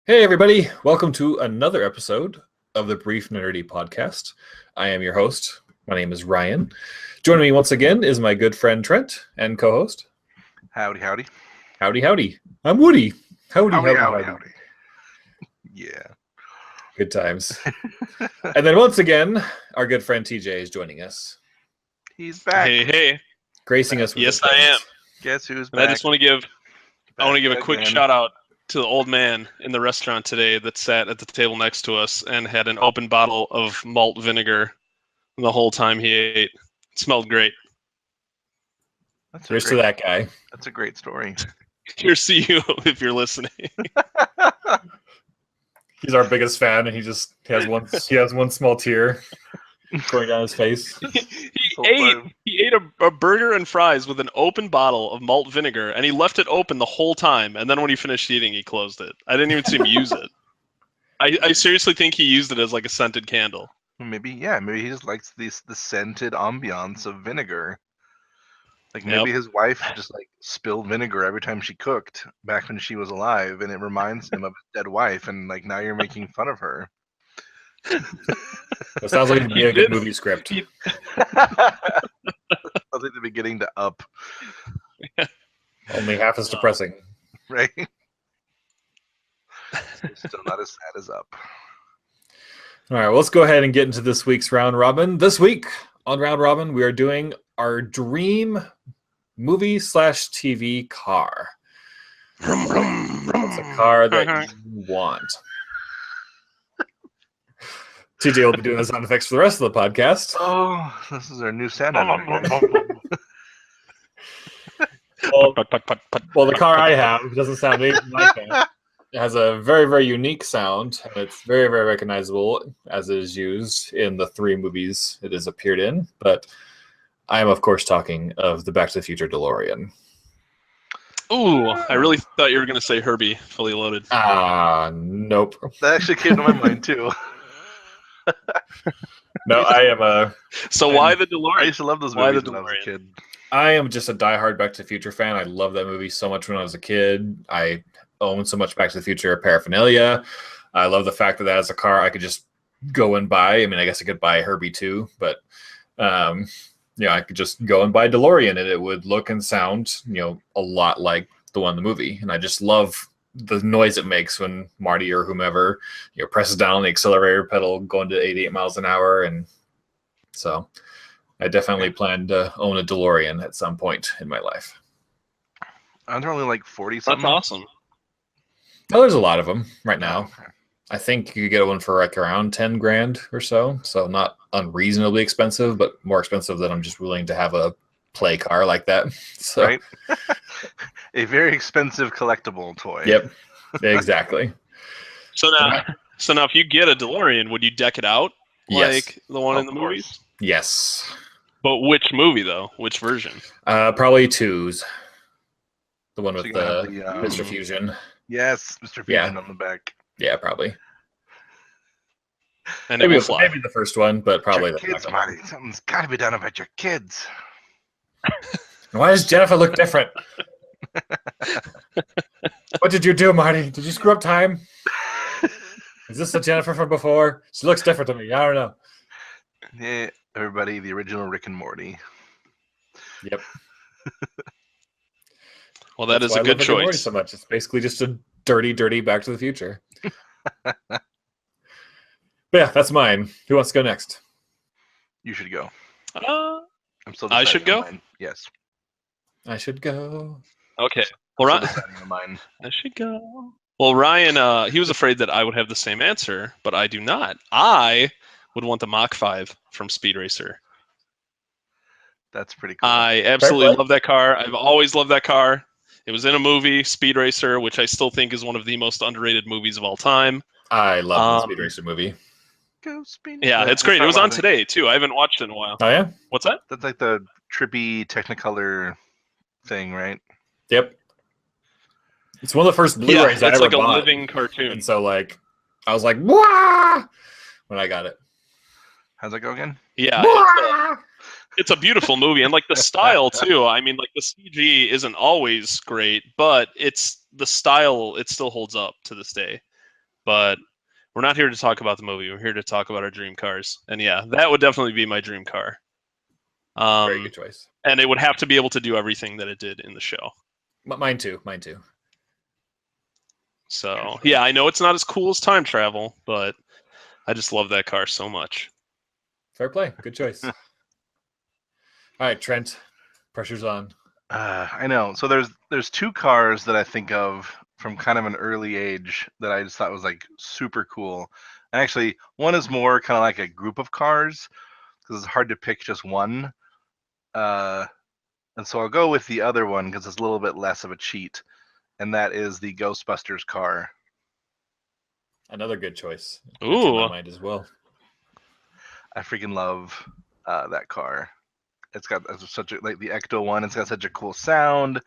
Hey everybody, welcome to another episode of the Brief Nerdity podcast. I am your host. My name is Ryan. Joining me once again is my good friend Trent and co-host. Howdy, howdy. Howdy, howdy. I'm Woody. Howdy. Yeah. Good times. And then once again, our good friend TJ is joining us. He's back. Hey. Gracing us with Yes, his I presence. am. Guess who's And back? I just want to give a quick shout out to the old man in the restaurant today that sat at the table next to us and had an open bottle of malt vinegar the whole time he ate. It smelled great. Here's to that guy. That's a great story. Here's to you if you're listening. He's our biggest fan, and he has one small tear going down his face. He ate a burger and fries with an open bottle of malt vinegar, and he left it open the whole time. And then when he finished eating, he closed it. I didn't even see him use it. I seriously think he used it as like a scented candle. Maybe he just likes the scented ambiance of vinegar. Like maybe his wife just like spilled vinegar every time she cooked back when she was alive, and it reminds him of his dead wife, and like now you're making fun of her. It sounds like it'd be a good movie script. Sounds like the beginning to Up. Only half as depressing. Right? Still not as sad as Up. All right, well, let's go ahead and get into this week's Round Robin. This week on Round Robin, we are doing our dream movie/TV car. It's a car that you want. TJ will be doing the sound effects for the rest of the podcast. Oh, this is our new sound effect. Well, the car I have doesn't sound anything like that. It has a very, very unique sound, and it's very, very recognizable as it is used in the 3 movies it has appeared in. But I am, of course, talking of the Back to the Future DeLorean. Ooh, I really thought you were going to say Herbie, fully loaded. Nope. That actually came to my mind, too. No, I am a... So why the DeLorean? I used to love those movies when I was a kid. I am just a diehard Back to the Future fan. I love that movie so much when I was a kid. I own so much Back to the Future paraphernalia. I love the fact that has a car I could just go and buy. I mean, I guess I could buy Herbie too, but I could just go and buy DeLorean and it would look and sound, a lot like the one in the movie. And I just love the noise it makes when Marty or whomever, presses down on the accelerator pedal going to 88 miles an hour. And so I definitely plan to own a DeLorean at some point in my life. Aren't there only like 40 something? That's awesome. Oh, there's a lot of them right now. I think you could get one for like around 10 grand or so. So not unreasonably expensive, but more expensive than I'm just willing to have a play car like that. So, right? A very expensive collectible toy. Yep, exactly. So now if you get a DeLorean, would you deck it out like the one in the movies? Yes. But which movie, though? Which version? Probably 2s. The one with So the Mr. Fusion. Yes, Mr. Fusion on the back. Yeah, probably. And maybe the first one, but probably the kids, Marty. Something's got to be done about your kids. Why does Jennifer look different? What did you do, Marty? Did you screw up time? Is this the Jennifer from before? She looks different to me. I don't know. Yeah, everybody, the original Rick and Morty. Yep. Well, that's a good choice. Morty so much. It's basically just a dirty Back to the Future. But yeah, that's mine. Who wants to go next? You should go. I'm still I should go? Yes. I should go. Okay. Well, I should go. Well, Ryan, he was afraid that I would have the same answer, but I do not. I would want the Mach 5 from Speed Racer. That's pretty cool. I absolutely love that car. I've always loved that car. It was in a movie, Speed Racer, which I still think is one of the most underrated movies of all time. I love the Speed Racer movie. Go Speed. Yeah, it's great. It was on today, too. I haven't watched it in a while. Oh, yeah? What's that? That's like the trippy Technicolor thing, right? Yep. It's one of the first Blu-rays I ever bought. It's like a living cartoon. And so, I was like, wah! When I got it. How's that go again? Yeah. It's a beautiful movie, and the style too. I mean, the CG isn't always great, but it's the style. It still holds up to this day. but we're not here to talk about the movie. We're here to talk about our dream cars. And yeah, that would definitely be my dream car. Very good choice. And it would have to be able to do everything that it did in the show. Mine too. So yeah, I know it's not as cool as time travel, but I just love that car so much. Fair play. Good choice. All right, Trent, pressure's on. I know. So there's two cars that I think of from kind of an early age that I just thought was like super cool. And actually, one is more kind of like a group of cars because it's hard to pick just one. And so I'll go with the other one because it's a little bit less of a cheat, and that is the Ghostbusters car. Another good choice. Ooh. That's in my mind as well. I freaking love that car. It's got such a like the Ecto one. It's got such a cool sound.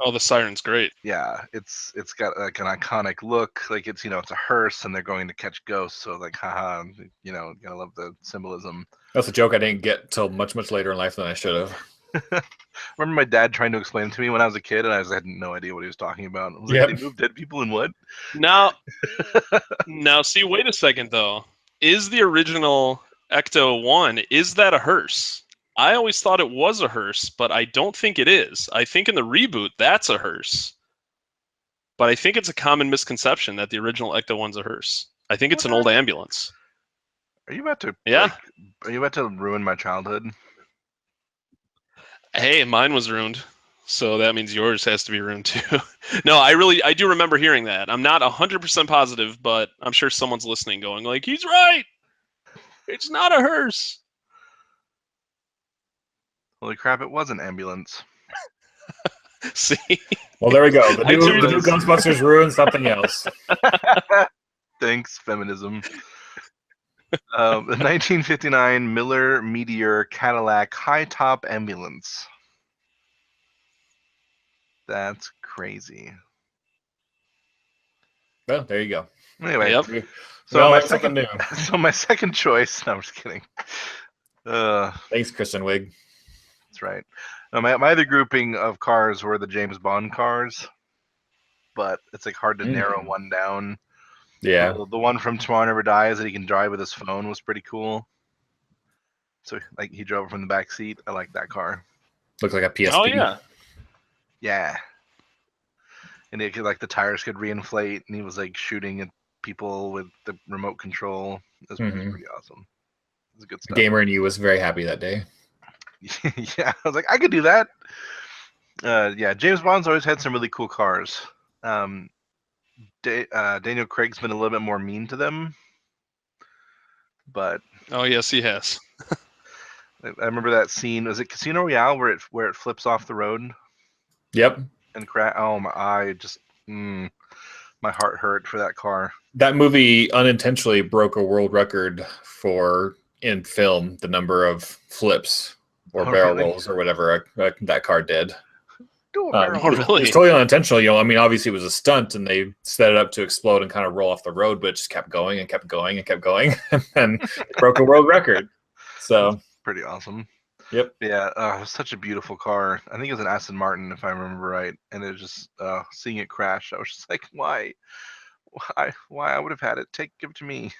Oh, the siren's great. Yeah, it's got like an iconic look. Like it's it's a hearse and they're going to catch ghosts. So like, haha, gotta love the symbolism. That's a joke I didn't get till much later in life than I should have. Remember my dad trying to explain it to me when I was a kid, and I had no idea what he was talking about. I was like, they move dead people in what? Now, see, wait a second though. Is the original Ecto 1, is that a hearse? I always thought it was a hearse, but I don't think it is. I think in the reboot, that's a hearse. But I think it's a common misconception that the original Ecto 1's a hearse. I think it's an old ambulance. Are you about to? Yeah. Are you about to ruin my childhood? Hey, mine was ruined, so that means yours has to be ruined too. No, I do remember hearing that. I'm not 100% positive, but I'm sure someone's listening going like, he's right! It's not a hearse! Holy crap, it was an ambulance. See? Well, there we go. The new Ghostbusters ruined something else. Thanks, feminism. The 1959 Miller Meteor Cadillac high-top ambulance. That's crazy. Well, there you go. Anyway, yep. So my second choice. No, I'm just kidding. Thanks, Kristen Wiig. That's right. My other grouping of cars were the James Bond cars, but it's like hard to narrow one down. Yeah. The one from Tomorrow Never Dies that he can drive with his phone was pretty cool. So like he drove it from the back seat. I like that car. Looks like a PSP. Oh yeah. Yeah. And it could, like the tires could reinflate, and he was like shooting at people with the remote control. It was pretty awesome. It was good stuff. The gamer in you was very happy that day. Yeah, I was like, I could do that. Yeah, James Bond's always had some really cool cars. Daniel Craig's been a little bit more mean to them, but oh yes, he has. I remember that scene. Was it Casino Royale where it flips off the road? Yep. And crash. Oh my! My heart hurt for that car. That movie unintentionally broke a world record for in film the number of flips or barrel rolls or whatever that car did. Really? It was totally unintentional. I mean, obviously it was a stunt, and they set it up to explode and kind of roll off the road, but it just kept going and kept going and kept going, and it broke a world record. So pretty awesome. Yep. Yeah, it was such a beautiful car. I think it was an Aston Martin, if I remember right. And it was just seeing it crash. I was just like, why? I would have had it. Give it to me.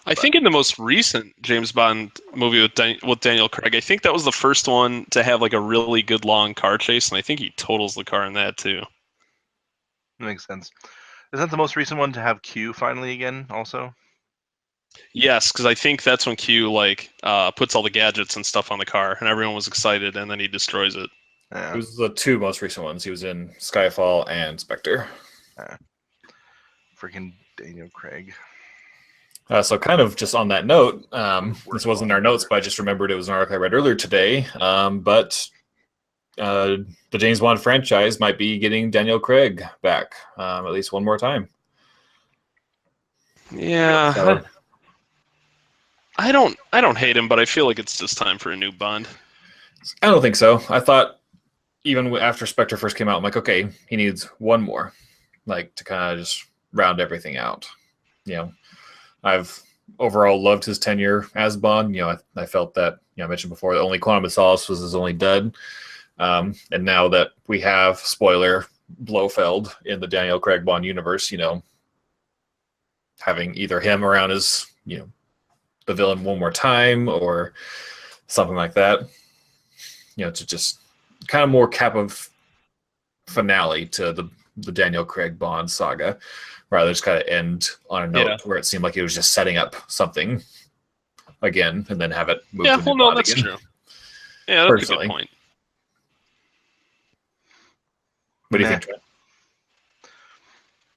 I think in the most recent James Bond movie with Daniel Craig, I think that was the first one to have like a really good long car chase, and I think he totals the car in that too. That makes sense. Is that the most recent one to have Q finally again? Also. Yes, because I think that's when Q puts all the gadgets and stuff on the car, and everyone was excited, and then he destroys it. It was the two most recent ones. He was in Skyfall and Spectre. Freaking Daniel Craig. So kind of just on that note, this wasn't in our notes, but I just remembered it was an article I read earlier today. But the James Bond franchise might be getting Daniel Craig back at least one more time. Yeah. So, I don't hate him, but I feel like it's just time for a new Bond. I don't think so. I thought even after Spectre first came out, I'm like, okay, he needs one more, to kind of just round everything out. I've overall loved his tenure as Bond. I felt that, I mentioned before, that only Quantum of Solace was his only dud. And now that we have, spoiler, Blofeld in the Daniel Craig Bond universe, you know, having either him around as, you know, the villain one more time or something like that, you know, to just kind of more cap of finale to the Daniel Craig Bond saga, rather just kind of end on a note where it seemed like it was just setting up something again and then have it move to well, no, that's true. Yeah, that's a good point. What do you think, Trent?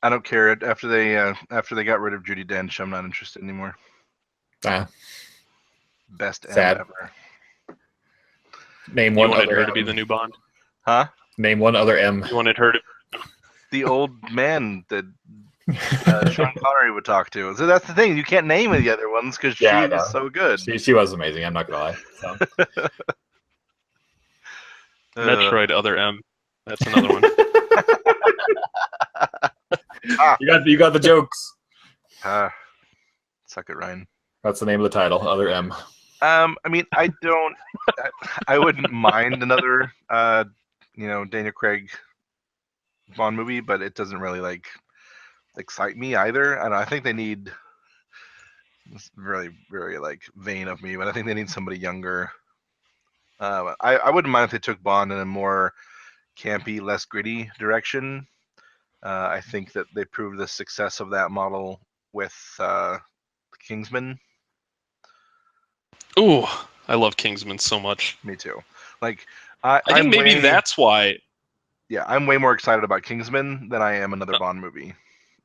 I don't care. After they got rid of Judi Dench, I'm not interested anymore. Best sad. M ever. Name one. You wanted other her to be the new Bond? Huh? Name one other M. You wanted her to. The old man that Sean Connery would talk to. So that's the thing. You can't name the other ones because she was so good. She was amazing. I'm not gonna lie. So. Metroid Other M. That's another one. You got the jokes. Suck it, Ryan. That's the name of the title. Other M. I mean, I wouldn't mind another, Daniel Craig Bond movie, but it doesn't really like excite me either. And I think they need. It's really, very like vain of me, but I think they need somebody younger. I wouldn't mind if they took Bond in a more campy, less gritty direction. I think that they proved the success of that model with Kingsman. Ooh, I love Kingsman so much. Me too. Like, I think maybe that's why. Yeah, I'm way more excited about Kingsman than I am another Bond movie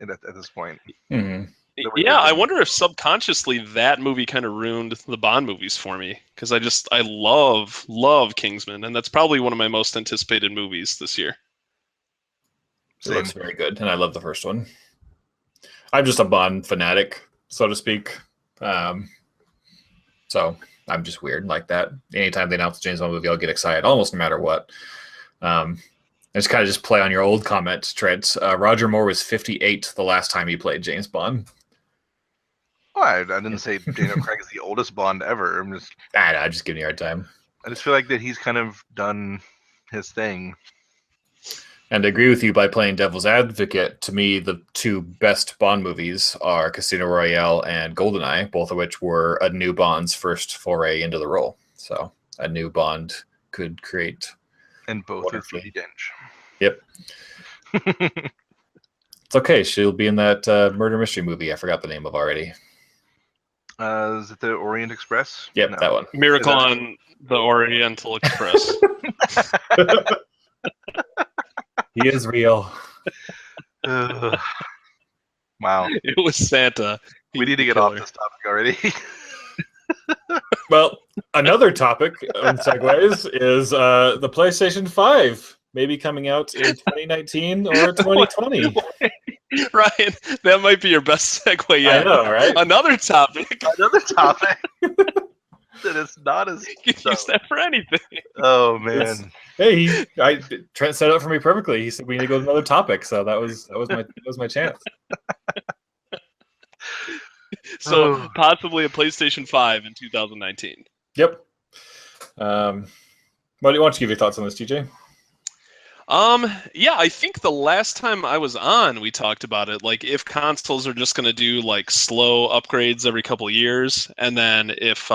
at this point. Mm-hmm. Yeah, I wonder if subconsciously that movie kind of ruined the Bond movies for me, because I love Kingsman, and that's probably one of my most anticipated movies this year. It looks very good, and I love the first one. I'm just a Bond fanatic, so to speak. So I'm just weird like that. Anytime they announce a James Bond movie, I'll get excited, almost no matter what. It's kind of just play on your old comment, Trent. Roger Moore was 58 the last time he played James Bond. Oh, I didn't say Daniel Craig is the oldest Bond ever. I'm just giving you a hard time. I just feel like that he's kind of done his thing. And to agree with you by playing devil's advocate, to me, the two best Bond movies are Casino Royale and GoldenEye, both of which were a new Bond's first foray into the role. So a new Bond could create. And both with Judi Dench. Yep. It's okay. She'll be in that murder mystery movie I forgot the name of already. Is it the Orient Express? Yep, that one. Miracle on the Oriental Express. He is real. Wow. It was Santa. We need to get off this topic already. Well, another topic on segues is the PlayStation 5 maybe coming out in 2019 or 2020. Ryan, that might be your best segue yet. I know, right? Another topic. That is not as. You can use that for anything. Oh man! Trent set it up for me perfectly. He said we need to go to another topic, so that was my chance. So possibly a PlayStation 5 in 2019. Yep. Why don't you give your thoughts on this, TJ? Yeah, I think the last time I was on, we talked about it. Like, if consoles are just going to do like slow upgrades every couple of years, and then if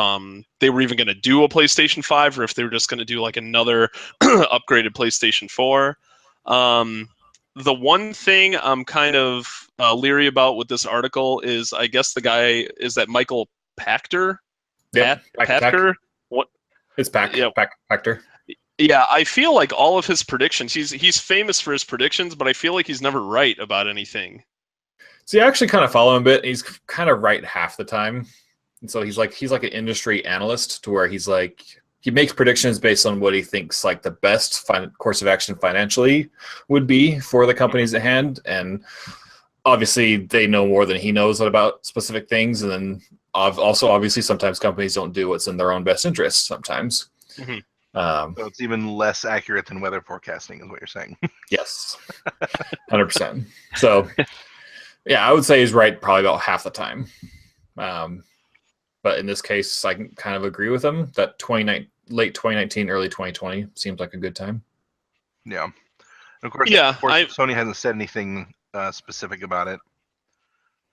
they were even going to do a PlayStation 5, or if they were just going to do like another upgraded PlayStation 4. The one thing I'm kind of leery about with this article is, I guess the guy is that Michael Pachter. Yeah, Pachter. What? It's Pachter. Yeah, I feel like all of his predictions, he's famous for his predictions, but I feel like he's never right about anything. So you actually kind of follow him a bit. He's kind of right half the time. And so he's like an industry analyst, to where he's like, he makes predictions based on what he thinks like the best course of action financially would be for the companies at hand. And obviously they know more than he knows about specific things. And then also obviously sometimes companies don't do what's in their own best interest sometimes. Mm-hmm. So it's even less accurate than weather forecasting, is what you're saying. Yes, 100%. So, yeah, I would say he's right probably about half the time. But in this case, I can kind of agree with him that late 2019, early 2020 seems like a good time. Yeah. Of course, Sony hasn't said anything specific about it.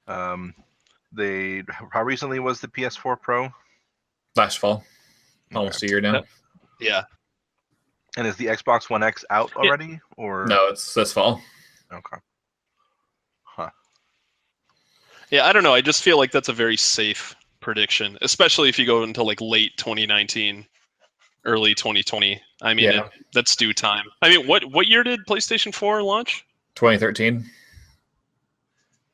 How recently was the PS4 Pro? Last fall, almost a year now. Yeah. And is the Xbox One X out already, or no? It's this fall. Okay. Huh. Yeah, I don't know. I just feel like that's a very safe prediction, especially if you go into like late 2019, early 2020. I mean, that's due time. I mean, what year did PlayStation 4 launch? 2013.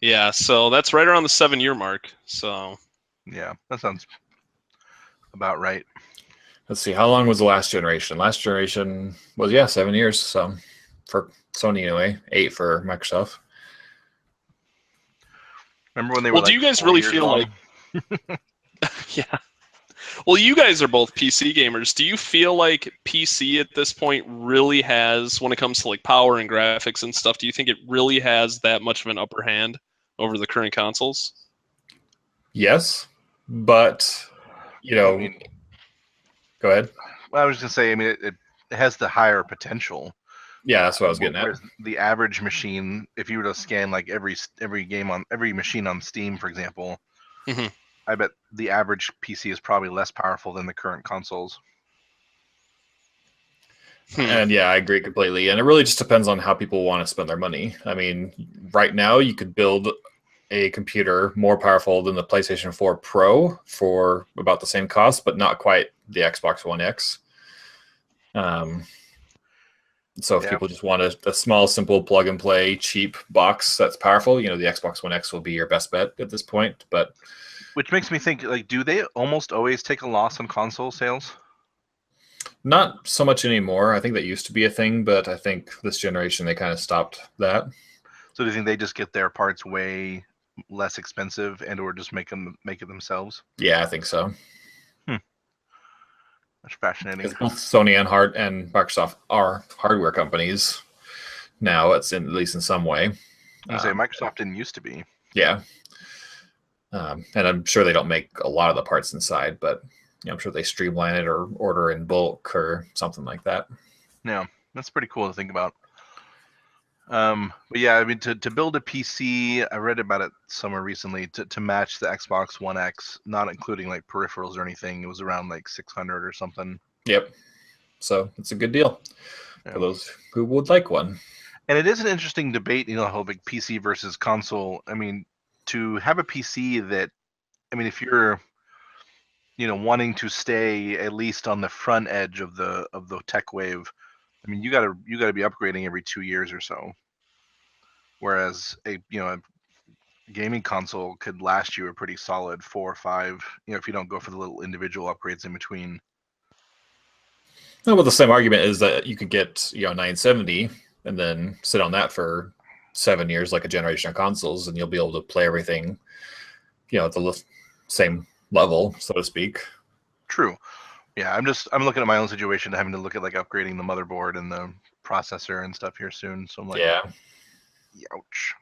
Yeah, so that's right around the 7-year mark. So yeah, that sounds about right. Let's see, how long was the last generation? Last generation was 7 years. So for Sony anyway, 8 for Microsoft. Remember when they were? Do you guys really feel like? Yeah. Well, you guys are both PC gamers. Do you feel like PC at this point really has, when it comes to like power and graphics and stuff, do you think it really has that much of an upper hand over the current consoles? Yes, but go ahead. Well, I was going to say, I mean, it has the higher potential. Yeah, that's what I was getting at. The average machine, if you were to scan like every game on every machine on Steam, for example, I bet the average PC is probably less powerful than the current consoles. And yeah, I agree completely. And it really just depends on how people want to spend their money. I mean, right now you could build a computer more powerful than the PlayStation 4 Pro for about the same cost, but not quite the Xbox One X. So if people just want a small, simple plug-and-play, cheap box that's powerful, the Xbox One X will be your best bet at this point. But which makes me think, like, do they almost always take a loss on console sales? Not so much anymore. I think that used to be a thing, but I think this generation they kind of stopped that. So do you think they just get their parts way less expensive and/or just make it themselves? Yeah, I think so. That's fascinating. Both Sony and Microsoft are hardware companies now. It's at least in some way. I say Microsoft didn't used to be. Yeah, and I'm sure they don't make a lot of the parts inside, but I'm sure they streamline it or order in bulk or something like that. Yeah, that's pretty cool to think about. But yeah, I mean, to build a PC, I read about it somewhere recently, to match the Xbox One X, not including like peripherals or anything, it was around like 600 or something. Yep. So it's a good deal for those who would like one. And it is an interesting debate, how big PC versus console. I mean, to have a PC that, I mean, if you're, wanting to stay at least on the front edge of the tech wave, I mean, you gotta be upgrading every 2 years or so. Whereas a gaming console could last you a pretty solid 4 or 5, if you don't go for the little individual upgrades in between. No, well, the same argument is that you could get 970 and then sit on that for 7 years, like a generation of consoles, and you'll be able to play everything, at the same level, so to speak. True. Yeah, I'm looking at my own situation, having to look at like upgrading the motherboard and the processor and stuff here soon. So I'm like, ouch.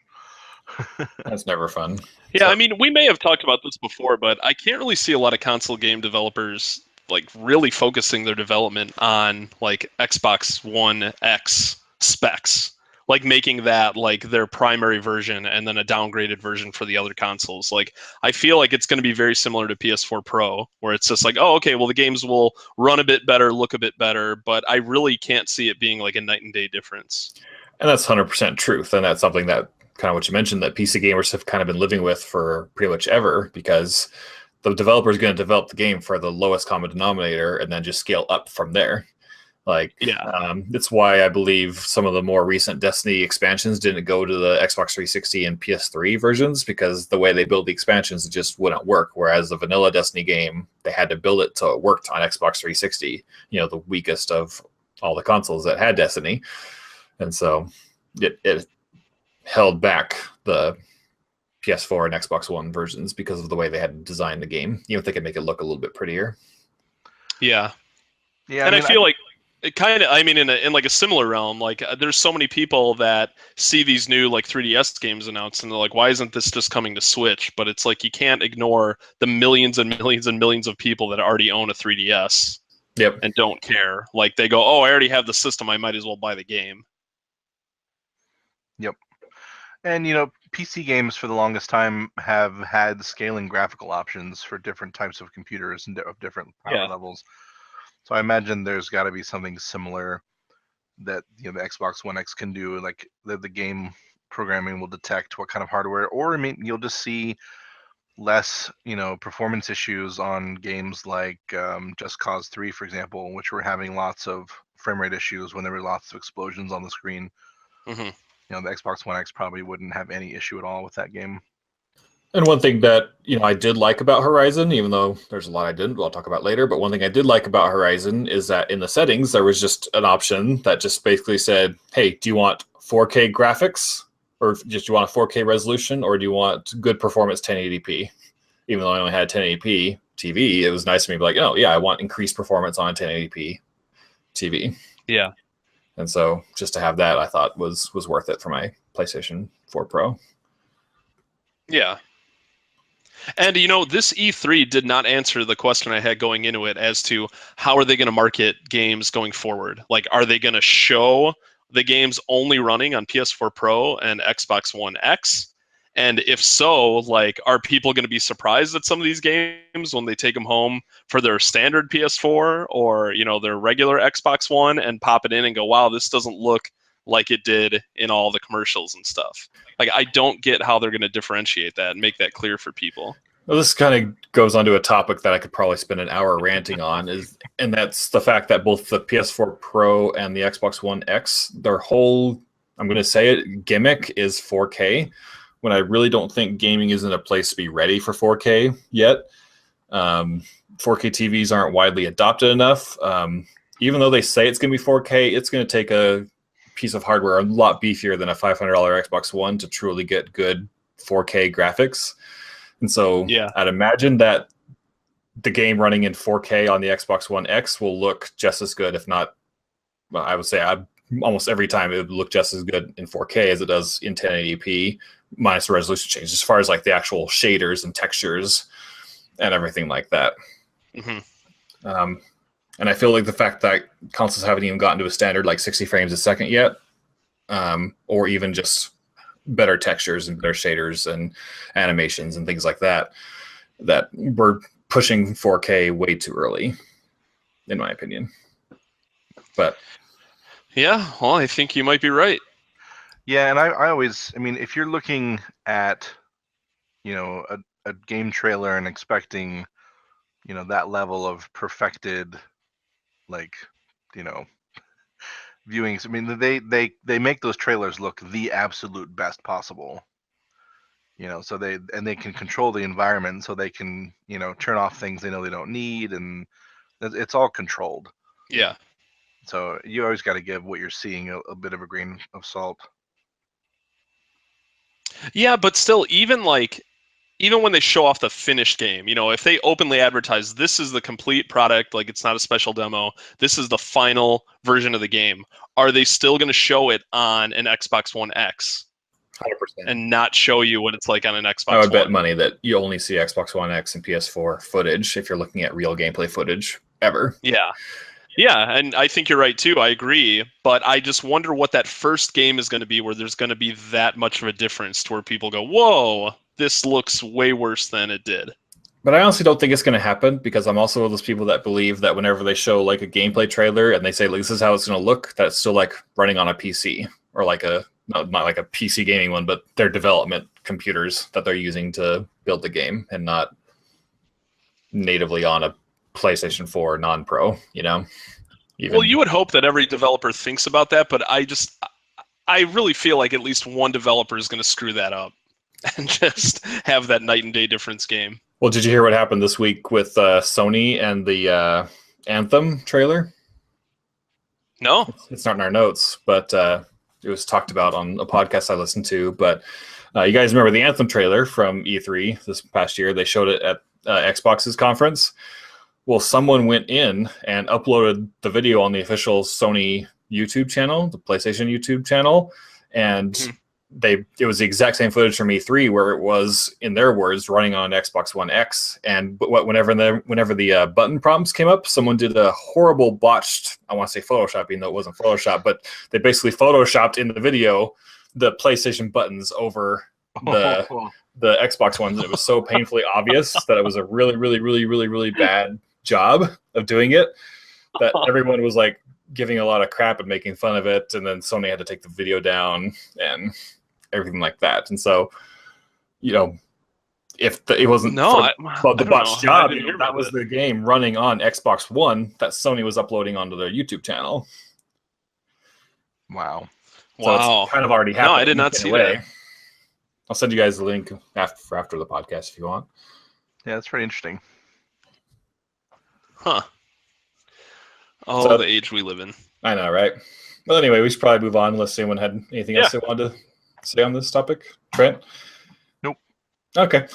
That's never fun. Yeah, I mean, we may have talked about this before, but I can't really see a lot of console game developers like really focusing their development on like Xbox One X specs, like making that like their primary version and then a downgraded version for the other consoles. Like, I feel like it's going to be very similar to PS4 Pro, where it's just like, oh, okay, well, the games will run a bit better, look a bit better, but I really can't see it being like a night and day difference. And that's 100% truth. And that's something that kind of what you mentioned that PC gamers have kind of been living with for pretty much ever, because the developer is going to develop the game for the lowest common denominator and then just scale up from there. That's why I believe some of the more recent Destiny expansions didn't go to the Xbox 360 and PS3 versions, because the way they build the expansions, it just wouldn't work. Whereas the vanilla Destiny game, they had to build it so it worked on Xbox 360, the weakest of all the consoles that had Destiny. And so it held back the PS4 and Xbox One versions because of the way they had designed the game. If they could make it look a little bit prettier. Yeah. And I feel like it kind of, I mean, in like a similar realm, like there's so many people that see these new like 3DS games announced and they're like, why isn't this just coming to Switch? But it's like, you can't ignore the millions and millions and millions of people that already own a 3DS. Yep. And don't care. Like they go, oh, I already have the system, I might as well buy the game. Yep. And PC games for the longest time have had scaling graphical options for different types of computers and of different power levels. So I imagine there's got to be something similar that the Xbox One X can do, like the game programming will detect what kind of hardware, or I mean you'll just see less performance issues on games like Just Cause 3, for example, which were having lots of frame rate issues when there were lots of explosions on the screen. Mm-hmm. The Xbox One X probably wouldn't have any issue at all with that game. And one thing that I did like about Horizon, even though there's a lot I didn't, I'll talk about later. But one thing I did like about Horizon is that in the settings there was just an option that just basically said, "Hey, do you want 4K graphics, or just do you want a 4K resolution, or do you want good performance 1080p?" Even though I only had 1080p TV, it was nice to me to be like, "Oh yeah, I want increased performance on a 1080p TV." Yeah. And so just to have that, I thought was worth it for my PlayStation 4 Pro. Yeah. And this E3 did not answer the question I had going into it as to how are they going to market games going forward. Like, are they going to show the games only running on PS4 Pro and Xbox One X? And if so, like, are people going to be surprised at some of these games when they take them home for their standard PS4 or their regular Xbox One and pop it in and go, "Wow, this doesn't look like it did in all the commercials and stuff"? Like, I don't get how they're going to differentiate that and make that clear for people. Well, this kind of goes on to a topic that I could probably spend an hour ranting on, and that's the fact that both the PS4 Pro and the Xbox One X, their whole, I'm going to say it, gimmick is 4K, when I really don't think gaming is in a place to be ready for 4K yet. 4K TVs aren't widely adopted enough. Even though they say it's going to be 4K, it's going to take a piece of hardware a lot beefier than a $500 Xbox One to truly get good 4K graphics. And so I'd imagine that the game running in 4K on the Xbox One X will look just as good, if not, well, I would say almost every time it would look just as good in 4K as it does in 1080p, minus the resolution change, as far as like the actual shaders and textures and everything like that. Mm-hmm. And I feel like the fact that consoles haven't even gotten to a standard like 60 frames a second yet, or even just better textures and better shaders and animations and things like that, that we're pushing 4K way too early, in my opinion. But yeah, well, I think you might be right. Yeah, and I always, I mean, if you're looking at, a game trailer and expecting, that level of perfected, like, viewings. I mean, they make those trailers look the absolute best possible. So they can control the environment, so they can, turn off things they know they don't need, and it's all controlled. Yeah. So you always got to give what you're seeing a bit of a grain of salt. Yeah, but still, even when they show off the finished game, if they openly advertise this is the complete product, like it's not a special demo, this is the final version of the game, are they still going to show it on an Xbox One X? 100%. And not show you what it's like on an Xbox One? I would bet money that you only see Xbox One X and PS4 footage if you're looking at real gameplay footage ever. Yeah. Yeah, and I think you're right too. I agree, but I just wonder what that first game is going to be where there's going to be that much of a difference to where people go, "Whoa, this looks way worse than it did." But I honestly don't think it's going to happen, because I'm also one of those people that believe that whenever they show like a gameplay trailer and they say, like, this is how it's going to look, that's still like running on a PC, or like not like a PC gaming one, but their development computers that they're using to build the game, and not natively on a PlayStation 4 non-pro, Well, you would hope that every developer thinks about that, but I really feel like at least one developer is going to screw that up and just have that night and day difference game. Well, did you hear what happened this week with Sony and the Anthem trailer? No. It's not in our notes, but it was talked about on a podcast I listened to. But you guys remember the Anthem trailer from E3 this past year? They showed it at Xbox's conference. Well, someone went in and uploaded the video on the official Sony YouTube channel, the PlayStation YouTube channel, and it was the exact same footage from E3 where it was, in their words, running on Xbox One X. And whenever the button prompts came up, someone did a horrible botched, I want to say Photoshop, even though it wasn't Photoshop, but they basically Photoshopped in the video the PlayStation buttons over the Xbox ones. It was so painfully obvious that it was a really, really, really, really, really bad job of doing it that everyone was like giving a lot of crap and making fun of it. And then Sony had to take the video down and everything like that. And so, you know, if it wasn't the botched job, that was the game running on Xbox One that Sony was uploading onto their YouTube channel. Wow. So it's kind of already happened. No, I did not see that. I'll send you guys the link after the podcast if you want. Yeah, that's pretty interesting. Huh. Oh, so, the age we live in. I know, right? Well, anyway, we should probably move on unless anyone had anything else they wanted to say on this topic. Trent? Nope. Okay.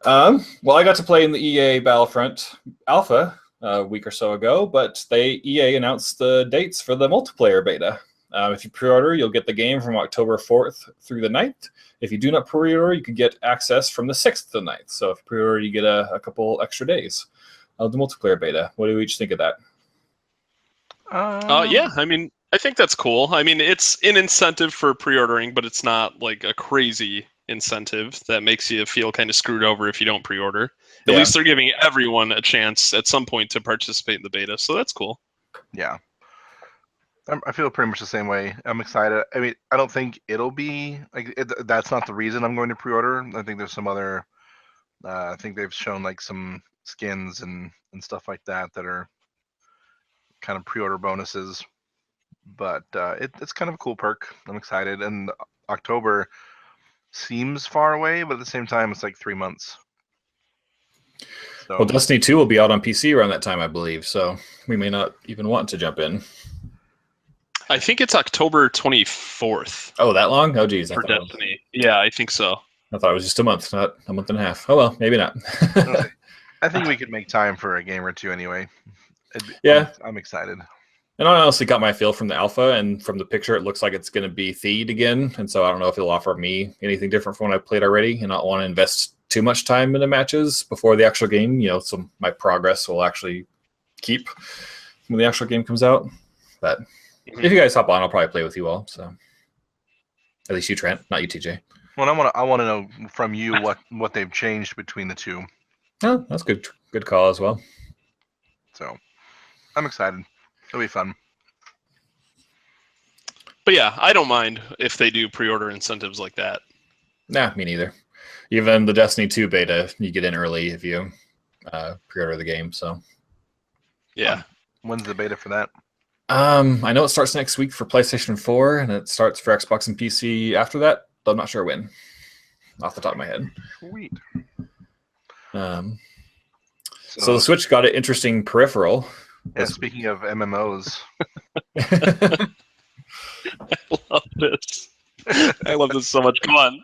Well, I got to play in the EA Battlefront Alpha a week or so ago, but EA announced the dates for the multiplayer beta. If you pre-order, you'll get the game from October 4th through the 9th. If you do not pre-order, you can get access from the 6th to the 9th. So if you pre-order, you get a couple extra days of the multiplayer beta. What do we each think of that? Yeah, I mean, I think that's cool. I mean, it's an incentive for pre-ordering, but it's not like a crazy incentive that makes you feel kind of screwed over if you don't pre-order. At least they're giving everyone a chance at some point to participate in the beta, so that's cool. Yeah. I feel pretty much the same way. I'm excited. I mean, I don't think it'll be like that's not the reason I'm going to pre-order. I think there's some other. I think they've shown like some skins and stuff like that are kind of pre-order bonuses. But it's kind of a cool perk. I'm excited, and October seems far away, but at the same time, it's like 3 months. So, well, Destiny 2 will be out on PC around that time, I believe. So we may not even want to jump in. I think it's October 24th. Oh, that long? Oh, geez. For Destiny. Yeah, I think so. I thought it was just a month, not a month and a half. Oh, well, maybe not. I think we could make time for a game or two anyway. I'm excited. And I honestly got my feel from the alpha, and from the picture, it looks like it's going to be themed again. And so I don't know if it'll offer me anything different from what I played already, and not want to invest too much time in the matches before the actual game. You know, so my progress will actually keep when the actual game comes out. But if you guys hop on, I'll probably play with you all. So at least you, Trent, not you, TJ. Well, I want to know from you what they've changed between the two. Oh, that's good call as well. So I'm excited. It'll be fun. But yeah, I don't mind if they do pre-order incentives like that. Nah, me neither. Even the Destiny 2 beta, you get in early if you pre-order the game. So yeah. When's the beta for that? I know it starts next week for PlayStation 4, and it starts for Xbox and PC after that, but I'm not sure when, off the top of my head. Sweet. So the Switch got an interesting peripheral. Yeah, speaking of MMOs. I love this. I love this so much. Go on.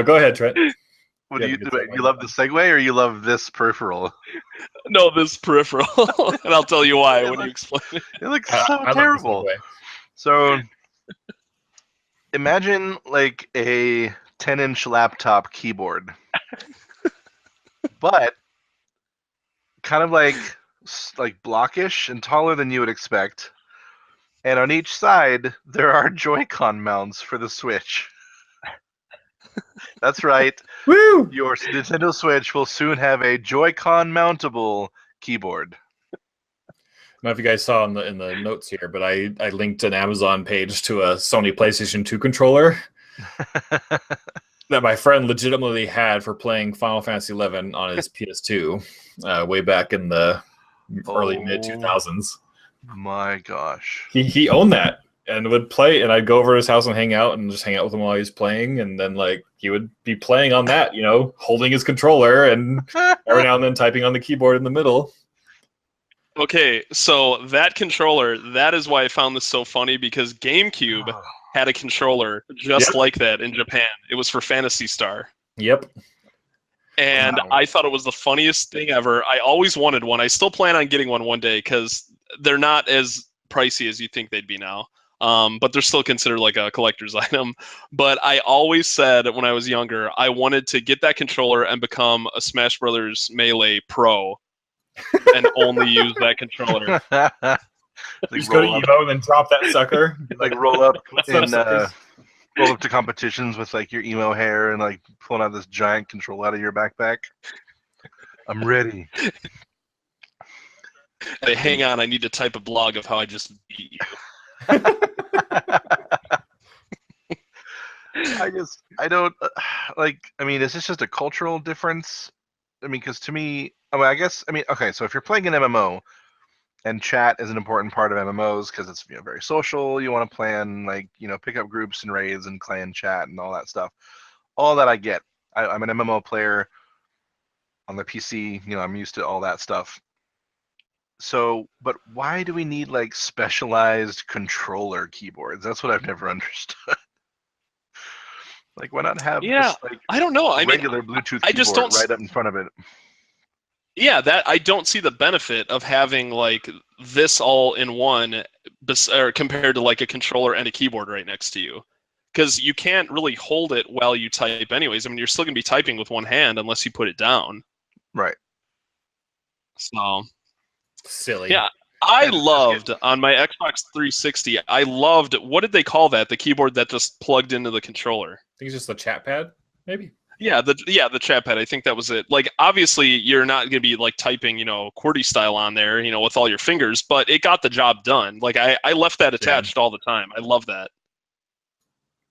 Go ahead, Trent. What do you love the segue, or you love this peripheral? No, this peripheral. And I'll tell you why when you explain it. It looks so terrible. So imagine like a 10-inch laptop keyboard, but kind of like blockish and taller than you would expect. And on each side, there are joycon mounts for the Switch. That's right. Woo! Your Nintendo Switch will soon have a joycon mountable keyboard. I don't know if you guys saw in the notes here, but I linked an Amazon page to a Sony PlayStation 2 controller that my friend legitimately had for playing Final Fantasy XI on his PS2 way back in the early mid-2000s. My gosh. He owned that and would play, and I'd go over to his house and hang out with him while he was playing, and then like he would be playing on that, you know, holding his controller and every now and then typing on the keyboard in the middle. Okay, so that controller, that is why I found this so funny, because GameCube had a controller just like that in Japan. It was for Phantasy Star. Yep. And I thought it was the funniest thing ever. I always wanted one. I still plan on getting one day because they're not as pricey as you think they'd be now. But they're still considered like a collector's item. But I always said when I was younger, I wanted to get that controller and become a Smash Brothers Melee pro and only use that controller. Like just go to Evo and then drop that sucker. Like roll up and roll up to competitions with like your emo hair and like pulling out this giant control out of your backpack. I'm ready. Hey, hang on, I need to type a blog of how I just beat you. I don't like. I mean, is this just a cultural difference? I mean, because to me, okay. So if you're playing an MMO, and chat is an important part of MMOs because it's very social. You want to plan like pick up groups and raids and clan chat and all that stuff. All that I get. I'm an MMO player on the PC. I'm used to all that stuff. So, but why do we need like specialized controller keyboards? That's what I've never understood. Like, why not have just like I don't know. regular Bluetooth keyboard right up in front of it? Yeah, that I don't see the benefit of having like this all in one, or compared to like a controller and a keyboard right next to you, because you can't really hold it while you type anyways. I mean, you're still gonna be typing with one hand unless you put it down. Right. So silly. Yeah, I loved on my Xbox 360. I loved, what did they call that? The keyboard that just plugged into the controller. I think it's just the chat pad, maybe. Yeah, the chat pad. I think that was it. Like, obviously, you're not gonna be like typing, QWERTY style on there, with all your fingers, but it got the job done. Like, I left that attached all the time. I love that.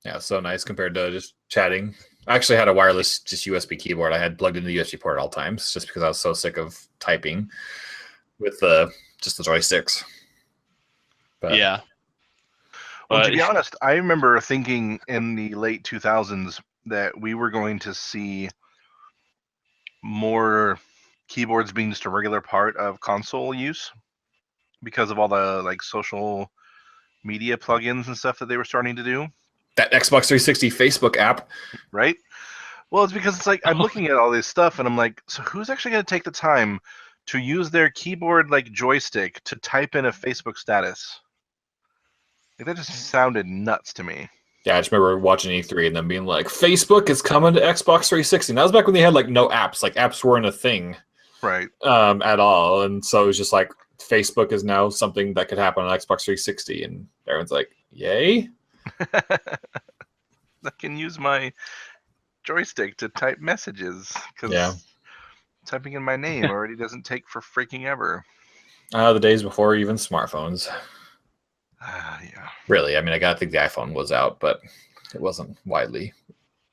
Yeah, so nice compared to just chatting. I actually had a wireless, just USB keyboard. I had plugged into the USB port at all times, just because I was so sick of typing with just the joysticks. But, yeah. Well, to be honest, I remember thinking in the late 2000s that we were going to see more keyboards being just a regular part of console use because of all the like social media plugins and stuff that they were starting to do. That Xbox 360 Facebook app. Right? Well, it's because it's like I'm looking at all this stuff and I'm like, so who's actually going to take the time to use their keyboard like joystick to type in a Facebook status? Like, that just sounded nuts to me. Yeah, I just remember watching E3 and them being like, Facebook is coming to Xbox 360. And that was back when they had like no apps. Like, apps weren't a thing. Right. At all. And so it was just like, Facebook is now something that could happen on Xbox 360. And everyone's like, yay? I can use my joystick to type messages because typing in my name already doesn't take for freaking ever. The days before even smartphones. Yeah. Really, I mean, I gotta think the iPhone was out, but it wasn't widely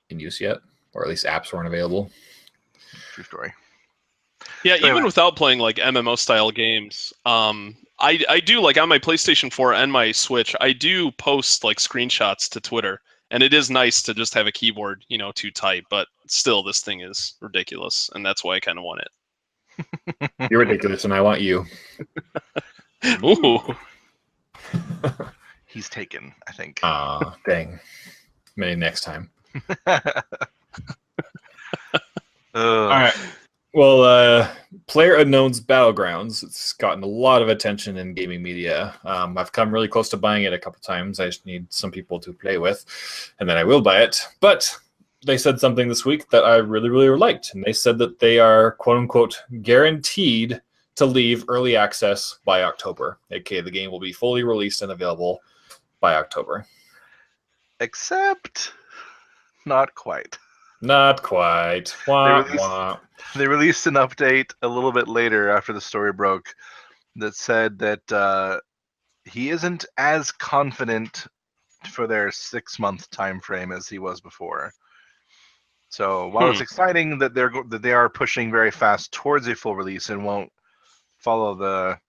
in use yet, or at least apps weren't available. True story. Yeah, so even without playing like MMO style games, I do, like on my PlayStation 4 and my Switch, I do post like screenshots to Twitter, and it is nice to just have a keyboard, to type. But still, this thing is ridiculous, and that's why I kind of want it. You're ridiculous, and I want you. Ooh. He's taken, I think. Ah, dang. Maybe next time. All right. Well, PlayerUnknown's Battlegrounds, it's gotten a lot of attention in gaming media. I've come really close to buying it a couple times. I just need some people to play with, and then I will buy it. But they said something this week that I really, really liked. And they said that they are, quote-unquote, guaranteed to leave early access by October. Okay, the game will be fully released and available by October. Except not quite. Not quite. They released an update a little bit later after the story broke that said that he isn't as confident for their 6-month time frame as he was before. So while it's exciting that they are pushing very fast towards a full release and won't follow the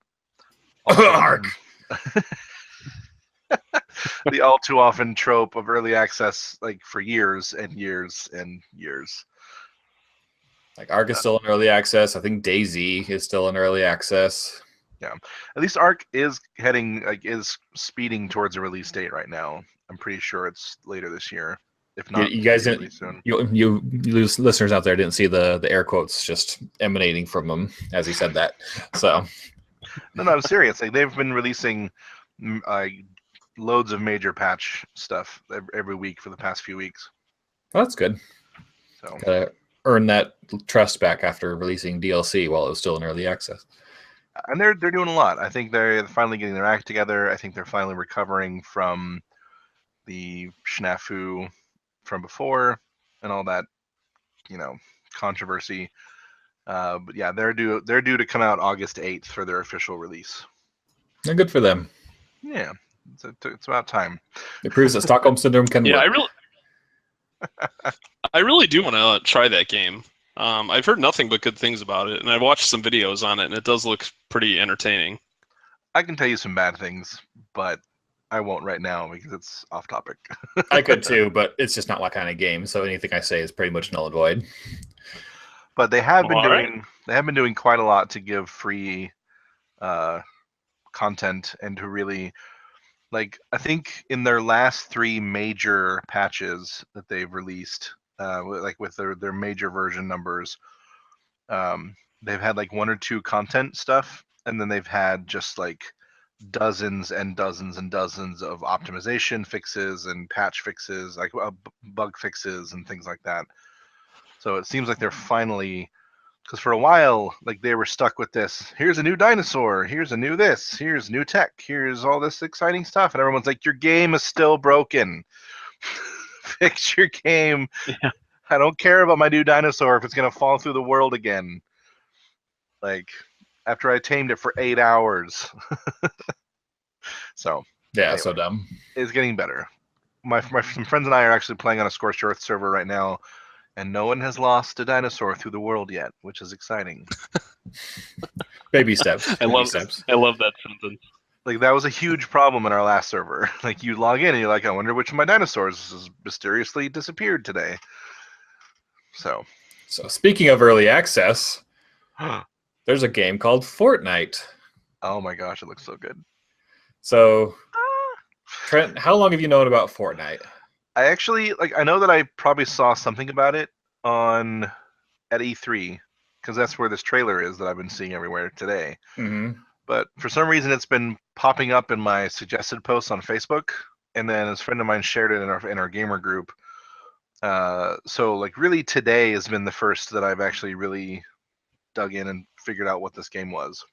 the all too often trope of early access, like for years and years and years. Like Ark is still in early access. I think DayZ is still in early access. Yeah, at least Ark is is speeding towards a release date right now. I'm pretty sure it's later this year. If not, you guys didn't. Soon. You listeners out there didn't see the air quotes just emanating from him as he said that. So no, I'm serious. Like, they've been releasing loads of major patch stuff every week for the past few weeks. Well, that's good. So gotta earn that trust back after releasing DLC while it was still in early access. And they're doing a lot. I think they're finally getting their act together. I think they're finally recovering from the snafu from before and all that, controversy. But yeah, they're due to come out August 8th for their official release. Yeah, good for them. Yeah, it's about time. It proves that Stockholm Syndrome can work. I really do want to try that game. I've heard nothing but good things about it, and I've watched some videos on it, and it does look pretty entertaining. I can tell you some bad things, but I won't right now because it's off topic. I could too, but it's just not my kind of game. So anything I say is pretty much null and void. But they have been doing quite a lot to give free content and to really, like, I think in their last 3 major patches that they've released, like with their major version numbers, they've had like 1 or 2 content stuff, and then they've had just like dozens and dozens and dozens of optimization fixes and patch fixes, like bug fixes and things like that. So it seems like they're finally, because for a while, like, they were stuck with this, here's a new dinosaur, here's a new this, here's new tech, here's all this exciting stuff, and everyone's like, your game is still broken. Fix your game. Yeah. I don't care about my new dinosaur if it's going to fall through the world again. Like, after I tamed it for 8 hours. So yeah, anyway, so dumb. It's getting better. Some friends and I are actually playing on a Scorched Earth server right now, and no one has lost a dinosaur through the world yet, which is exciting. Baby steps. I love that sentence. Like, that was a huge problem in our last server. Like, you log in and you're like, I wonder which of my dinosaurs has mysteriously disappeared today. So speaking of early access, there's a game called Fortnite. Oh my gosh, it looks so good. So, Trent, how long have you known about Fortnite? I actually, I know that I probably saw something about it at E3, because that's where this trailer is that I've been seeing everywhere today. Mm-hmm. But for some reason, it's been popping up in my suggested posts on Facebook, and then a friend of mine shared it in our gamer group. So, like, really today has been the first that I've actually really dug in and figured out what this game was.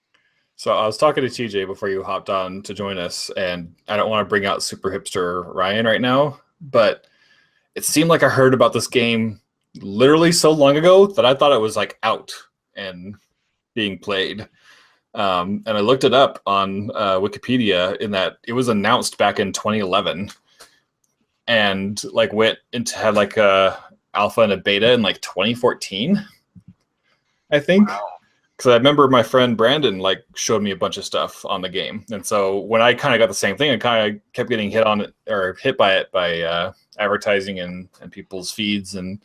So I was talking to TJ before you hopped on to join us, and I don't want to bring out super hipster Ryan right now, but it seemed like I heard about this game literally so long ago that I thought it was like out and being played. And I looked it up on Wikipedia in that it was announced back in 2011 and like went into had like a alpha and a beta in like 2014, I think. Wow. Because I remember my friend Brandon like showed me a bunch of stuff on the game, and so when I kind of got the same thing, I kind of kept getting hit by it by advertising and people's feeds, and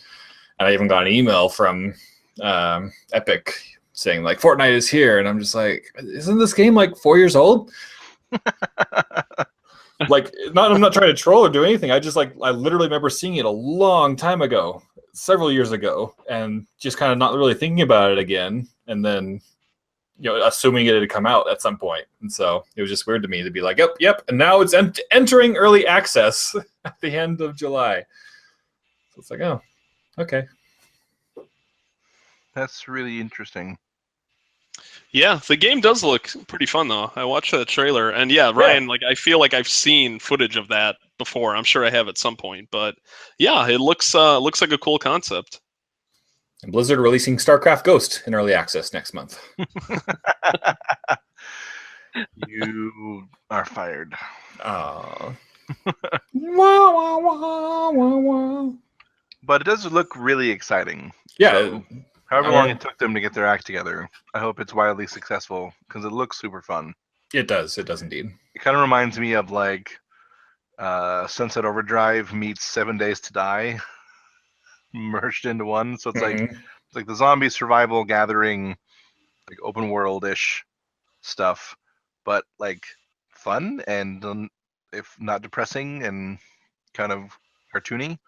I even got an email from Epic saying like Fortnite is here, and I'm just like, isn't this game like 4 years old? Like, I'm not trying to troll or do anything. I literally remember seeing it a long time ago, several years ago, and just kind of not really thinking about it again. And then, assuming it had come out at some point. And so it was just weird to me to be like, yep. And now it's entering early access at the end of July. So it's like, oh, okay. That's really interesting. Yeah, the game does look pretty fun, though. I watched the trailer, and Ryan, like, I feel like I've seen footage of that before. I'm sure I have at some point, but yeah, it looks like a cool concept. And Blizzard releasing StarCraft Ghost in early access next month. You are fired. Oh. Wah, wah, wah, wah, wah. But it does look really exciting. Yeah. So, however long it took them to get their act together, I hope it's wildly successful because it looks super fun. It does. It does indeed. It kind of reminds me of like Sunset Overdrive meets 7 Days to Die merged into one. So it's like the zombie survival gathering, like open world-ish stuff, but like fun and if not depressing and kind of cartoony.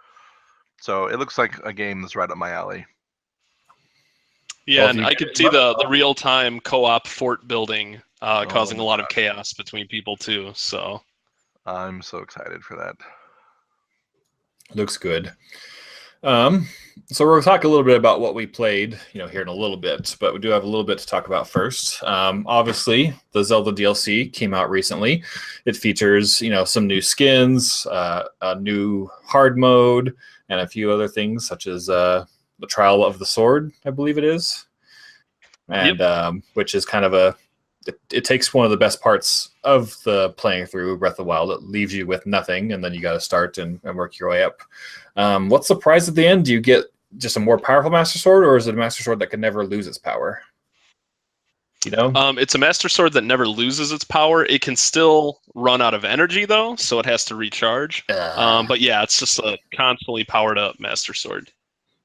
So it looks like a game that's right up my alley. Yeah, and I could see the real-time co-op fort building causing a lot of chaos between people too. So I'm so excited for that. Looks good. So we're going to talk a little bit about what we played, here in a little bit, but we do have a little bit to talk about first. Obviously, the Zelda DLC came out recently. It features, some new skins, a new hard mode, and a few other things such as the Trial of the Sword, I believe it is, and which is kind of it takes one of the best parts of the playing through Breath of the Wild. It leaves you with nothing, and then you got to start and work your way up. What's the prize at the end? Do you get just a more powerful Master Sword, or is it a Master Sword that can never lose its power? It's a Master Sword that never loses its power. It can still run out of energy, though, so it has to recharge. But yeah, it's just a constantly powered up Master Sword.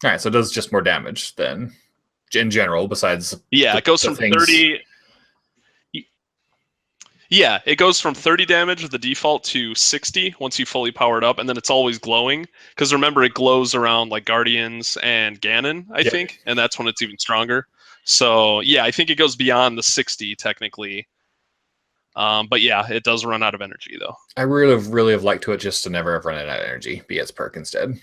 All right, so it does just more damage then, in general, besides... it goes from 30... Yeah, it goes from 30 damage with the default to 60 once you fully power it up, and then it's always glowing. Because remember, it glows around like Guardians and Ganon, I think, and that's when it's even stronger. So yeah, I think it goes beyond the 60 technically. But yeah, it does run out of energy though. I really have liked to it just to never have run out of energy, be its perk instead.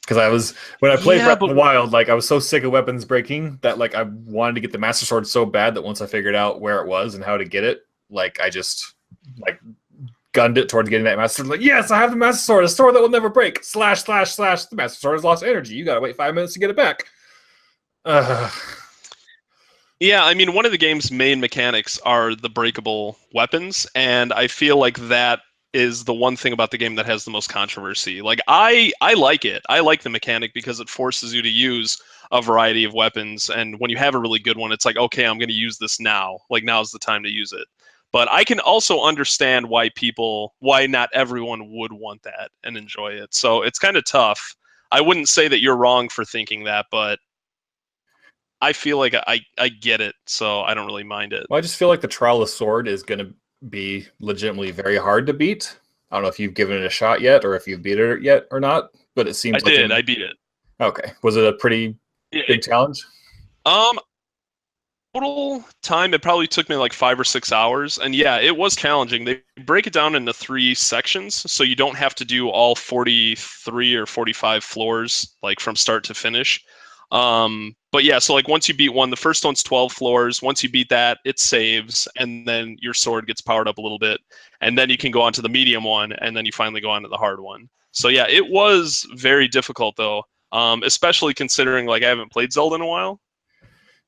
Because when I played Breath of the Wild, I was so sick of weapons breaking that I wanted to get the Master Sword so bad that once I figured out where it was and how to get it, I just gunned it towards getting that Master Sword. Yes, I have the Master Sword, a sword that will never break. / the Master Sword has lost energy. You gotta wait 5 minutes to get it back. Yeah, I mean, one of the game's main mechanics are the breakable weapons, and I feel like that is the one thing about the game that has the most controversy. I like it. I like the mechanic because it forces you to use a variety of weapons, and when you have a really good one, it's okay, I'm going to use this now. Now's the time to use it. But I can also understand why not everyone would want that and enjoy it. So it's kind of tough. I wouldn't say that you're wrong for thinking that, but I feel like I get it, so I don't really mind it. Well, I just feel like the Trial of the Sword is going to be legitimately very hard to beat. I don't know if you've given it a shot yet or if you've beat it yet or not, but it seems I beat it. Okay. Was it a pretty big challenge? Total time, it probably took me 5 or 6 hours, and yeah, it was challenging. They break it down into 3 sections, so you don't have to do all 43 or 45 floors from start to finish. But yeah, so once you beat one, the first one's 12 floors. Once you beat that, it saves, and then your sword gets powered up a little bit, and then you can go on to the medium one, and then you finally go on to the hard one. So yeah, it was very difficult though, especially considering I haven't played Zelda in a while.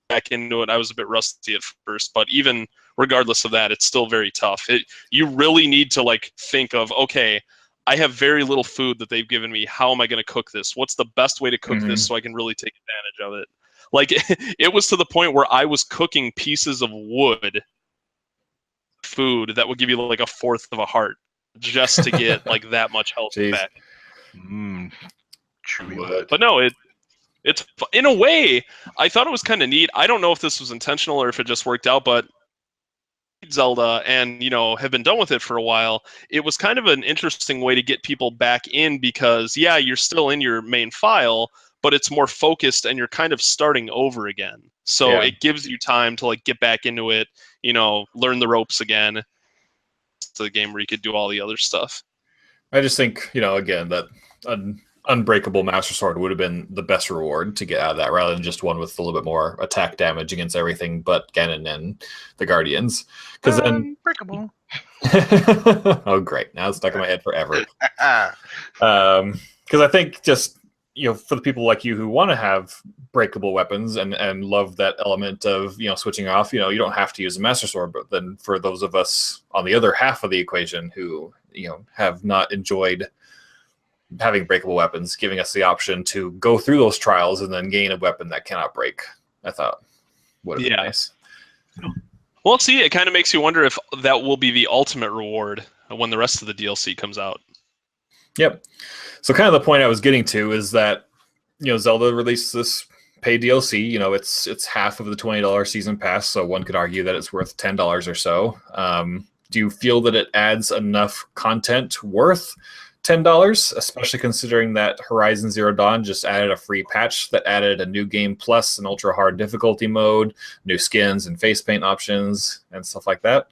Back into it, I was a bit rusty at first, but even regardless of that, it's still very tough. You really need to think of, okay, I have very little food that they've given me. How am I going to cook this? What's the best way to cook this so I can really take advantage of it? It was to the point where I was cooking pieces of wood food that would give you a fourth of a heart just to get that much health back. Chewy wood. But no, it's in a way, I thought it was kind of neat. I don't know if this was intentional or if it just worked out, but Zelda and have been done with it for a while, it was kind of an interesting way to get people back in because yeah, you're still in your main file, but it's more focused and you're kind of starting over again. So it gives you time to get back into it, learn the ropes again. It's the game where you could do all the other stuff. I just think, again, that an unbreakable Master Sword would have been the best reward to get out of that rather than just one with a little bit more attack damage against everything but Ganon and the Guardians. Because then unbreakable. Oh, great. Now it's stuck in my head forever. Because I think just, for the people like you who want to have breakable weapons and love that element of, switching off, you don't have to use a Master Sword. But then for those of us on the other half of the equation who, have not enjoyed having breakable weapons, giving us the option to go through those trials and then gain a weapon that cannot break, I thought would have been nice. Well, see, it kind of makes you wonder if that will be the ultimate reward when the rest of the DLC comes out. Yep. So kind of the point I was getting to is that, Zelda released this paid DLC. It's half of the $20 season pass, so one could argue that it's worth $10 or so. Do you feel that it adds enough content worth $10, especially considering that Horizon Zero Dawn just added a free patch that added a new game plus, an ultra hard difficulty mode, new skins and face paint options and stuff like that?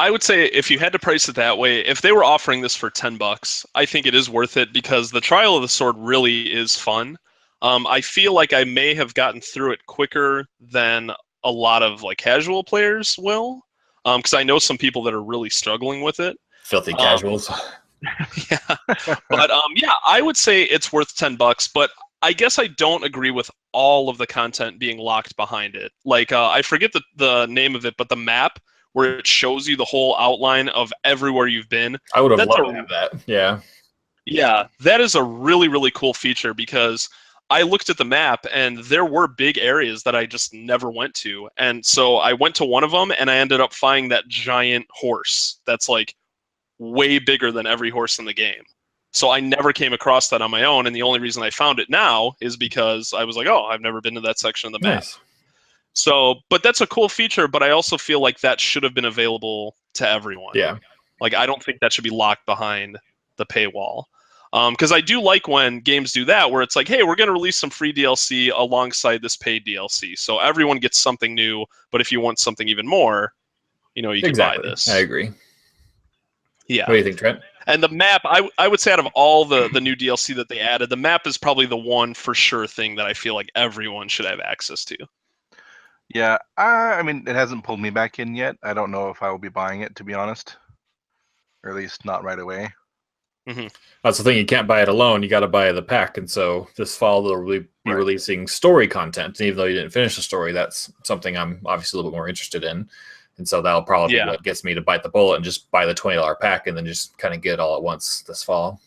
I would say if you had to price it that way, if they were offering this for $10, I think it is worth it because the Trial of the Sword really is fun. I feel like I may have gotten through it quicker than a lot of like casual players will, because I know some people that are really struggling with it. Filthy casuals. Yeah, but yeah, I would say it's worth $10. But I guess I don't agree with all of the content being locked behind it. Like I forget the name of it, but the map where it shows you the whole outline of everywhere you've been. I would have loved to have that. Yeah. Yeah, that is a really, really cool feature because I looked at the map and there were big areas that I just never went to. And so I went to one of them and I ended up finding that giant horse that's like way bigger than every horse in the game. So I never came across that on my own. And the only reason I found it now is because I was like, oh, I've never been to that section of the map. Nice. So, but that's a cool feature, but I also feel like that should have been available to everyone. Yeah. Like, I don't think that should be locked behind the paywall. Because I do like when games do that, where it's like, hey, we're going to release some free DLC alongside this paid DLC. So everyone gets something new, but if you want something even more, you know, you can buy this. I agree. Yeah. What do you think, Trent? And the map, I would say out of all the new DLC that they added, the map is probably the one for sure thing that I feel like everyone should have access to. Yeah, I mean, it hasn't pulled me back in yet. I don't know if I will be buying it, to be honest. Or at least not right away. Mm-hmm. That's the thing. You can't buy it alone. You got to buy the pack. And so this fall, they'll be releasing story content. And even though you didn't finish the story, that's something I'm obviously a little bit more interested in. And so that'll probably be what gets me to bite the bullet and just buy the $20 pack and then just kind of get it all at once this fall.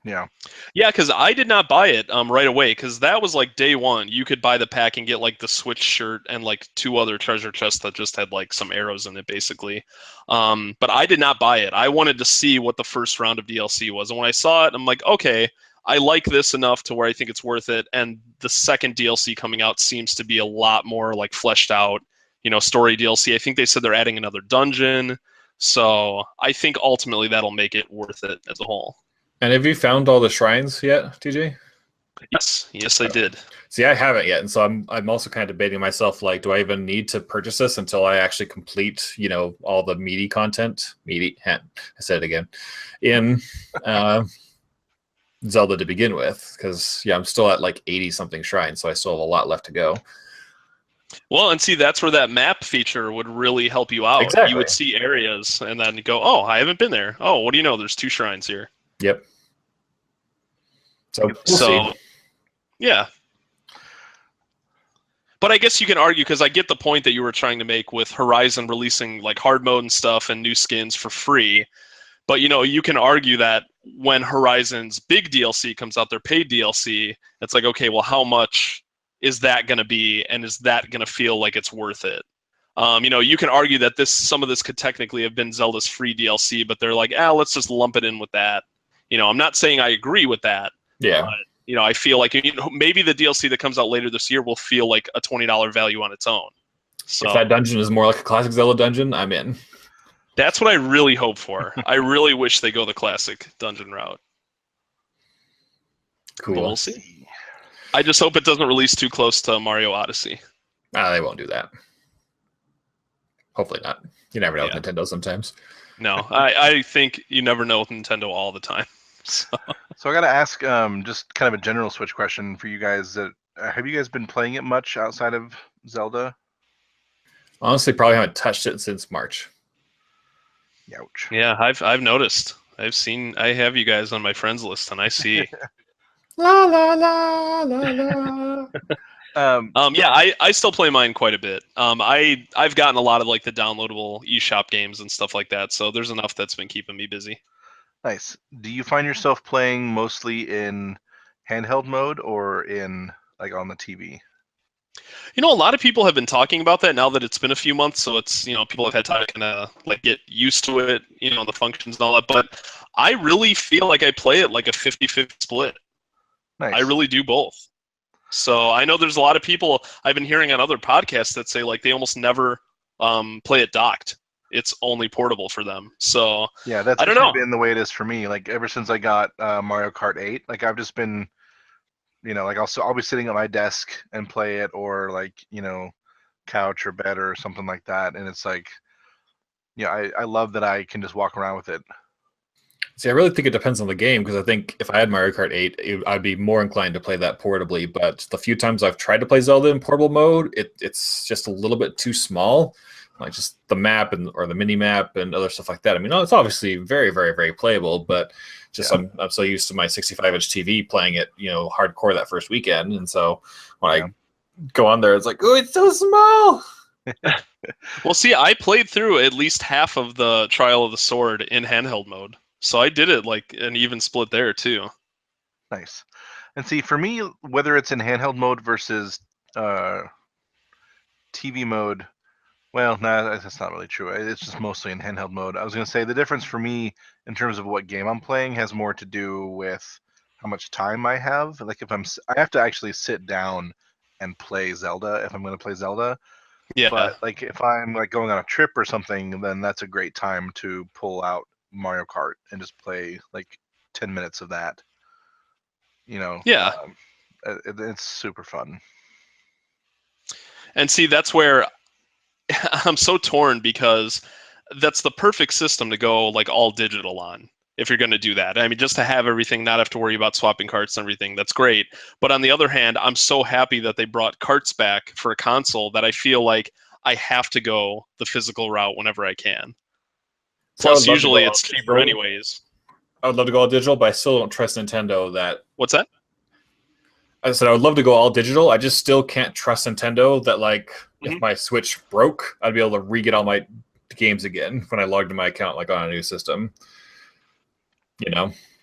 Yeah. Yeah, because I did not buy it right away because that was like day one. You could buy the pack and get like the Switch shirt and like 2 other treasure chests that just had like some arrows in it, basically. But I did not buy it. I wanted to see what the first round of DLC was. And when I saw it, I'm like, okay, I like this enough to where I think it's worth it. And the second DLC coming out seems to be a lot more like fleshed out, you know, story DLC. I think they said they're adding another dungeon. So I think ultimately that'll make it worth it as a whole. And have you found all the shrines yet, TJ? Yes, I did. See, I haven't yet, and so I'm also kind of debating myself, like, do I even need to purchase this until I actually complete, you know, all the meaty content? I said it again. In Zelda to begin with, because I'm still at like 80-something shrines, so I still have a lot left to go. Well, and see, that's where that map feature would really help you out. Exactly. You would see areas, and then go, oh, I haven't been there. Oh, what do you know? There's 2 shrines here. Yep. So we'll see. Yeah. But I guess you can argue, because I get the point that you were trying to make with Horizon releasing like hard mode and stuff and new skins for free. But, you know, you can argue that when Horizon's big DLC comes out, their paid DLC, it's like, okay, well, how much is that going to be? And is that going to feel like it's worth it? You know, you can argue that some of this could technically have been Zelda's free DLC, but they're like, let's just lump it in with that. You know, I'm not saying I agree with that. Yeah. But, you know, I feel like, you know, maybe the DLC that comes out later this year will feel like a $20 value on its own. So if that dungeon is more like a classic Zelda dungeon, I'm in. That's what I really hope for. I really wish they go the classic dungeon route. Cool. But we'll see. I just hope it doesn't release too close to Mario Odyssey. They won't do that. Hopefully not. You never know with Nintendo sometimes. No, I think you never know with Nintendo all the time. So I got to ask just kind of a general Switch question for you guys. Have you guys been playing it much outside of Zelda? Honestly, probably haven't touched it since March. Ouch. Yeah, I've noticed. I have you guys on my friends list, and I see. La la la la la. Yeah, I still play mine quite a bit. I've gotten a lot of like the downloadable eShop games and stuff like that, so there's enough that's been keeping me busy. Nice. Do you find yourself playing mostly in handheld mode or in like on the TV? You know, a lot of people have been talking about that now that it's been a few months, so it's, you know, people have had time to kind of like get used to it, you know, the functions and all that. But I really feel like I play it like a 50-50 split. Nice. I really do both. So I know there's a lot of people I've been hearing on other podcasts that say like they almost never play it docked. It's only portable for them. So yeah, that's been the way it is for me. Like ever since I got Mario Kart 8, like I've just been, you know, like I'll be sitting at my desk and play it, or like, you know, couch or bed or something like that. And it's like, I love that I can just walk around with it. See, I really think it depends on the game, because I think if I had Mario Kart 8, I'd be more inclined to play that portably. But the few times I've tried to play Zelda in portable mode, it's just a little bit too small. Like just the map or the mini map and other stuff like that. I mean, it's obviously very, very, very playable, but just I'm so used to my 65-inch TV playing it, hardcore that first weekend, and so when I go on there, it's like, oh, it's so small. Well, see, I played through at least half of the Trial of the Sword in handheld mode, so I did it like an even split there too. Nice. And see, for me, whether it's in handheld mode versus TV mode, well, no, that's not really true. It's just mostly in handheld mode. I was going to say the difference for me in terms of what game I'm playing has more to do with how much time I have. Like I have to actually sit down and play Zelda if I'm going to play Zelda. Yeah. But like if I'm like going on a trip or something, then that's a great time to pull out Mario Kart and just play like 10 minutes of that. Yeah. It's super fun. And see, that's where I'm so torn, because that's the perfect system to go like all digital on if you're going to do that. I mean, just to have everything, not have to worry about swapping carts and everything, that's great. But on the other hand, I'm so happy that they brought carts back for a console that I feel like I have to go the physical route whenever I can. Plus, usually it's cheaper anyways. I would love to go all digital, but I still don't trust Nintendo that... What's that? I said I would love to go all digital. I just still can't trust Nintendo that, like, if my Switch broke, I'd be able to re-get all my games again when I logged in my account, like on a new system.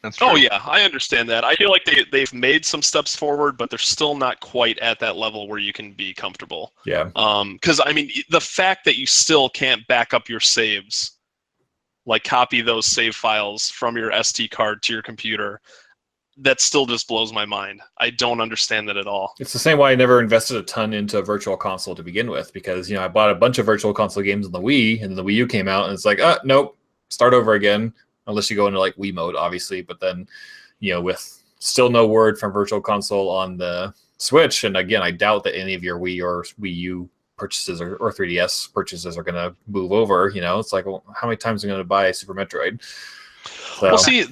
That's true. Oh yeah, I understand that. I feel like they've made some steps forward, but they're still not quite at that level where you can be comfortable. Yeah. Because I mean, the fact that you still can't back up your saves, like copy those save files from your SD card to your computer, that still just blows my mind. I don't understand that at all. It's the same why I never invested a ton into Virtual Console to begin with, because I bought a bunch of Virtual Console games on the Wii, and the Wii U came out, and it's like, nope, start over again, unless you go into like Wii mode, obviously. But then, with still no word from Virtual Console on the Switch, and again, I doubt that any of your Wii or Wii U purchases or 3DS purchases are going to move over. It's like, well, how many times am I going to buy Super Metroid? So. Well, see,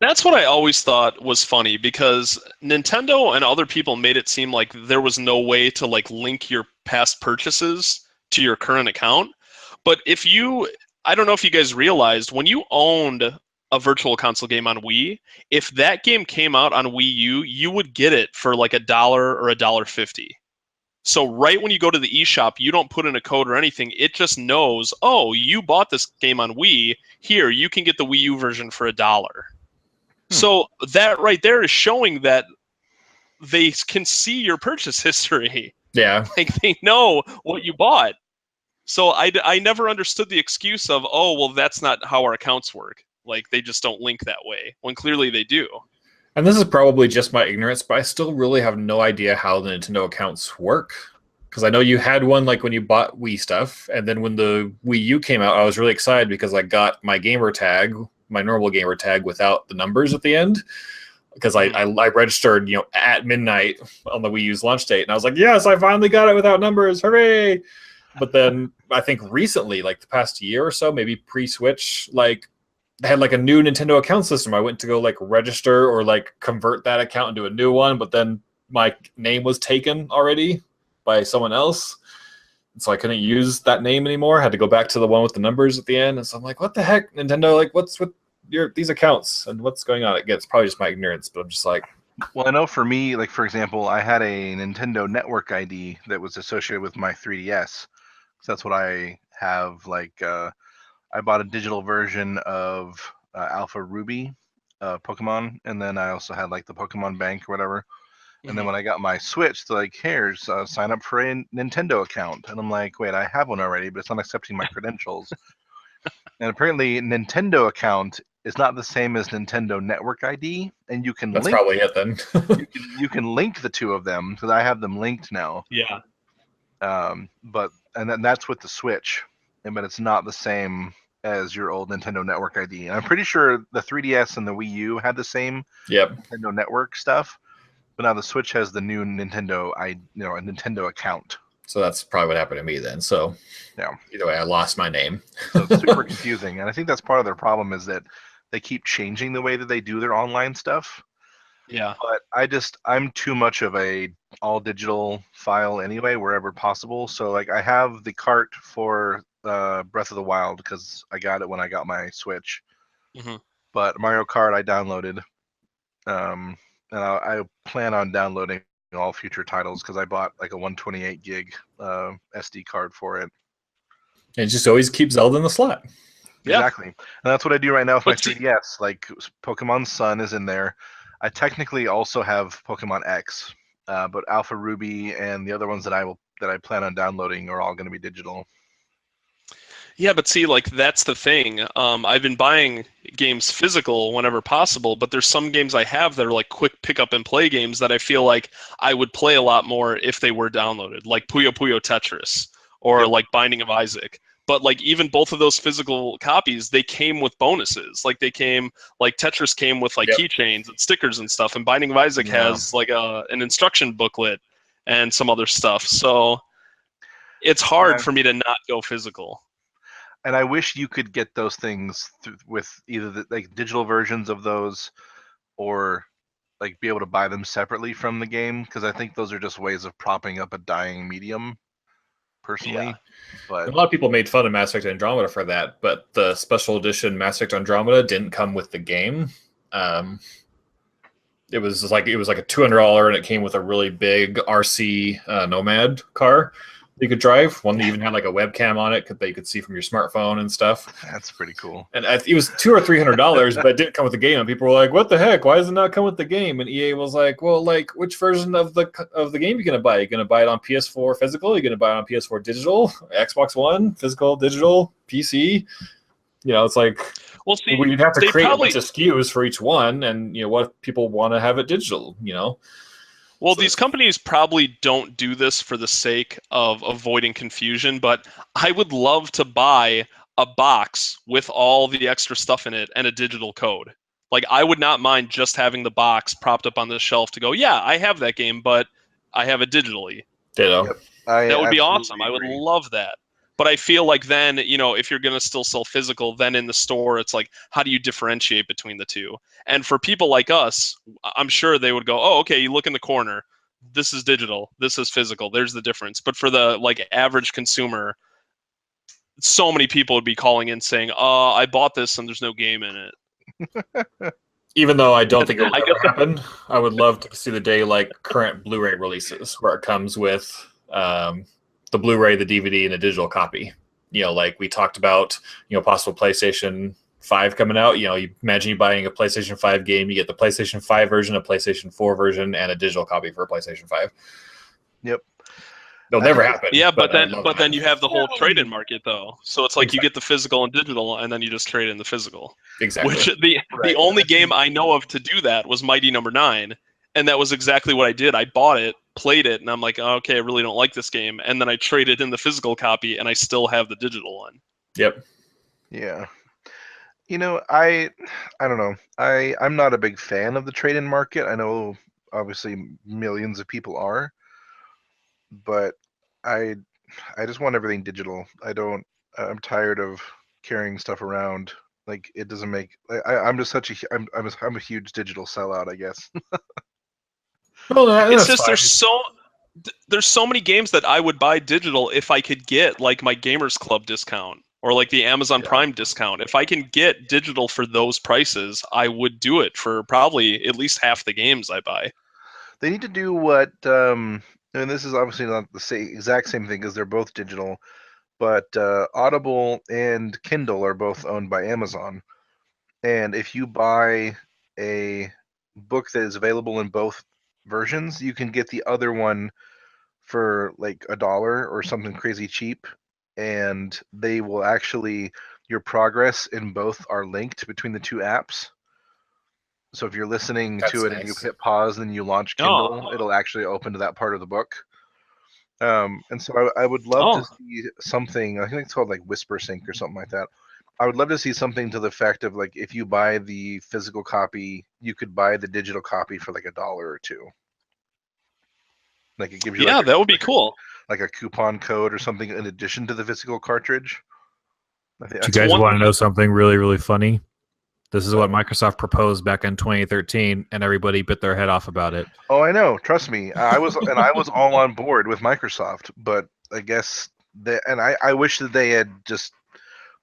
that's what I always thought was funny, because Nintendo and other people made it seem like there was no way to like link your past purchases to your current account. But I don't know if you guys realized, when you owned a Virtual Console game on Wii, if that game came out on Wii U, you would get it for like $1 or $1.50. So right when you go to the eShop, you don't put in a code or anything. It just knows, oh, you bought this game on Wii. Here, you can get the Wii U version for $1. So that right there is showing that they can see your purchase history. Yeah. Like, they know what you bought. So I never understood the excuse of, oh, well, that's not how our accounts work. Like, they just don't link that way, when clearly they do. And this is probably just my ignorance, but I still really have no idea how the Nintendo accounts work. Because I know you had one like when you bought Wii stuff, and then when the Wii U came out, I was really excited because I got my gamer tag, my normal gamer tag without the numbers at the end. Because I registered, at midnight on the Wii U's launch date, and I was like, yes, I finally got it without numbers, hooray! But then I think recently, like the past year or so, maybe pre-Switch, like they had like a new Nintendo account system. I went to go like register or like convert that account into a new one, but then my name was taken already by someone else. And so I couldn't use that name anymore. I had to go back to the one with the numbers at the end. And so I'm like, what the heck, Nintendo? Like, what's with these accounts and what's going on? Again, it's probably just my ignorance, but I'm just like. Well, I know for me, like, for example, I had a Nintendo Network ID that was associated with my 3DS. So that's what I have. Like, I bought a digital version of Alpha Ruby Pokemon, and then I also had like the Pokemon Bank or whatever. And then when I got my Switch, they're like, here's sign up for a Nintendo account. And I'm like, wait, I have one already, but it's not accepting my credentials. And apparently Nintendo account is not the same as Nintendo Network ID, and you can That's probably it then. you can link the two of them, because I have them linked now. Yeah. But then that's with the Switch, but it's not the same as your old Nintendo Network ID. And I'm pretty sure the 3DS and the Wii U had the same Nintendo Network stuff, but now the Switch has the new Nintendo a Nintendo account. So that's probably what happened to me then. So yeah, either way, I lost my name. So it's super confusing, and I think that's part of their problem is that they keep changing the way that they do their online stuff. Yeah. But I'm too much of a all digital file anyway, wherever possible. So like I have the cart for Breath of the Wild because I got it when I got my Switch. Mm-hmm. But Mario Kart I downloaded, and I plan on downloading all future titles because I bought like a 128 gig SD card for it. And it just always keeps Zelda in the slot. Exactly. And that's what I do right now with my 3DS. Like Pokemon Sun is in there. I technically also have Pokemon X, but Alpha Ruby and the other ones that I plan on downloading are all going to be digital. Yeah, but see, like that's the thing. I've been buying games physical whenever possible, but there's some games I have that are like quick pick up and play games that I feel like I would play a lot more if they were downloaded, like Puyo Puyo Tetris or like Binding of Isaac. But like even both of those physical copies, they came with bonuses. Like Tetris came with like keychains and stickers and stuff, and Binding of Isaac has like an instruction booklet and some other stuff. So it's hard for me to not go physical. And I wish you could get those things with either the like digital versions of those, or like be able to buy them separately from the game, because I think those are just ways of propping up a dying medium. Personally, Yeah. But a lot of people made fun of Mass Effect Andromeda for that, but the special edition Mass Effect Andromeda didn't come with the game. It was like a $200, and it came with a really big RC Nomad car you could drive. One that even had like a webcam on it that you could see from your smartphone and stuff. That's pretty cool. And it was $200 or $300, but it didn't come with the game. And people were like, "What the heck? Why does it not come with the game?" And EA was like, "Well, like, which version of the game are you gonna buy? Are you gonna buy it on PS4 physical? Are you gonna buy it on PS4 digital? Xbox One physical, digital, PC?" You know, it's like, well, see, we'd have to create a bunch of SKUs for each one, and what people want to have it digital. Well, these companies probably don't do this for the sake of avoiding confusion, but I would love to buy a box with all the extra stuff in it and a digital code. Like, I would not mind just having the box propped up on the shelf to go, yeah, I have that game, but I have it digitally. Ditto. Yep. That would be awesome. Agree. I would love that. But I feel like then, if you're going to still sell physical, then in the store, it's like, how do you differentiate between the two? And for people like us, I'm sure they would go, oh, okay, you look in the corner. This is digital. This is physical. There's the difference. But for the average consumer, so many people would be calling in saying, I bought this and there's no game in it. Even though I don't think it will ever happen, I would love to see the day like current Blu-ray releases, where it comes with the Blu-ray, the DVD, and a digital copy. Like we talked about, possible PlayStation 5 coming out. You imagine you buying a PlayStation 5 game, you get the PlayStation 5 version, a PlayStation 4 version, and a digital copy for a PlayStation 5. Yep. They'll never happen. Yeah, but then you have the whole trade-in market though. So it's like you get the physical and digital, and then you just trade in the physical. Exactly. Which the only game I know of to do that was Mighty Number 9, and that was exactly what I did. I bought it, played it, and I'm like, oh, okay, I really don't like this game, and then I traded in the physical copy, and I still have the digital one. Yep. Yeah. I don't know. I'm not a big fan of the trade-in market. I know obviously millions of people are, but I just want everything digital. I'm tired of carrying stuff around. Like, it doesn't make. I'm just I'm a huge digital sellout, I guess. Well, it's just there's so many games that I would buy digital if I could get like my Gamers Club discount or like the Amazon Prime discount. If I can get digital for those prices, I would do it for probably at least half the games I buy. They need to do what, and this is obviously not the exact same thing because they're both digital, but Audible and Kindle are both owned by Amazon. And if you buy a book that is available in both versions, you can get the other one for like $1 or something crazy cheap. And they will actually, your progress in both are linked between the two apps. So if you're listening to it and you hit pause and you launch Kindle, it'll actually open to that part of the book. And so I would love to see something, I think it's called like Whisper Sync or something like that. I would love to see something to the effect of like, if you buy the physical copy, you could buy the digital copy for like $1 or $2. Like, it gives you that would be cool. like a coupon code or something in addition to the physical cartridge. Do you guys want to know something really, really funny? This is what Microsoft proposed back in 2013, and everybody bit their head off about it. Oh, I know. Trust me, I was all on board with Microsoft, but I guess I wish that they had just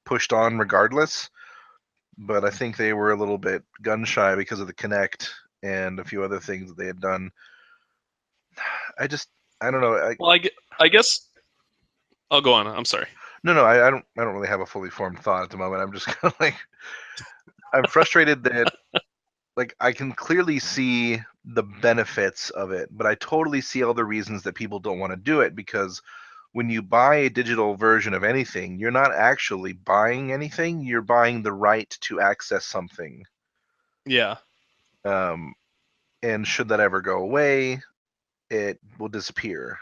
pushed on regardless. But I think they were a little bit gun shy because of the Kinect and a few other things that they had done. I don't know. Well, I guess I'll go on. I'm sorry. No, I don't really have a fully formed thought at the moment. I'm just kind of like, I'm frustrated that like I can clearly see the benefits of it, but I totally see all the reasons that people don't want to do it, because when you buy a digital version of anything, you're not actually buying anything, you're buying the right to access something. Yeah. And should that ever go away, it will disappear.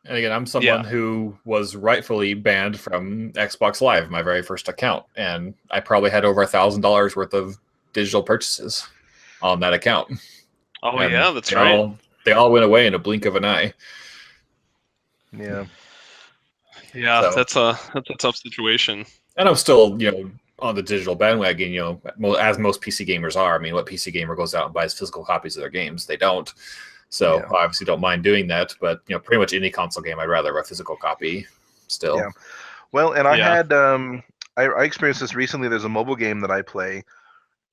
And again, I'm someone who was rightfully banned from Xbox Live, my very first account, and I probably had over $1,000 worth of digital purchases on that account. Oh, and yeah, that's right. They all went away in a blink of an eye. Yeah. Yeah, so, that's a tough situation. And I'm still, on the digital bandwagon, as most PC gamers are. I mean, what PC gamer goes out and buys physical copies of their games? They don't. So I obviously don't mind doing that, but pretty much any console game, I'd rather have a physical copy still. Yeah. Well, and I had I experienced this recently. There's a mobile game that I play.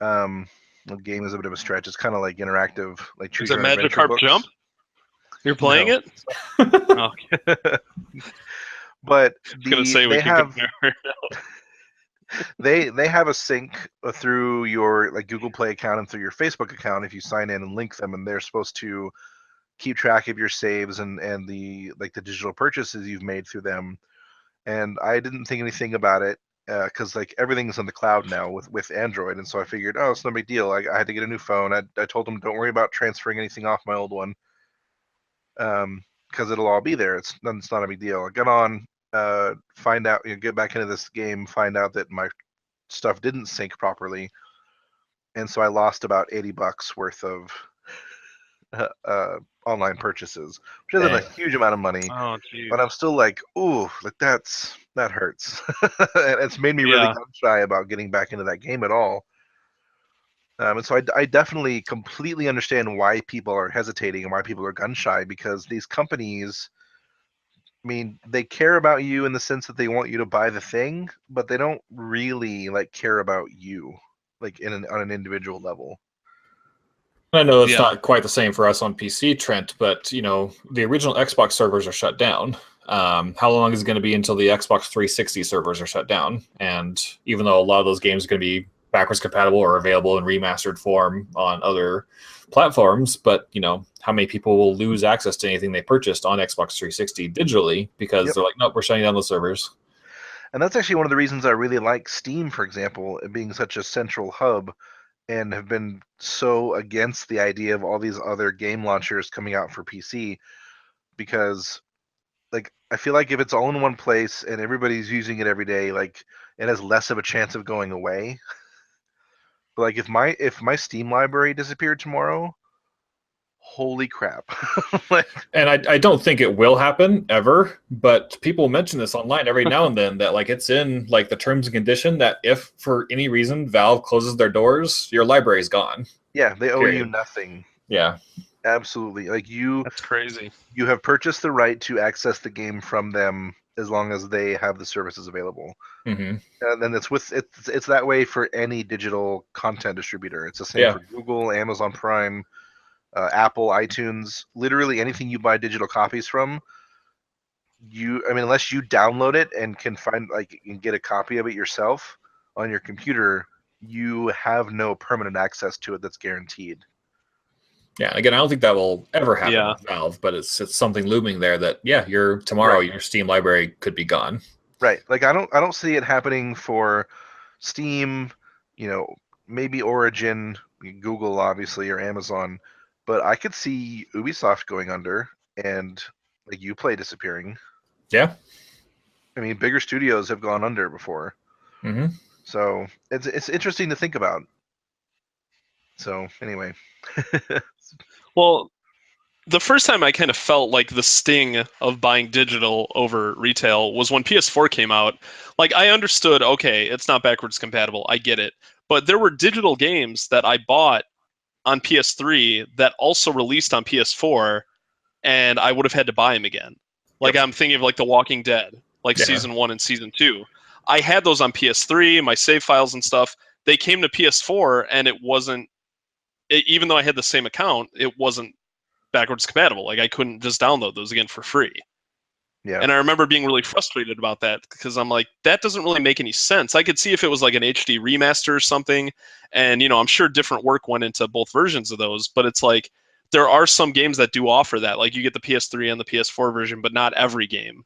The game is a bit of a stretch. It's kind of like interactive, like choose your own adventure Magikarp books. Jump? You're playing it? Oh. But they have a sync through your like Google Play account and through your Facebook account if you sign in and link them, and they're supposed to keep track of your saves and the digital purchases you've made through them. And I didn't think anything about it because like everything's on the cloud now with Android, and so I figured, oh, it's no big deal. I had to get a new phone. I told them, don't worry about transferring anything off my old one, because it'll all be there. It's not a big deal. I got on, find out, get back into this game, find out that my stuff didn't sync properly, and so I lost about $80 worth of online purchases, which isn't a huge amount of money. Oh, geez. But I'm still like, ooh, like that hurts. And it's made me really gun shy about getting back into that game at all. And so I definitely completely understand why people are hesitating and why people are gun shy, because these companies, I mean, they care about you in the sense that they want you to buy the thing, but they don't really like care about you, like on an individual level. I know it's not quite the same for us on PC, Trent, but the original Xbox servers are shut down. How long is it going to be until the Xbox 360 servers are shut down? And even though a lot of those games are going to be backwards compatible or available in remastered form on other platforms, but how many people will lose access to anything they purchased on Xbox 360 digitally because they're like, nope, we're shutting down the servers. And that's actually one of the reasons I really like Steam, for example, being such a central hub, and have been so against the idea of all these other game launchers coming out for PC, because like I feel like if it's all in one place and everybody's using it every day, like it has less of a chance of going away. But like if my Steam library disappeared tomorrow, holy crap. And I don't think it will happen ever, but people mention this online every now and then that like it's in like the terms and condition that if for any reason Valve closes their doors, your library is gone. Yeah, they owe you nothing. Yeah. Absolutely. Like That's crazy. You have purchased the right to access the game from them as long as they have the services available. Mm-hmm. And then it's that way for any digital content distributor. It's the same for Google, Amazon Prime, Apple, iTunes, literally anything you buy digital copies from. Unless you download it and can find you can get a copy of it yourself on your computer, you have no permanent access to it that's guaranteed. Yeah, again, I don't think that will ever happen with Valve, but it's something looming there that your Steam library could be gone. Right. Like I don't see it happening for Steam, maybe Origin, Google obviously, or Amazon, but I could see Ubisoft going under and like Uplay disappearing. Yeah. I mean, bigger studios have gone under before. Mm-hmm. So it's interesting to think about. So anyway. Well, the first time I kind of felt like the sting of buying digital over retail was when PS4 came out. Like, I understood, okay, it's not backwards compatible. I get it. But there were digital games that I bought on PS3 that also released on PS4, and I would have had to buy them again. Like, Yep. I'm thinking of like The Walking Dead, like Yeah. Season 1 and Season 2. I had those on PS3, my save files and stuff. They came to PS4, and it wasn't, even though I had the same account, it wasn't backwards compatible. Like, I couldn't just download those again for free. Yeah. And I remember being really frustrated about that because I'm like, that doesn't really make any sense. I could see if it was like an HD remaster or something, and I'm sure different work went into both versions of those, but it's like there are some games that do offer that. Like, you get the PS3 and the PS4 version, but not every game.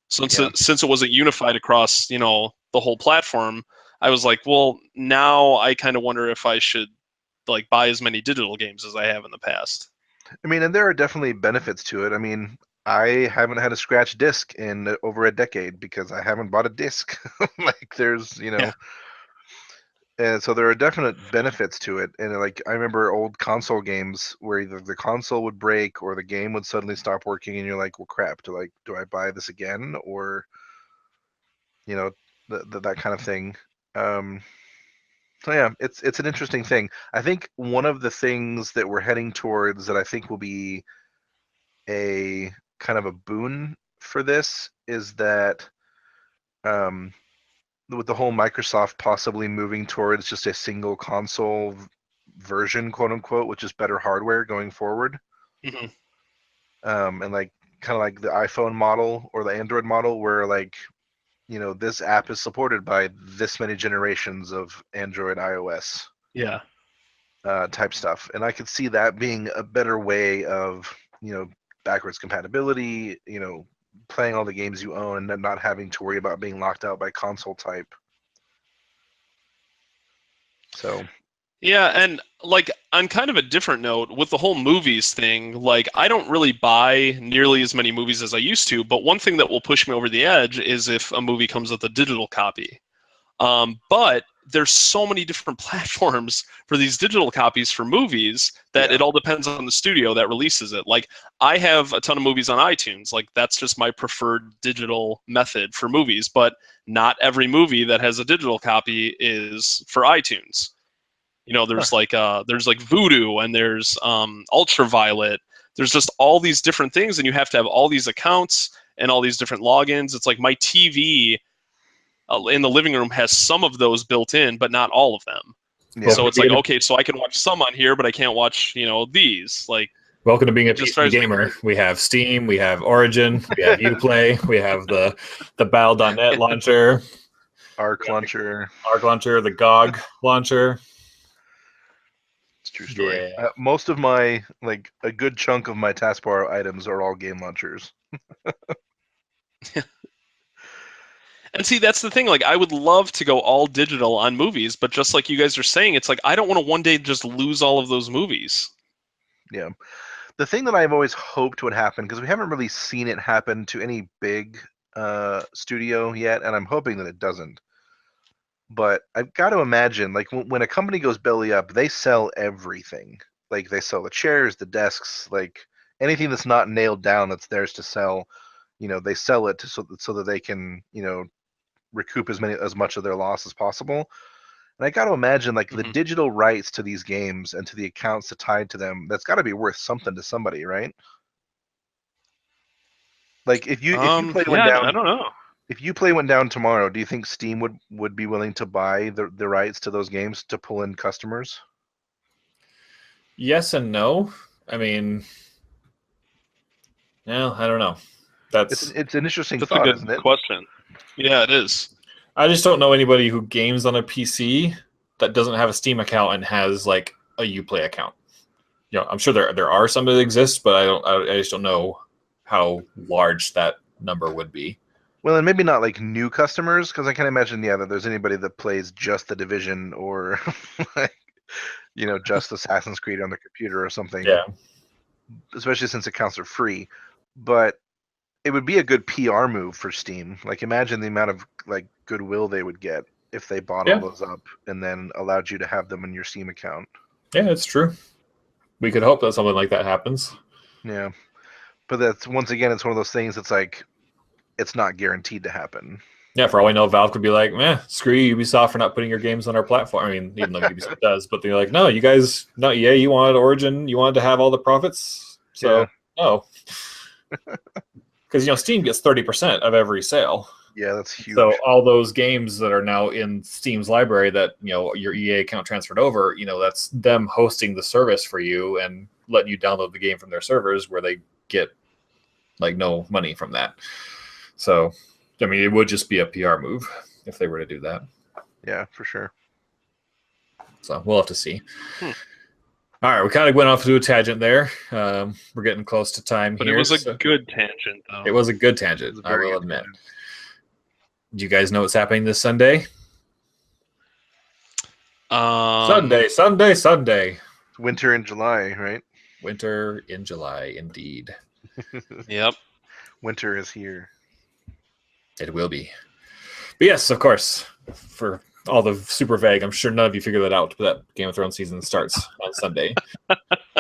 So since it wasn't unified across, the whole platform, I was like, well, now I kind of wonder if I should like buy as many digital games as I have in the past. I mean, and there are definitely benefits to it. I mean, I haven't had a scratch disc in over a decade because I haven't bought a disc. Like, there's, Yeah. and so there are definite benefits to it. And like, I remember old console games where either the console would break or the game would suddenly stop working, and you're like, well, crap, do I buy this again? Or, that kind of thing. So yeah, it's an interesting thing. I think one of the things that we're heading towards that I think will be a kind of a boon for this is that with the whole Microsoft possibly moving towards just a single console version, quote unquote, which is better hardware going forward. Mm-hmm. And like kind of like the iPhone model or the Android model where like, this app is supported by this many generations of Android, iOS. Yeah. Type stuff. And I could see that being a better way of, backwards compatibility, playing all the games you own and then not having to worry about being locked out by console type. So Yeah, and like on kind of a different note, with the whole movies thing, like I don't really buy nearly as many movies as I used to, but one thing that will push me over the edge is if a movie comes with a digital copy. But there's so many different platforms for these digital copies for movies that it all depends on the studio that releases it. Like, I have a ton of movies on iTunes. Like, that's just my preferred digital method for movies, but not every movie that has a digital copy is for iTunes. There's like Voodoo, and there's Ultraviolet. There's just all these different things, and you have to have all these accounts and all these different logins. It's like my TV in the living room has some of those built in, but not all of them. Yeah. So it's like, okay, so I can watch some on here, but I can't watch, these. Like, welcome to being a just PC gamer. We have Steam, we have Origin, we have Uplay, we have the Battle.net launcher, Arc launcher, the GOG launcher. It's a true story. Yeah. Most of my, like, a good chunk of my taskbar items are all game launchers. And see, that's the thing. Like, I would love to go all digital on movies, but just like you guys are saying, it's like I don't want to one day just lose all of those movies. Yeah. The thing that I've always hoped would happen, because we haven't really seen it happen to any big studio yet, and I'm hoping that it doesn't. But I've got to imagine, like, when a company goes belly up, they sell everything. Like, they sell the chairs, the desks, like anything that's not nailed down that's theirs to sell. They sell it so that they can, recoup as much of their loss as possible. And I got to imagine, like, the digital rights to these games and to the accounts tied to them, that's got to be worth something to somebody, right? Like, if you play one down, I don't know. if you play one down tomorrow, do you think Steam would be willing to buy the rights to those games to pull in customers? Yes and no. I mean, no, I don't know. It's an interesting That's thought, a good isn't it? question. Yeah, it is. I just don't know anybody who games on a PC that doesn't have a Steam account and has like a Uplay account. I'm sure there are some that exist, but I just don't know how large that number would be. Well, and maybe not like new customers, because I can't imagine, that there's anybody that plays just The Division or like, just Assassin's Creed on their computer or something. Yeah. Especially since accounts are free. But it would be a good PR move for Steam. Like, imagine the amount of like goodwill they would get if they bought all those up and then allowed you to have them in your Steam account. Yeah, it's true. We could hope that something like that happens. Yeah, but that's once again, it's one of those things. It's like it's not guaranteed to happen. Yeah, for all we know, Valve could be like, "Meh, screw you, Ubisoft for not putting your games on our platform." I mean, even though Ubisoft does, but they're like, "No, you guys, not EA. You wanted Origin, you wanted to have all the profits, so no." Because Steam gets 30% of every sale. Yeah, that's huge. So all those games that are now in Steam's library that your EA account transferred over, that's them hosting the service for you and letting you download the game from their servers, where they get like no money from that. So, I mean, it would just be a PR move if they were to do that. Yeah, for sure. So we'll have to see. All right, we kind of went off to a tangent there. We're getting close to time but here. But it was a good tangent, though. It was a good tangent, I will admit. Do you guys know what's happening this Sunday? Sunday. It's winter in July, right? Winter in July, indeed. Yep. Winter is here. It will be. But yes, of course, for all the super vague, I'm sure none of you figured that out, but that Game of Thrones season starts on Sunday.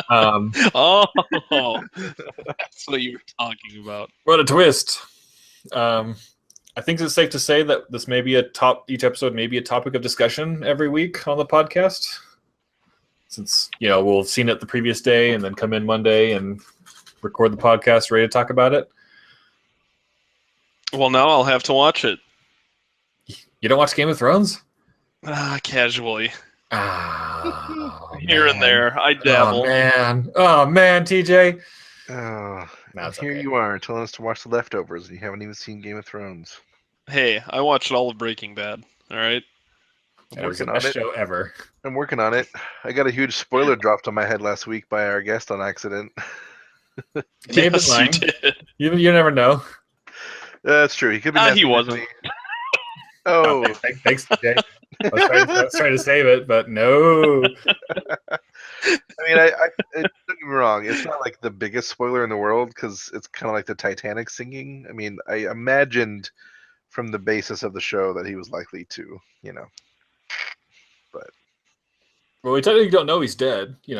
Oh, that's what you were talking about. What a twist. I think it's safe to say that this may be each episode may be a topic of discussion every week on the podcast. Since, we'll have seen it the previous day and then come in Monday and record the podcast ready to talk about it. Well, now I'll have to watch it. You don't watch Game of Thrones? Casually. Oh, Here and there. I dabble. Oh, man, TJ. Oh, That's here okay. you are telling us to watch The Leftovers and you haven't even seen Game of Thrones. Hey, I watched all of Breaking Bad. All right. It was the best show ever. I'm working on it. I got a huge spoiler dropped on my head last week by our guest on accident. Yes, you did. You never know. That's true. He could be. He wasn't. Oh, thanks, TJ. I was trying to save it, but no. I mean, don't get me wrong. It's not like the biggest spoiler in the world because it's kind of like the Titanic sinking. I mean, I imagined from the basis of the show that he was likely to, but. Well, we technically don't know he's dead. He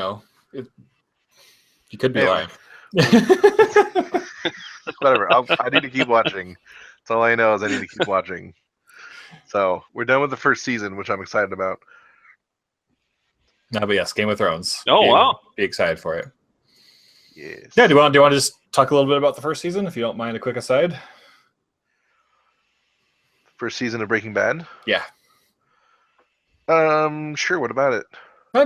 could be alive. Whatever. I need to keep watching. That's all I know is I need to keep watching. So we're done with the first season, which I'm excited about. No, but yes, Game of Thrones. Oh, wow. Be excited for it. Yes. Yeah, do you want to just talk a little bit about the first season, if you don't mind a quick aside? First season of Breaking Bad? Yeah. Sure. What about it?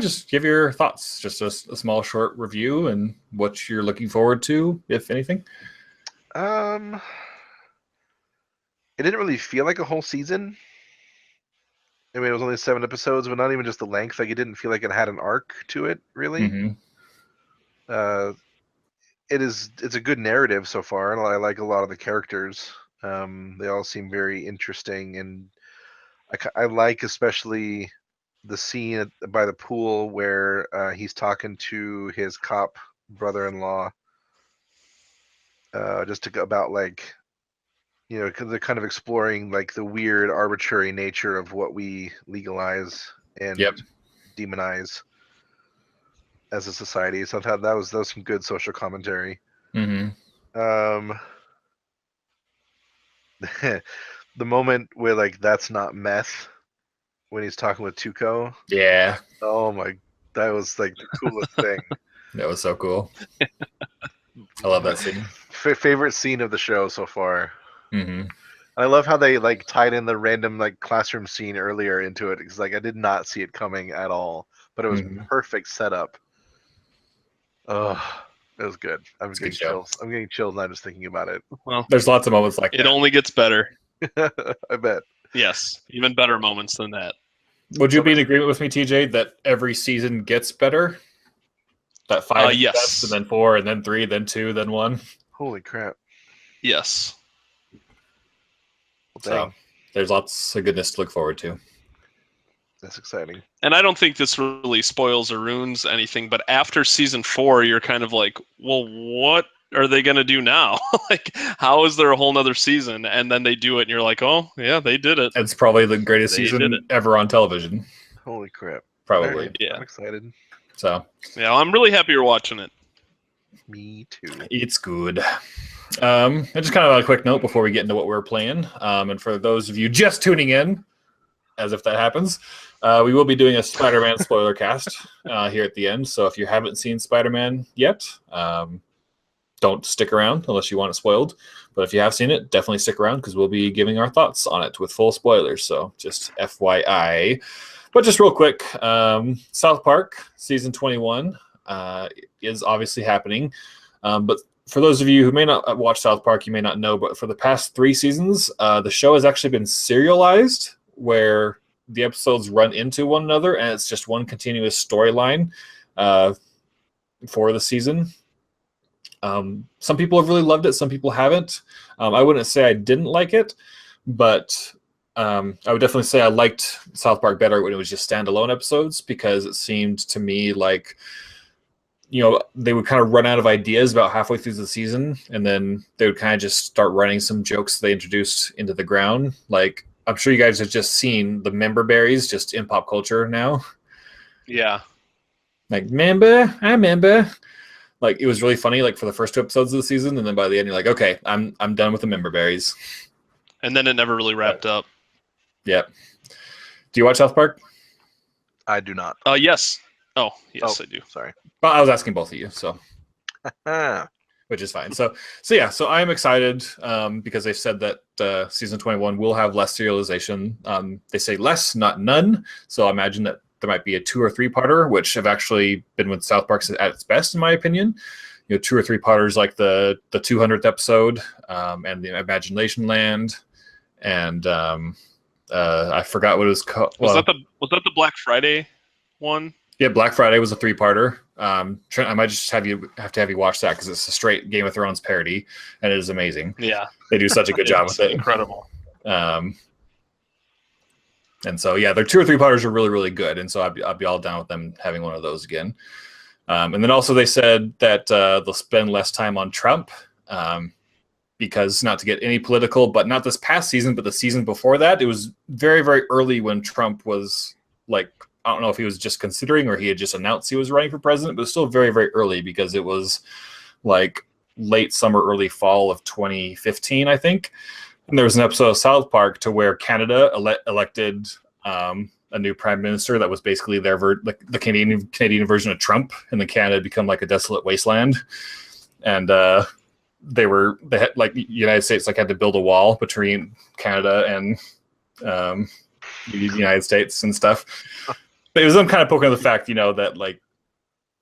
Just give your thoughts. Just a small, short review and what you're looking forward to, if anything. It didn't really feel like a whole season. I mean, it was only 7 episodes, but not even just the length. Like, it didn't feel like it had an arc to it, really. Mm-hmm. It's a good narrative so far, and I like a lot of the characters. They all seem very interesting, and I like especially the scene by the pool where he's talking to his cop brother-in-law, about like, because they're kind of exploring like the weird arbitrary nature of what we legalize and demonize as a society. So I thought that was some good social commentary. Mm-hmm. The moment where like that's not meth when he's talking with Tuco. Yeah. Oh my, that was like the coolest thing. That was so cool. I love that scene. Favorite scene of the show so far. Mm-hmm. I love how they like tied in the random like classroom scene earlier into it because like I did not see it coming at all, but it was perfect setup. Oh, it was good. I'm getting chills. I'm getting chills now just thinking about it. Well, there's lots of moments like it that. Only gets better. I bet. Yes, even better moments than that. Would you be in agreement with me, TJ, that every season gets better? That 5 is yes. best, and then 4, and then 3, then 2, then 1. Holy crap! Yes. So there's lots of goodness to look forward to. That's exciting. And I don't think this really spoils or ruins anything, but after season 4, you're kind of like, well, what are they going to do now? Like, how is there a whole nother season? And then they do it, and you're like, oh, yeah, they did it. It's probably the greatest season ever on television. Holy crap. Probably. Right. Yeah. I'm excited. So. Yeah, I'm really happy you're watching it. Me too. It's good. And just kind of a quick note before we get into what we're playing. And for those of you just tuning in, as if that happens, we will be doing a Spider-Man spoiler cast here at the end. So if you haven't seen Spider-Man yet, don't stick around unless you want it spoiled. But if you have seen it, definitely stick around because we'll be giving our thoughts on it with full spoilers. So just FYI. But just real quick, South Park Season 21 is obviously happening. But for those of you who may not watch South Park, you may not know, but for the past 3 seasons, the show has actually been serialized where the episodes run into one another and it's just one continuous storyline for the season. Some people have really loved it. Some people haven't. I wouldn't say I didn't like it, but I would definitely say I liked South Park better when it was just standalone episodes because it seemed to me like, they would kind of run out of ideas about halfway through the season, and then they would kind of just start running some jokes they introduced into the ground. Like, I'm sure you guys have just seen the member berries just in pop culture now. Yeah. Like, member, I remember. Like, it was really funny, like, for the first 2 episodes of the season, and then by the end, you're like, okay, I'm done with the member berries. And then it never really wrapped up. Yeah. Do you watch South Park? I do not. Yes. Oh, yes, I do. Sorry. Well, I was asking both of you, so which is fine. So I'm excited because they've said that season 21 will have less serialization. They say less, not none. So I imagine that there might be a 2 or 3-parter, which have actually been with South Park at its best, in my opinion. 2 or 3-parters like the 200th episode and the Imagination Land, and I forgot what it was called. Was that the Black Friday one? Yeah, Black Friday was a 3-parter. Trent, I might just have to have you watch that because it's a straight Game of Thrones parody, and it is amazing. Yeah, they do such a good job with it. Incredible. And so their 2 or 3-parters are really, really good, and so I'd be all down with them having one of those again. And then also they said that they'll spend less time on Trump because, not to get any political, but not this past season, but the season before that, it was very, very early when Trump was like, I don't know if he was just considering or he had just announced he was running for president, but it was still very, very early because it was like late summer, early fall of 2015, I think. And there was an episode of South Park to where Canada elected a new prime minister that was basically the Canadian version of Trump, and then Canada had become like a desolate wasteland. And they had, like, the United States had to build a wall between Canada and the United States and stuff. But it was them kind of poking at the fact, that like,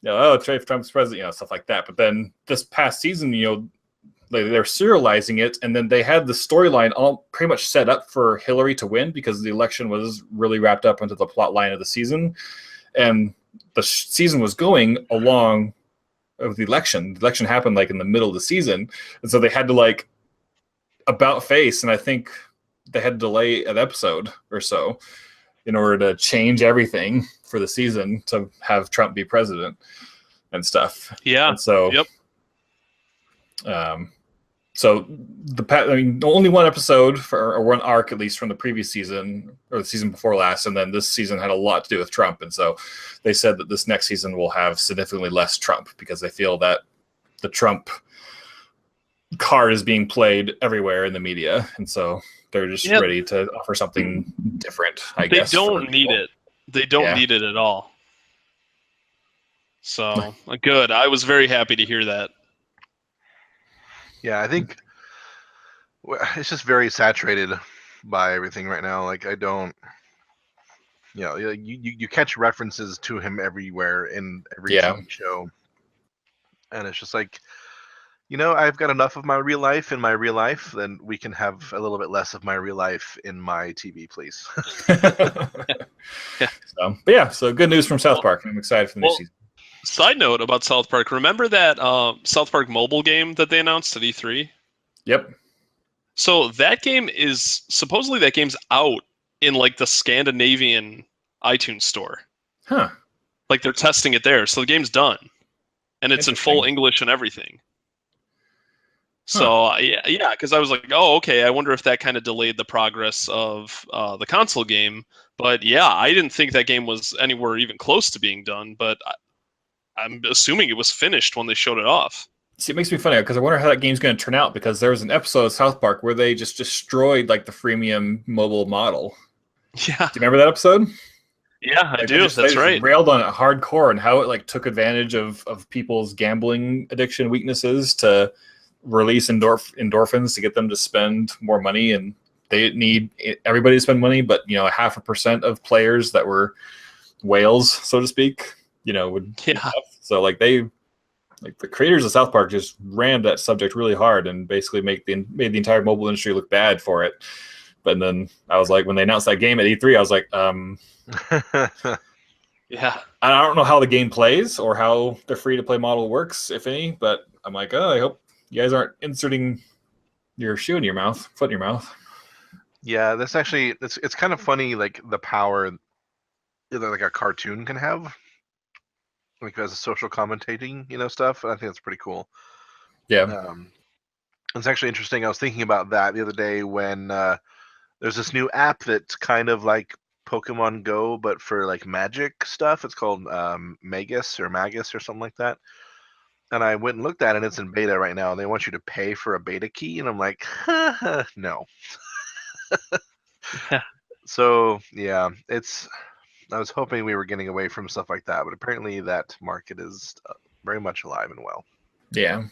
Trump's president, stuff like that. But then this past season, they're serializing it, and then they had the storyline all pretty much set up for Hillary to win because the election was really wrapped up into the plot line of the season, and the season was going along with the election. The election happened like in the middle of the season, and so they had to like about face, and I think they had to delay an episode or so in order to change everything for the season to have Trump be president and stuff. Yeah. And so, yep. So only one episode or one arc, at least from the previous season or the season before last, and then this season had a lot to do with Trump. And so they said that this next season will have significantly less Trump because they feel that the Trump card is being played everywhere in the media, and so they're just ready to offer something different, I guess. They don't need it. They don't need it at all. So, good. I was very happy to hear that. Yeah, I think it's just very saturated by everything right now. Like, I don't, you catch references to him everywhere in every TV show. And it's just like, I've got enough of my real life in my real life, then we can have a little bit less of my real life in my TV, please. So good news from South Park. I'm excited for the new season. Side note about South Park, remember that South Park mobile game that they announced at E3? Yep. So that game supposedly that game's out in like the Scandinavian iTunes store. Huh. Like they're testing it there. So the game's done. And it's in full English and everything. So yeah, because I was like, oh, okay, I wonder if that kind of delayed the progress of the console game. But yeah, I didn't think that game was anywhere even close to being done. But I'm assuming it was finished when they showed it off. See, it makes me funny because I wonder how that game's going to turn out, because there was an episode of South Park where they just destroyed like the freemium mobile model. Yeah. Do you remember that episode? Yeah, I do. They That's right. Railed on it hardcore, and how it like took advantage of people's gambling addiction weaknesses to release endorphins to get them to spend more money, and they didn't need everybody to spend money, but you know, 0.5% of players that were whales, so to speak, you know, would. Yeah. So like the creators of South Park just rammed that subject really hard and basically made the entire mobile industry look bad for it. But then I was like, when they announced that game at E3, I was like, yeah. I don't know how the game plays or how the free-to-play model works, if any, but I'm like, oh, I hope you guys aren't inserting your shoe in your mouth, foot in your mouth. Yeah, that's actually, it's kind of funny, like the power that like a cartoon can have, like as a social commentating, you know, stuff. And I think that's pretty cool. Yeah. It's actually interesting. I was thinking about that the other day when there's this new app that's kind of like Pokemon Go, but for like magic stuff. It's called Magus or something like that. And I went and looked at it, and it's in beta right now. And they want you to pay for a beta key, and I'm like, no. Yeah. So yeah, I was hoping we were getting away from stuff like that, but apparently that market is very much alive and well. Yeah.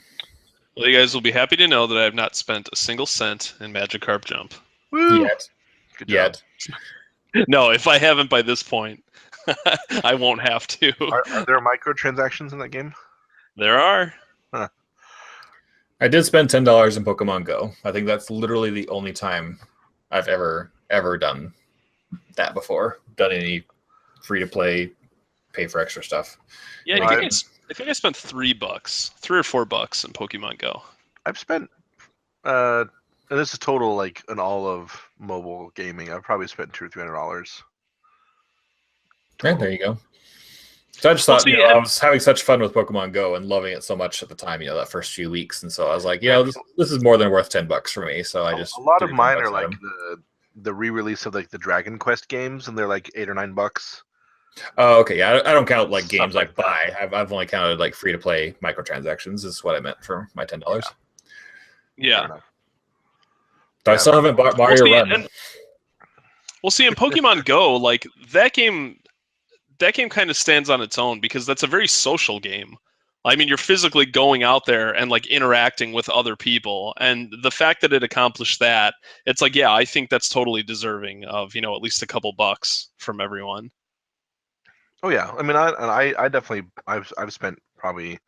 Well, you guys will be happy to know that I have not spent a single cent in Magikarp Jump. Woo! Yet. Good job. No, if I haven't by this point, I won't have to. Are there microtransactions in that game? There are. Huh. I did spend $10 in Pokemon Go. I think that's literally the only time I've ever done that before. Done any free-to-play, pay for extra stuff. Yeah, I think I spent $3, $3 or $4 in Pokemon Go. I've spent, and this is total like an all of mobile gaming. I've probably spent $200 or $300. Yeah, there you go. So I just thought, I was having such fun with Pokemon Go and loving it so much at the time, that first few weeks, and so I was like, this is more than worth $10 for me. So I just a lot of mine are like the re-release of like the Dragon Quest games, and they're like $8 or $9. Oh, okay. Yeah, I don't count like games I buy. I've only counted like free to play microtransactions. Is what I meant for my $10. Yeah. I still haven't bought Mario Run. We'll see. In Pokemon Go, like that game kind of stands on its own because that's a very social game. I mean, you're physically going out there and like interacting with other people, and the fact that it accomplished that, it's like, yeah, I think that's totally deserving of at least a couple bucks from everyone. Oh yeah, I mean, I definitely I've spent probably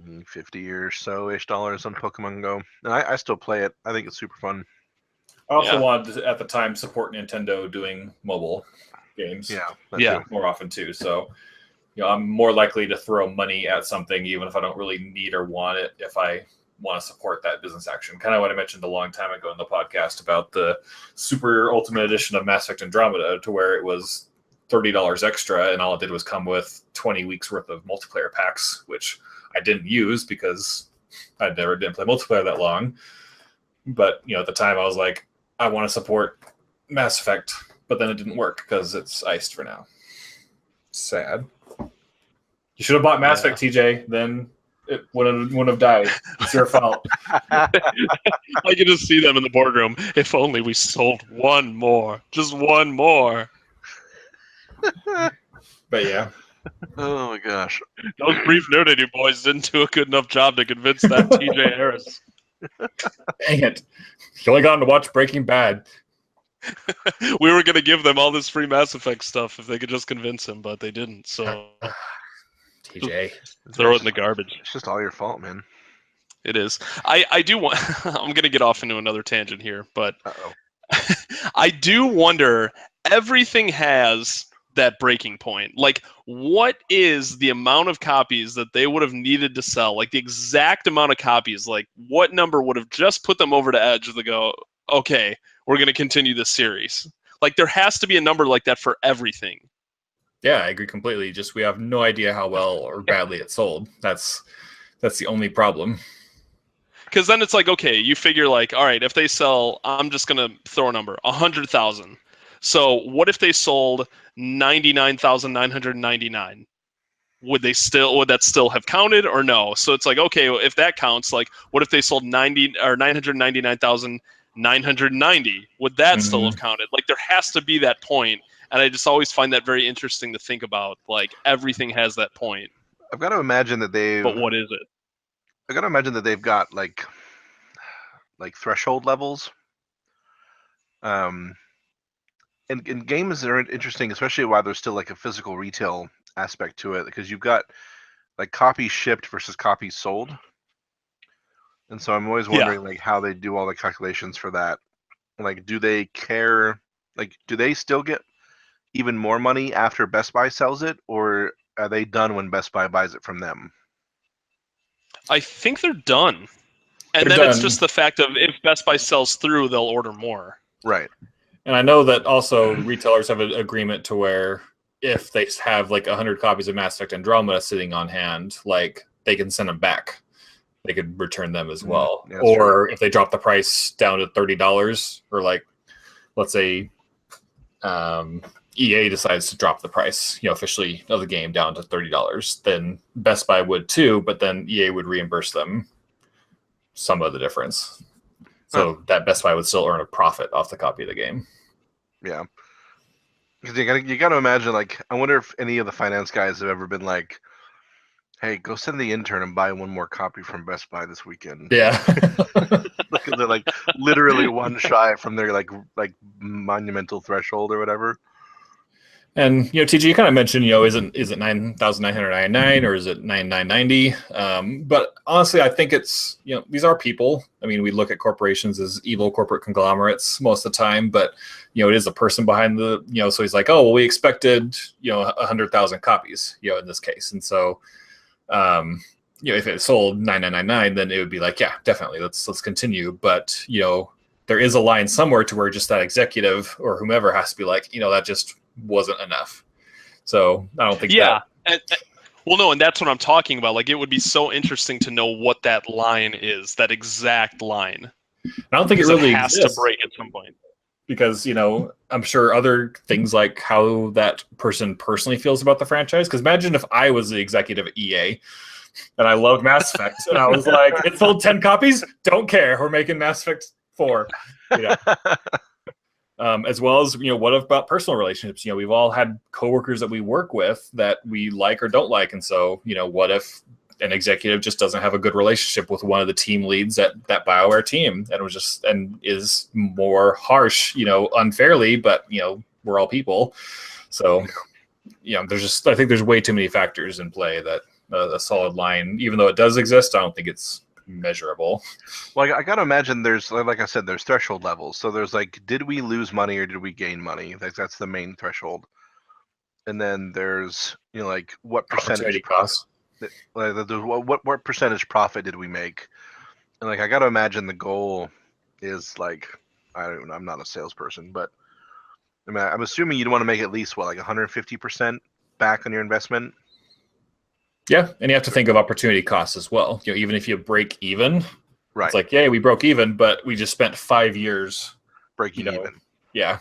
$50 or so ish dollars on Pokemon Go, and I still play it. I think it's super fun. I also wanted to, at the time, support Nintendo doing mobile games. Yeah, more often too. So, I'm more likely to throw money at something even if I don't really need or want it, if I want to support that business action. Kind of what I mentioned a long time ago in the podcast about the Super Ultimate Edition of Mass Effect Andromeda, to where it was $30 extra, and all it did was come with 20 weeks worth of multiplayer packs, which I didn't use because I didn't play multiplayer that long. But at the time I was like, I want to support Mass Effect, but then it didn't work because it's iced for now. Sad. You should have bought Mass Effect, TJ. Then it wouldn't have died. It's your fault. I can just see them in the boardroom. If only we sold one more, just one more. But yeah. Oh my gosh. Those brief Nerdity boys didn't do a good enough job to convince that TJ Harris. Dang it. You only got him to watch Breaking Bad. We were going to give them all this free Mass Effect stuff if they could just convince him, but they didn't. So TJ. Throw it in the garbage. It's just all your fault, man. It is. I do want... I'm going to get off into another tangent here, but I do wonder, everything has that breaking point. Like, what is the amount of copies that they would have needed to sell? Like, the exact amount of copies. Like, what number would have just put them over the edge to go, okay, we're going to continue this series? Like, there has to be a number like that for everything. Yeah, I agree completely. Just we have no idea how well or badly it sold. That's the only problem. Because then it's like, okay, you figure like, all right, if they sell, I'm just going to throw a number, 100,000. So what if they sold 99,999? would that still have counted or no? So it's like, okay, well, if that counts, like, what if they sold 999,990? Would that still have counted? Like, there has to be that point, and I just always find that very interesting to think about. Like, everything has that point. I've got to imagine that But what is it? I got to imagine that they've got like threshold levels. And games are interesting, especially while there's still like a physical retail aspect to it, because you've got like copies shipped versus copies sold. And so I'm always wondering like how they do all the calculations for that. Like, do they care? Like, do they still get even more money after Best Buy sells it, or are they done when Best Buy buys it from them? I think they're done. And then it's just the fact of if Best Buy sells through, they'll order more. Right. And I know that also retailers have an agreement to where if they have like 100 copies of Mass Effect Andromeda sitting on hand, like they can send them back. They could return them as well. Yeah, or true. If they drop the price down to $30, or like, let's say EA decides to drop the price, officially of the game down to $30, then Best Buy would too, but then EA would reimburse them some of the difference. So that Best Buy would still earn a profit off the copy of the game. Yeah. Because you got to imagine, like, I wonder if any of the finance guys have ever been like, hey, go send the intern and buy one more copy from Best Buy this weekend. Yeah. They're like literally one shy from their like monumental threshold or whatever. And TG, you kind of mentioned, is it 9,999 or is it 9,990? But honestly, I think it's these are people. I mean, we look at corporations as evil corporate conglomerates most of the time, but it is a person behind the So he's like, oh well, we expected 100,000 copies, in this case, and so if it sold 9,999, then it would be like, yeah, definitely, let's continue. But there is a line somewhere to where just that executive or whomever has to be like, that just wasn't enough. So I don't think well, no, and that's what I'm talking about. Like, it would be so interesting to know what that line is, that exact line. I don't think it really has to break at some point. Because, I'm sure other things like how that person personally feels about the franchise. Because imagine if I was the executive at EA and I loved Mass Effect and I was like, it sold 10 copies? Don't care. We're making Mass Effect 4. As well as, what about personal relationships? We've all had coworkers that we work with that we like or don't like. And so, what if an executive just doesn't have a good relationship with one of the team leads at that BioWare team and is more harsh, unfairly, but, we're all people. So, I think there's way too many factors in play that a solid line, even though it does exist, I don't think it's measurable. Well, I gotta imagine there's, like I said, there's threshold levels. So there's like, did we lose money or did we gain money? That's the main threshold. And then there's like what percentage cost. What percentage profit did we make? And like I gotta imagine the goal is like, I'm not a salesperson, but I mean I'm assuming you'd want to make at least like 150% back on your investment. Yeah, and you have to think of opportunity costs as well. Even if you break even, right? It's like, yeah, we broke even, but we just spent 5 years breaking even. Yeah,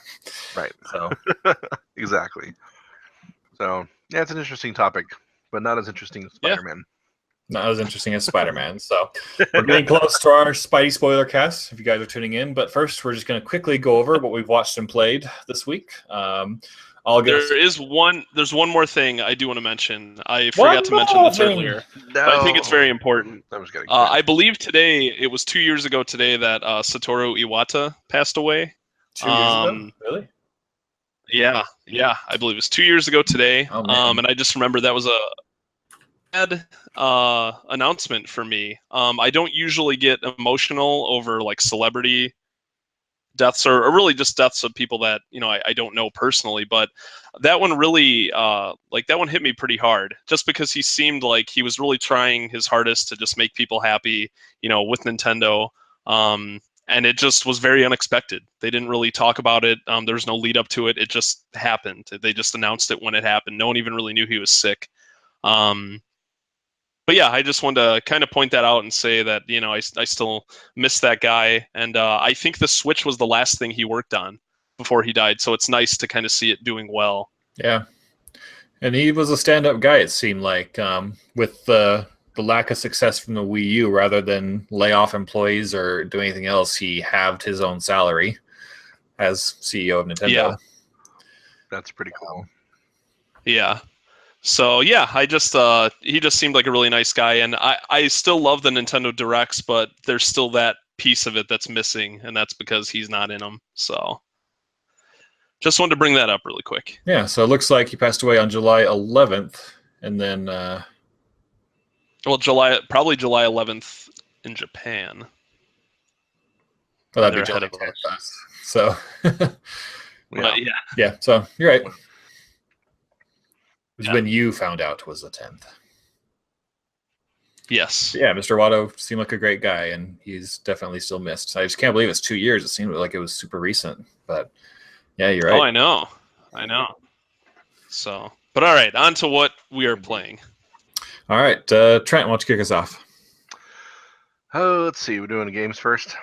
right. So exactly. So yeah, it's an interesting topic, but not as interesting as Spider-Man. Not as interesting as Spider-Man. So we're getting close to our Spidey spoiler cast, if you guys are tuning in. But first, we're just going to quickly go over what we've watched and played this week. There's one more thing I do want to mention. I forgot to mention this earlier. No. But I think it's very important. I believe today, it was 2 years ago today that Satoru Iwata passed away. 2 years ago? Really? Yeah, I believe it was 2 years ago today. Oh, man. And I just remember that was a bad announcement for me. I don't usually get emotional over like celebrity deaths or really just deaths of people that I don't know personally, but that one really that one hit me pretty hard just because he seemed like he was really trying his hardest to just make people happy with Nintendo, and it just was very unexpected. They didn't really talk about it. There was no lead up to it. It just happened. They just announced it when it happened. No one even really knew he was sick. But yeah, I just wanted to kind of point that out and say that, I still miss that guy. And I think the Switch was the last thing he worked on before he died. So it's nice to kind of see it doing well. Yeah. And he was a stand-up guy, it seemed like, with the lack of success from the Wii U. Rather than lay off employees or do anything else, he halved his own salary as CEO of Nintendo. Yeah. That's pretty cool. Yeah. So yeah, he just seemed like a really nice guy, and I still love the Nintendo Directs, but there's still that piece of it that's missing, and that's because he's not in them. So just wanted to bring that up really quick. Yeah, so it looks like he passed away on July 11th, and then well, probably July 11th in Japan. well, that'd be July 10th. So yeah. So you're right. It was when you found out was the 10th. Yes. Yeah, Mr. Watto seemed like a great guy, and he's definitely still missed. I just can't believe it's 2 years. It seemed like it was super recent, but yeah, you're right. Oh, I know. So, but all right, on to what we are playing. All right, Trent, why don't you kick us off? Oh, let's see. We're doing the games first.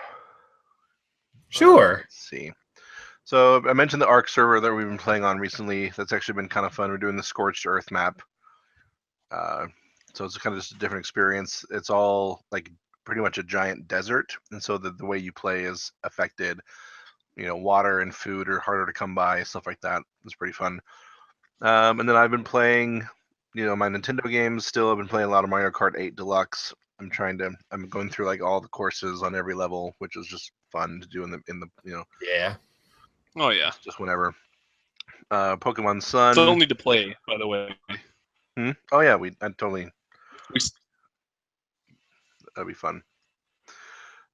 Sure. Let's see. So I mentioned the Ark server that we've been playing on recently. That's actually been kind of fun. We're doing the Scorched Earth map. So it's kind of just a different experience. It's all like pretty much a giant desert, and so the way you play is affected. You know, water and food are harder to come by, stuff like that. It's pretty fun. And then I've been playing, you know, my Nintendo games still. I've been playing a lot of Mario Kart 8 Deluxe. I'm going through like all the courses on every level, which is just fun to do in the you know. Yeah. Oh yeah. Just whenever. Pokemon Sun. Still need to play, by the way. Oh yeah, that'd be fun.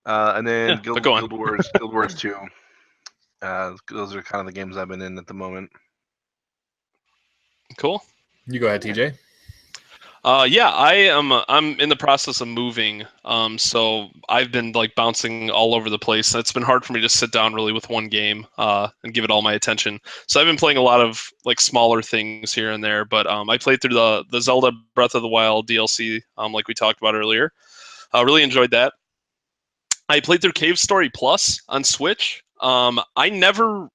And then Guild Wars 2. Those are kind of the games I've been in at the moment. Cool. You go ahead, TJ. Yeah, I'm in the process of moving. So I've been like bouncing all over the place. It's been hard for me to sit down really with one game and give it all my attention. So I've been playing a lot of like smaller things here and there. But I played through the Zelda Breath of the Wild DLC, like we talked about earlier. I really enjoyed that. I played through Cave Story Plus on Switch. I never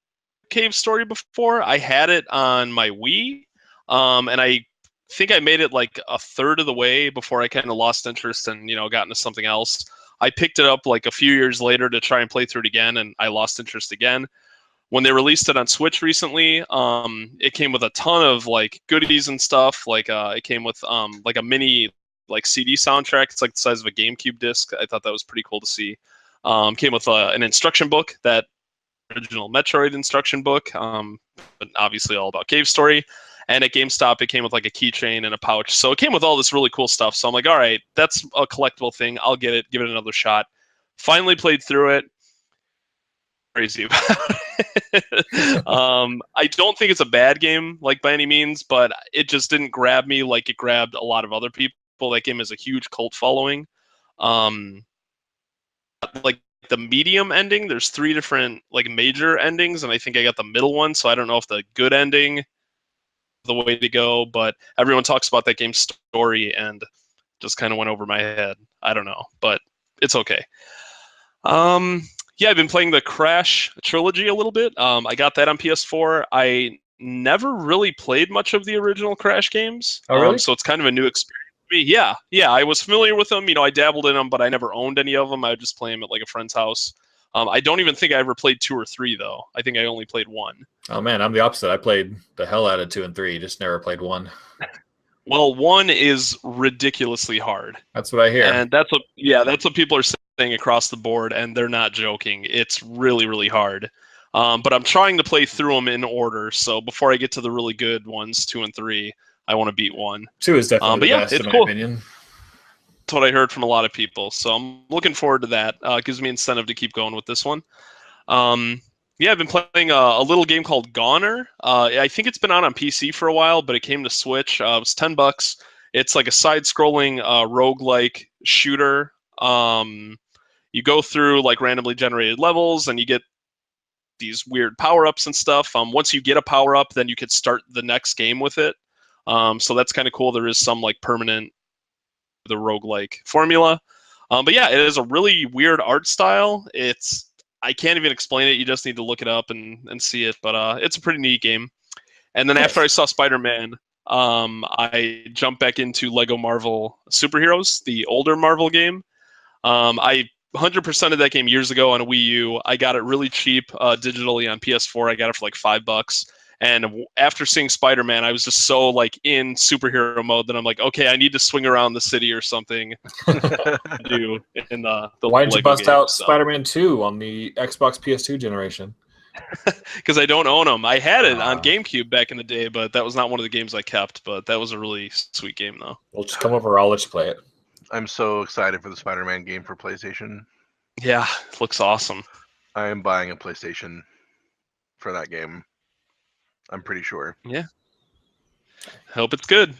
Cave Story before. I had it on my Wii, and I think I made it like a third of the way before I kind of lost interest and, you know, got into something else. I picked it up like a few years later to try and play through it again, and I lost interest again. When they released it on Switch recently, it came with a ton of like goodies and stuff. Like it came with like a mini like CD soundtrack. It's like the size of a GameCube disc. I thought that was pretty cool to see. Came with an instruction book, that original Metroid instruction book, but obviously all about Cave Story. And at GameStop, it came with like a keychain and a pouch. So it came with all this really cool stuff. So I'm like, all right, that's a collectible thing. I'll get it, give it another shot. Finally played through it. Crazy about it. I don't think it's a bad game, like by any means, but it just didn't grab me like it grabbed a lot of other people. That game has a huge cult following. Like the medium ending, there's 3 different like major endings, and I think I got the middle one. So I don't know if the good ending the way to go, but everyone talks about that game's story and just kind of went over my head. I don't know, but it's okay. Yeah, I've been playing the Crash trilogy a little bit. I got that on PS4. I never really played much of the original Crash games. Oh, really? So it's kind of a new experience for me. Yeah, I was familiar with them. You know, I dabbled in them, but I never owned any of them. I would just play them at like a friend's house. I don't even think I ever played 2 or 3, though. I think I only played 1. Oh, man, I'm the opposite. I played the hell out of 2 and 3, just never played 1. Well, 1 is ridiculously hard. That's what I hear. And that's what people are saying across the board, and they're not joking. It's really, really hard. But I'm trying to play through them in order, so before I get to the really good ones, 2 and 3, I want to beat 1. 2 is definitely the best, in my opinion. That's what I heard from a lot of people. So I'm looking forward to that. It gives me incentive to keep going with this one. Yeah, I've been playing a little game called Goner. I think it's been out on PC for a while, but it came to Switch. It was $10. It's like a side-scrolling roguelike shooter. You go through like randomly generated levels, and you get these weird power-ups and stuff. Once you get a power-up, then you could start the next game with it. So that's kind of cool. There is some like permanent the roguelike formula. But yeah, it is a really weird art style. I can't even explain it. You just need to look it up and see it. But it's a pretty neat game. And then after I saw Spider-Man, I jumped back into Lego Marvel Superheroes, the older Marvel game. I 100% of that game years ago on a Wii U. I got it really cheap digitally on PS4. I got it for like $5. And after seeing Spider-Man, I was just so like in superhero mode that I'm like, okay, I need to swing around the city or something to do in the Why didn't you Lego bust game, out so. Spider-Man 2 on the Xbox PS2 generation? Because I don't own them. I had it on GameCube back in the day, but that was not one of the games I kept. But that was a really sweet game, though. Well, just come over. I'll let you play it. I'm so excited for the Spider-Man game for PlayStation. Yeah, it looks awesome. I am buying a PlayStation for that game. I'm pretty sure. Yeah. Hope it's good.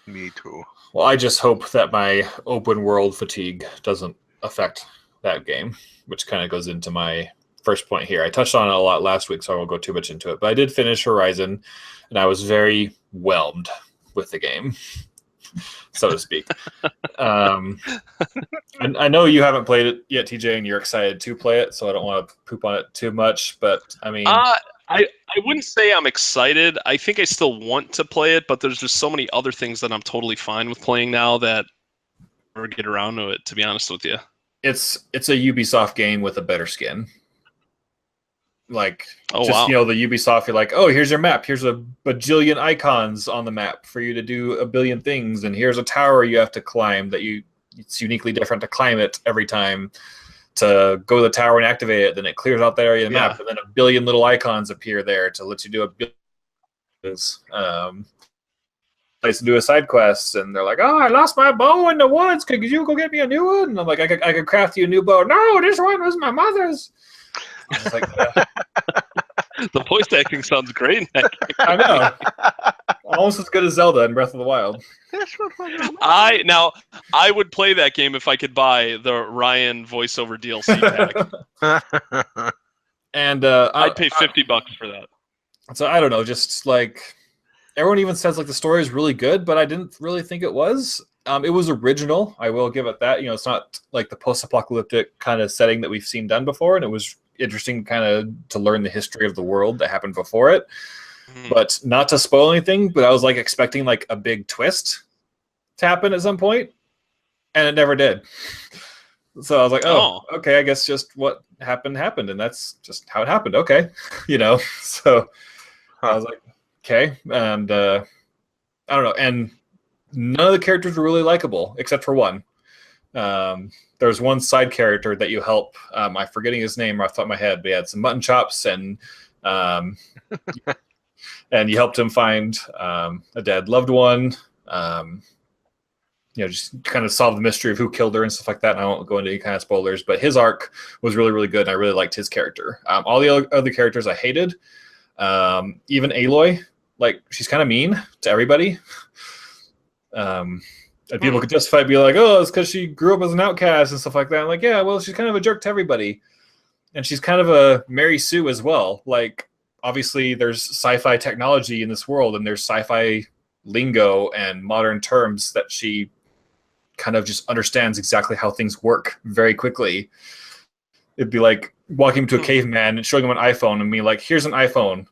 Me too. Well, I just hope that my open world fatigue doesn't affect that game, which kind of goes into my first point here. I touched on it a lot last week, so I won't go too much into it. But I did finish Horizon, and I was very whelmed with the game, so to speak. And I know you haven't played it yet, TJ, and you're excited to play it, so I don't want to poop on it too much. But I mean, I wouldn't say I'm excited. I think I still want to play it, but there's just so many other things that I'm totally fine with playing now that I'll never get around to it, to be honest with you. it's a Ubisoft game with a better skin. Like, wow. You know, the Ubisoft, you're like, oh, here's your map. Here's a bajillion icons on the map for you to do a billion things. And here's a tower you have to climb it's uniquely different to climb it every time to go to the tower and activate it. Then it clears out that area of the map. And then a billion little icons appear there to let you do a billion things. Place to do a side quest. And they're like, oh, I lost my bow in the woods. Could you go get me a new one? And I'm like, I could craft you a new bow. No, this one was my mother's. It's like, the voice acting sounds great. I know, almost as good as Zelda in Breath of the Wild. I would play that game if I could buy the Ryan voiceover DLC pack. And I'd pay $50 for that. So I don't know, just like everyone even says like the story is really good, but I didn't really think it was. It was original. I will give it that. You know, it's not like the post-apocalyptic kind of setting that we've seen done before, and it was interesting kind of to learn the history of the world that happened before it. But not to spoil anything, but I was like expecting like a big twist to happen at some point, and it never did. So I was like, oh, okay, I guess just what happened, and that's just how it happened. Okay. You know, so I was like, okay. And I don't know. And none of the characters were really likable except for one. There's one side character that you help. I'm forgetting his name off the top of my head, but he had some mutton chops, and and you helped him find a dead loved one. You know, just kind of solve the mystery of who killed her and stuff like that. And I won't go into any kind of spoilers, but his arc was really, really good, and I really liked his character. All the other characters I hated. Even Aloy, like, she's kind of mean to everybody. And people could justify be like, oh, it's because she grew up as an outcast and stuff like that. I'm like, yeah, well, she's kind of a jerk to everybody. And she's kind of a Mary Sue as well. Like, obviously, there's sci-fi technology in this world, and there's sci-fi lingo and modern terms that she kind of just understands exactly how things work very quickly. It'd be like walking to a caveman and showing him an iPhone and being like, here's an iPhone.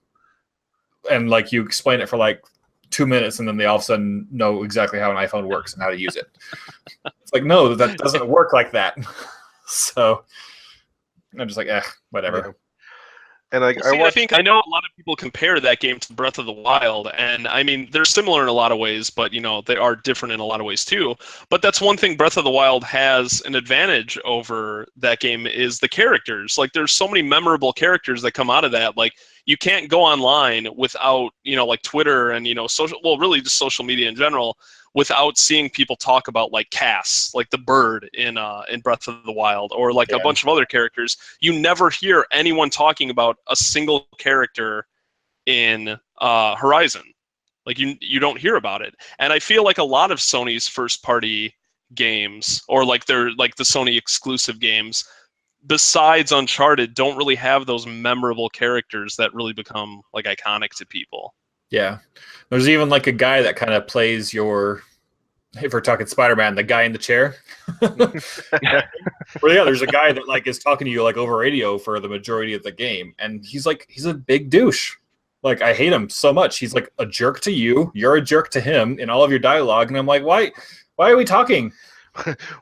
And like you explain it for like 2 minutes, and then they all of a sudden know exactly how an iPhone works and how to use it. It's like, no, that doesn't work like that. So I'm just like, whatever. Yeah. And like, I think I know a lot of people compare that game to Breath of the Wild, and I mean they're similar in a lot of ways, but you know they are different in a lot of ways too. But that's one thing Breath of the Wild has an advantage over that game is the characters. Like there's so many memorable characters that come out of that. Like you can't go online without, you know, like Twitter and, you know, really just social media in general, without seeing people talk about like Cass, like the bird in Breath of the Wild, or like a bunch of other characters. You never hear anyone talking about a single character in Horizon. Like you don't hear about it. And I feel like a lot of Sony's first party games, or like they're like the Sony exclusive games, besides Uncharted, don't really have those memorable characters that really become like iconic to people. Yeah. There's even like a guy that kind of plays your, if we're talking Spider-Man, the guy in the chair. Well, yeah, there's a guy that like is talking to you like over radio for the majority of the game. And he's a big douche. Like, I hate him so much. He's like a jerk to you. You're a jerk to him in all of your dialogue. And I'm like, why are we talking?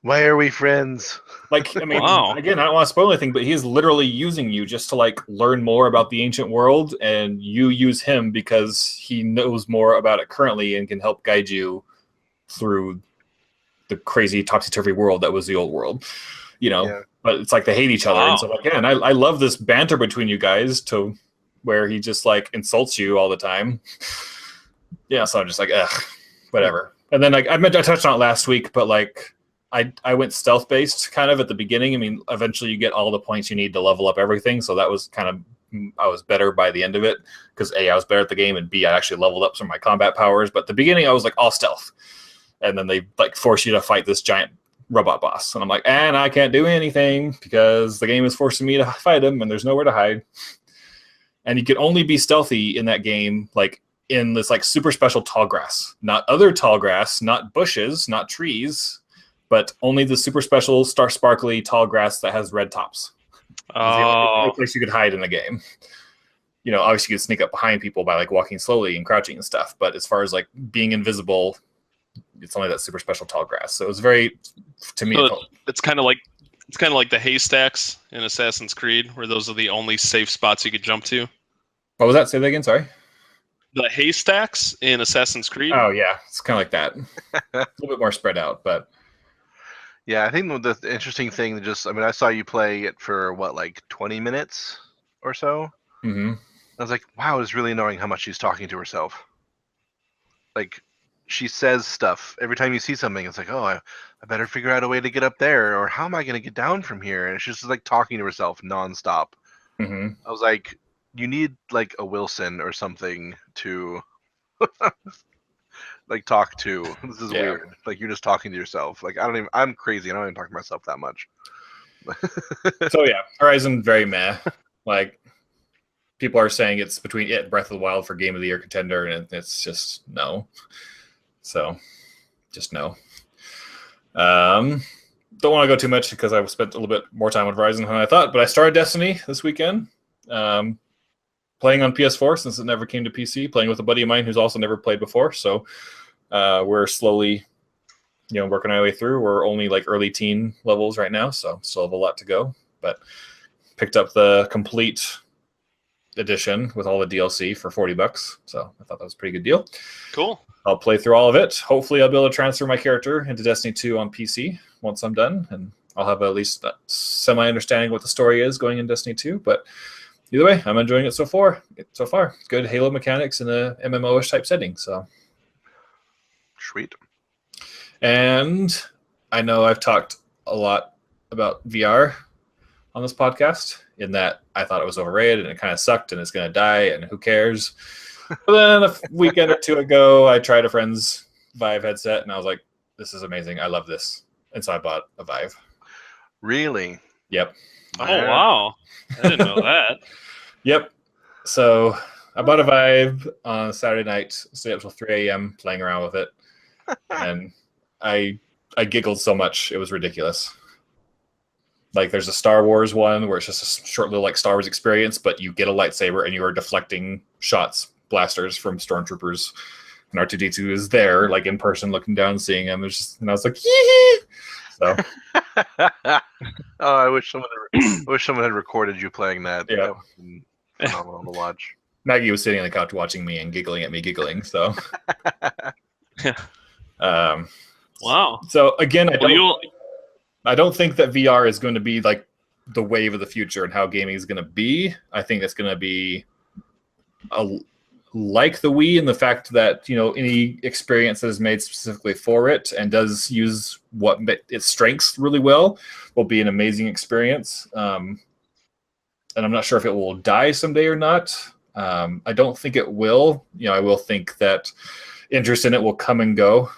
Why are we friends? Like, I mean, again, I don't want to spoil anything, but he's literally using you just to like learn more about the ancient world, and you use him because he knows more about it currently and can help guide you through the crazy topsy-turvy world that was the old world, you know. Yeah. But it's like they hate each other, and so like, yeah, and I love this banter between you guys to where he just like insults you all the time. Yeah, so I'm just like, ugh, whatever. And then like I touched on it last week, but like I went stealth based kind of at the beginning. I mean, eventually you get all the points you need to level up everything, so that was kind of, I was better by the end of it because A, I was better at the game, and B, I actually leveled up some of my combat powers. But at the beginning I was like all stealth, and then they like force you to fight this giant robot boss, and I'm like, and I can't do anything because the game is forcing me to fight him, and there's nowhere to hide. And you can only be stealthy in that game, like in this like super special tall grass, not other tall grass, not bushes, not trees, but only the super special sparkly tall grass that has red tops. It's the only place you could hide in the game. You know, obviously you could sneak up behind people by like walking slowly and crouching and stuff, but as far as like being invisible, it's only that super special tall grass. So it was very, to me, so it's kind of like the haystacks in Assassin's Creed, where those are the only safe spots you could jump to. What was that? Say that again. Sorry. The haystacks in Assassin's Creed. Oh yeah, it's kind of like that. A little bit more spread out, but yeah, I think the interesting thing, I mean, I saw you play it for what, like 20 minutes or so. Mm-hmm. I was like, wow, it's really annoying how much she's talking to herself. Like, she says stuff every time you see something. It's like, oh, I better figure out a way to get up there, or how am I going to get down from here? And she's just like talking to herself nonstop. Mm-hmm. I was like, you need like a Wilson or something to like talk to. This is weird. Like, you're just talking to yourself. Like, I'm crazy. I don't even talk to myself that much. So yeah, Horizon, very meh. Like, people are saying it's between it and Breath of the Wild for Game of the Year contender, and it's just no. So, just no. Don't want to go too much because I spent a little bit more time with Horizon than I thought, but I started Destiny this weekend. Playing on PS4 since it never came to PC, playing with a buddy of mine who's also never played before. So we're slowly, working our way through. We're only like early teen levels right now, so still have a lot to go. But picked up the complete edition with all the DLC for $40. So I thought that was a pretty good deal. Cool. I'll play through all of it. Hopefully I'll be able to transfer my character into Destiny 2 on PC once I'm done, and I'll have at least a semi-understanding what the story is going in Destiny 2. But either way, I'm enjoying it so far. It's good Halo mechanics in a MMO-ish type setting. So sweet. And I know I've talked a lot about VR on this podcast, in that I thought it was overrated and it kind of sucked and it's going to die and who cares. But then a weekend or two ago, I tried a friend's Vive headset and I was like, this is amazing. I love this. And so I bought a Vive. Really? Yep. Oh, wow. I didn't know that. Yep. So I bought a Vive on Saturday night, stayed up till 3 a.m. playing around with it. And I giggled so much. It was ridiculous. Like, there's a Star Wars one where it's just a short little like Star Wars experience, but you get a lightsaber and you are deflecting shots, blasters from stormtroopers, and R2-D2 is there, like in person, looking down, seeing him. And I was like, yee! So. Oh, I wish someone had recorded you playing that. Yeah. That would have been phenomenal to watch. Maggie was sitting on the couch watching me and giggling at me giggling. So. Wow. So again, I don't think that VR is going to be like the wave of the future and how gaming is going to be. I think it's going to be like the Wii, in the fact that, any experience that is made specifically for it and does use what its strengths really well will be an amazing experience. And I'm not sure if it will die someday or not. I don't think it will. I will think that interest in it will come and go.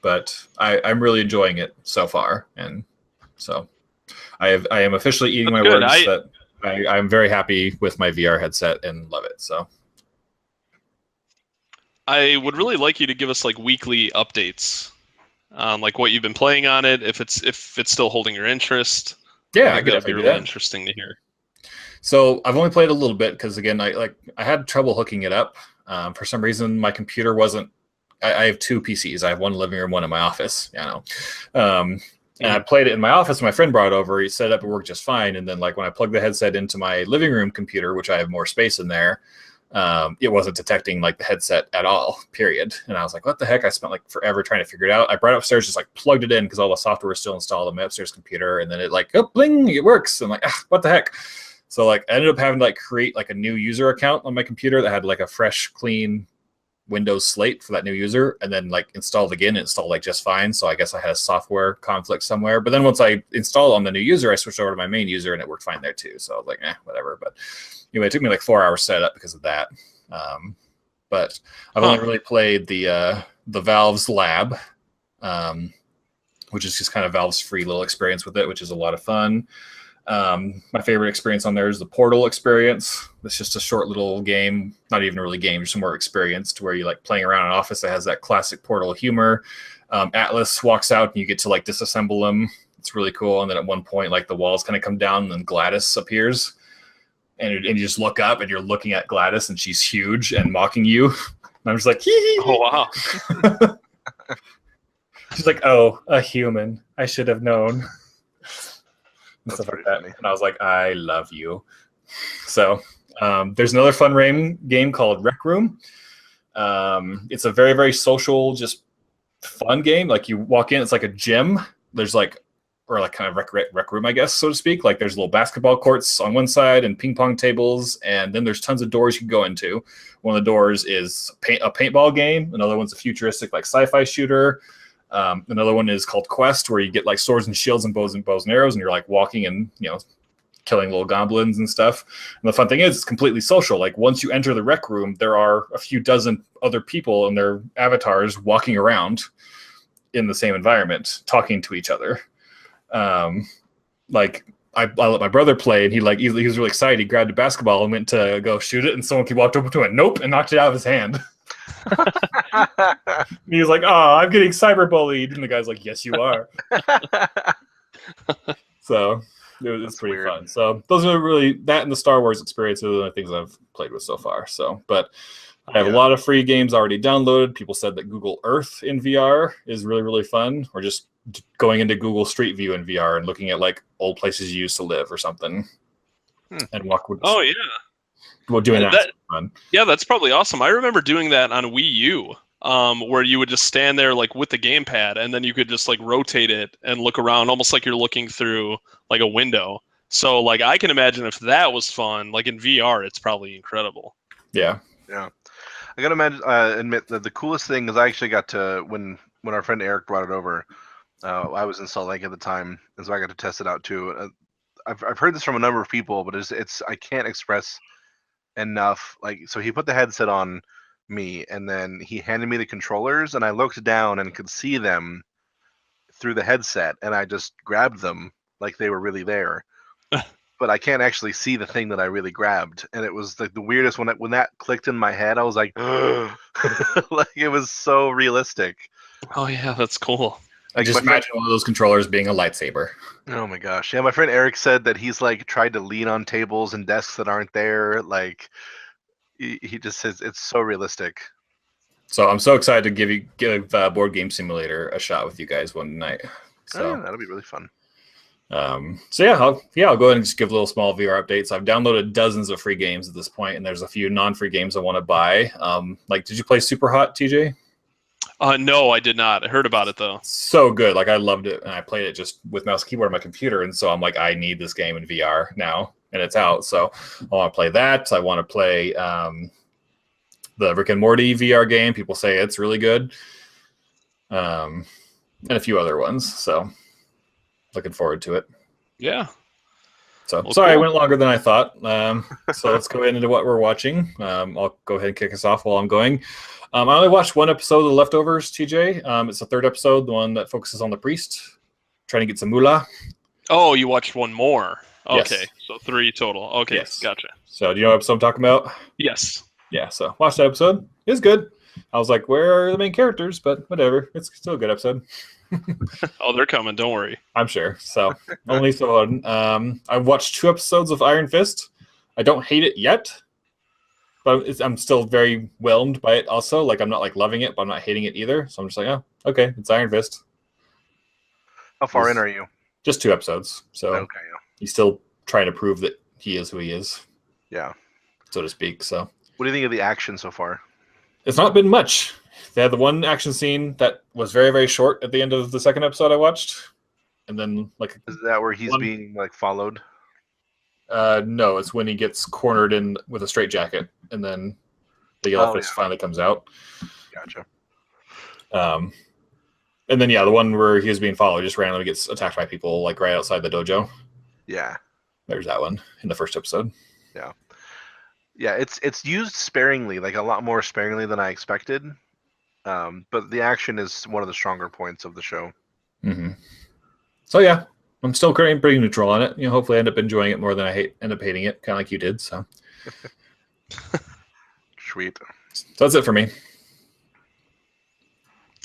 But I'm really enjoying it so far, and so I am officially eating my words that I'm very happy with my VR headset and love it. So I would really like you to give us like weekly updates on like what you've been playing on it, if it's still holding your interest. Yeah, I think that'd be really interesting to hear. So I've only played a little bit because again, I had trouble hooking it up. For some reason, my computer wasn't. I have two PCs. I have one in the living room, one in my office. And I played it in my office. My friend brought it over. He set it up. It worked just fine. And then like when I plugged the headset into my living room computer, which I have more space in there, it wasn't detecting like the headset at all. Period. And I was like, what the heck? I spent like forever trying to figure it out. I brought it upstairs, just like plugged it in because all the software was still installed on my upstairs computer. And then it like, oh, bling, it works. I'm like, what the heck? So like I ended up having to like create like a new user account on my computer that had like a fresh, clean Windows slate for that new user, and then like installed again. It installed like just fine. So I guess I had a software conflict somewhere. But then once I installed on the new user, I switched over to my main user and it worked fine there too. So I was like, whatever. But anyway, it took me like 4 hours set up because of that. But I've only really played the Valve's Lab, which is just kind of Valve's free little experience with it, which is a lot of fun. My favorite experience on there is the Portal experience. It's just a short little game, not even really a game, just more experience to where you like playing around an office that has that classic Portal humor. Atlas walks out and you get to like disassemble him. It's really cool. And then at one point, like the walls kind of come down and then Gladys appears. And you just look up and you're looking at Gladys and she's huge and mocking you. And I'm just like, hee. Oh, wow. She's like, oh, a human. I should have known. And stuff like that. Funny. And I was like, I love you. So there's another fun game called Rec Room. It's a very, very social, just fun game. Like you walk in, it's like a gym. There's like, or like kind of rec room, I guess, so to speak. Like there's little basketball courts on one side and ping pong tables. And then there's tons of doors you can go into. One of the doors is a paintball game. Another one's a futuristic like sci-fi shooter. Another one is called Quest, where you get like swords and shields and bows and arrows, and you're like walking and killing little goblins and stuff. And the fun thing is, it's completely social. Like once you enter the rec room, there are a few dozen other people and their avatars walking around in the same environment, talking to each other. Like I let my brother play, and he was really excited. He grabbed a basketball and went to go shoot it, and someone walked over to him, nope, and knocked it out of his hand. He was like, "Oh, I'm getting cyberbullied," and the guy's like, "Yes, you are." So it's pretty weird. Fun. So those are really that and the Star Wars experience are the only things I've played with so far. So, but I have a lot of free games already downloaded. People said that Google Earth in VR is really, really fun, or just going into Google Street View in VR and looking at like old places you used to live or something, and walk with. Oh yeah. Well, doing that fun. Yeah, that's probably awesome. I remember doing that on Wii U, where you would just stand there like with the gamepad, and then you could just like rotate it and look around, almost like you're looking through like a window. So like I can imagine if that was fun, like in VR, it's probably incredible. Yeah. Yeah. I gotta admit that the coolest thing is I actually got to when our friend Eric brought it over. I was in Salt Lake at the time, and so I got to test it out too. I've heard this from a number of people, but it's I can't express enough. Like, so he put the headset on me, and then he handed me the controllers, and I looked down and could see them through the headset, and I just grabbed them like they were really there. But I can't actually see the thing that I really grabbed, and it was like the weirdest when that clicked in my head. I was like, like it was so realistic. Oh yeah, that's cool. Like just imagine one of those controllers being a lightsaber. Oh my gosh. Yeah, my friend Eric said that he's like tried to lean on tables and desks that aren't there. Like he just says it's so realistic. So I'm so excited to give Board Game Simulator a shot with you guys one night. So that'll be really fun. So yeah, I'll go ahead and just give little small VR updates. I've downloaded dozens of free games at this point, and there's a few non-free games I want to buy. Like, did you play Super Hot, TJ? No, I did not. I heard about it though. So good. Like I loved it, and I played it just with mouse and keyboard on my computer, and so I'm like, I need this game in VR now, and it's out. So I want to play that. I want to play the Rick and Morty VR game. People say it's really good, and a few other ones. So looking forward to it. Yeah. So sorry, I went longer than I thought. So let's go into what we're watching. I'll go ahead and kick us off while I'm going. I only watched one episode of The Leftovers, TJ. It's the third episode, the one that focuses on the priest trying to get some moolah. Oh, you watched one more. Okay, yes. So 3 total. Okay, yes. Gotcha. So do you know what episode I'm talking about? Yes. Yeah, so watch that episode. It's good. I was like, where are the main characters? But whatever. It's still a good episode. Oh, they're coming. Don't worry. I'm sure. So only so I watched 2 episodes of Iron Fist. I don't hate it yet, but I'm still very whelmed by it. Also, like I'm not like loving it, but I'm not hating it either. So I'm just like, oh, okay, it's Iron Fist. How far in are you? Just 2 episodes, so Okay, yeah. he's still trying to prove that he is who he is. Yeah, so to speak. So, what do you think of the action so far? It's not been much. They had the one action scene that was very, very short at the end of the second episode I watched, and then like is that where he's being like followed? No, it's when he gets cornered in with a straitjacket, and then the yellow fist finally comes out. Gotcha. And then the one where he was being followed just randomly gets attacked by people like right outside the dojo. Yeah, there's that one in the first episode. Yeah, it's used sparingly, like a lot more sparingly than I expected. But the action is one of the stronger points of the show. Mm-hmm. So yeah, I'm still pretty neutral on it. Hopefully I end up enjoying it more than I end up hating it, kind of like you did. So sweet. So that's it for me.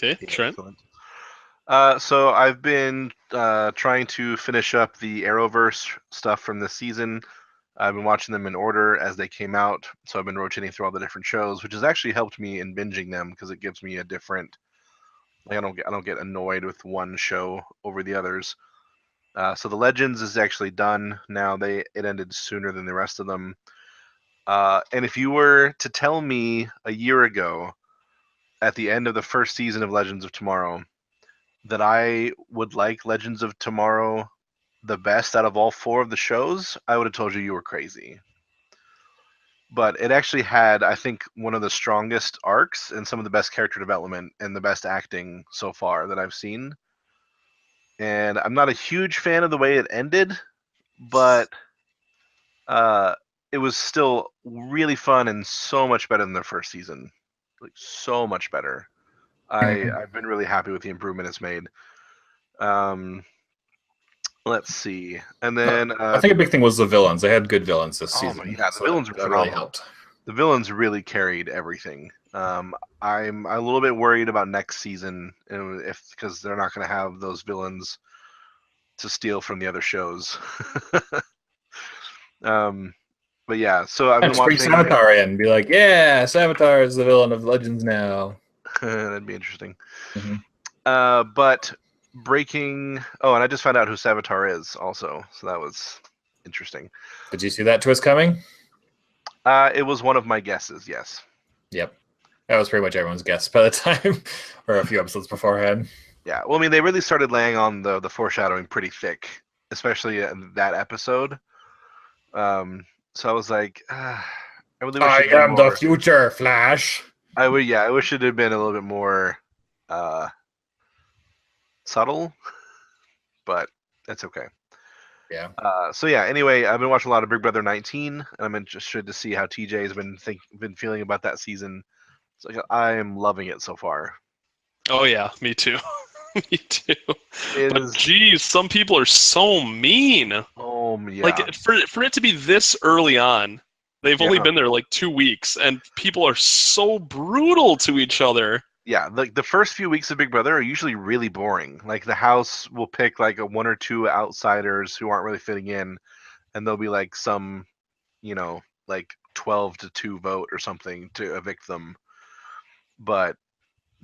Okay, Trent. So I've been trying to finish up the Arrowverse stuff from this season. I've been watching them in order as they came out, so I've been rotating through all the different shows, which has actually helped me in binging them because it gives me a different. Like I don't get annoyed with one show over the others. So the Legends is actually done now. It ended sooner than the rest of them. And if you were to tell me a year ago, at the end of the first season of Legends of Tomorrow, that I would like Legends of Tomorrow the best out of all 4 of the shows, I would have told you were crazy. But it actually had, I think, one of the strongest arcs and some of the best character development and the best acting so far that I've seen. And I'm not a huge fan of the way it ended, but it was still really fun and so much better than their first season. Like, so much better. I've been really happy with the improvement it's made. Let's see, and then I think a big thing was the villains. They had good villains this season. Yeah, the villains were phenomenal. Really helped. The villains really carried everything. I'm a little bit worried about next season because they're not going to have those villains to steal from the other shows. But yeah, so I've been watching Savitar in and be like, yeah, Savitar is the villain of Legends now. That'd be interesting. Mm-hmm. But breaking. Oh, and I just found out who Savitar is also, so that was interesting. Did you see that twist coming? It was one of my guesses. Yes. Yep. That was pretty much everyone's guess by the time, or a few episodes beforehand. Yeah. Well, I mean, they really started laying on the foreshadowing pretty thick, especially in that episode. So I was like, I really wish I am the future, Flash. I wish it had been a little bit more subtle, but that's okay. Yeah. So yeah. Anyway, I've been watching a lot of Big Brother 19, and I'm interested to see how TJ has been feeling about that season. It's like I am loving it so far. Oh yeah, me too. Me too. But geez, some people are so mean. Oh yeah. Like for it to be this early on, they've only been there like 2 weeks, and people are so brutal to each other. Yeah, like the first few weeks of Big Brother are usually really boring. Like the house will pick like a 1 or 2 outsiders who aren't really fitting in, and there'll be like some, like 12-2 vote or something to evict them. But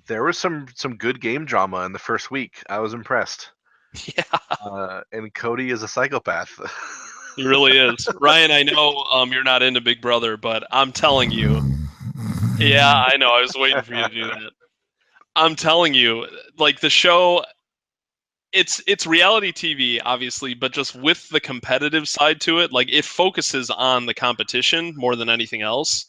there was some good game drama in the first week. I was impressed. Yeah. And Cody is a psychopath. He really is. Ryan, I know you're not into Big Brother, but I'm telling you. Yeah, I know. I was waiting for you to do that. I'm telling you, like the show, it's reality TV, obviously, but just with the competitive side to it, like it focuses on the competition more than anything else.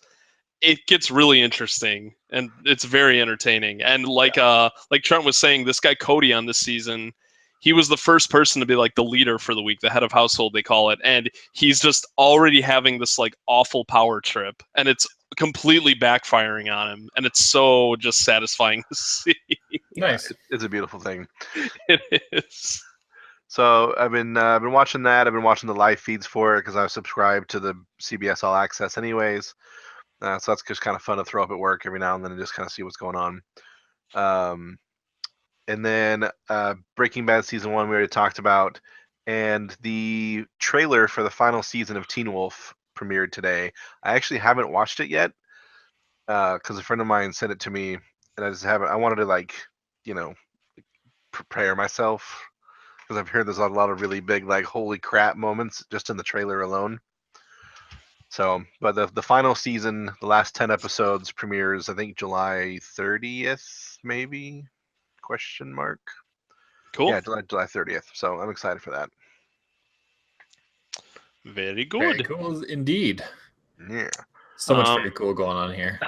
It gets really interesting and it's very entertaining. And like Trent was saying, this guy Cody on this season, he was the first person to be like the leader for the week, the head of household, they call it. And he's just already having this like awful power trip, and it's completely backfiring on him. And it's so just satisfying to see. Nice. It's a beautiful thing. It is. So I've been watching that. I've been watching the live feeds for it because I was subscribed to the CBS All Access anyways. So that's just kind of fun to throw up at work every now and then and just kind of see what's going on. And then Breaking Bad Season 1 we already talked about. And the trailer for the final season of Teen Wolf premiered today. I actually haven't watched it yet because a friend of mine sent it to me, and I just haven't. I wanted to like, you know, prepare myself because I've heard there's a lot of really big like holy crap moments just in the trailer alone. So, but the final season, the last 10 episodes premieres, I think July 30th, maybe? Question mark. Cool. Yeah, July 30th. So I'm excited for that. Very good. Very cool indeed. Yeah. So much very cool going on here.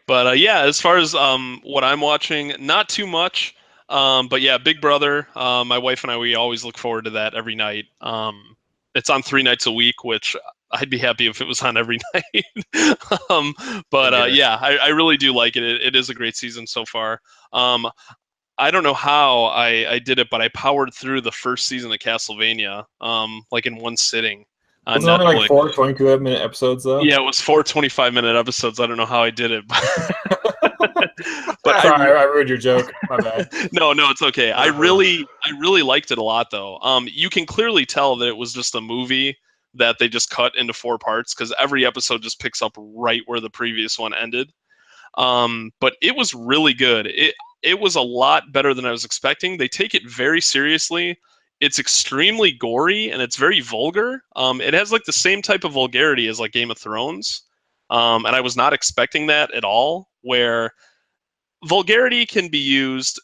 But yeah, as far as what I'm watching, not too much. But yeah, Big Brother. My wife and I, we always look forward to that every night. It's on 3 nights a week, which I'd be happy if it was on every night. But yeah, I really do like it. It is a great season so far. I don't know how I did it, but I powered through the first season of Castlevania, like in one sitting. It's only like 4 22-minute episodes, though. Yeah, it was 4 25-minute episodes. I don't know how I did it. But Sorry, I ruined your joke. My bad. No, it's okay. I really liked it a lot, though. You can clearly tell that it was just a movie that they just cut into 4 parts because every episode just picks up right where the previous one ended. But it was really good. It was a lot better than I was expecting. They take it very seriously. It's extremely gory and it's very vulgar. It has like the same type of vulgarity as like Game of Thrones. And I was not expecting that at all, where vulgarity can be used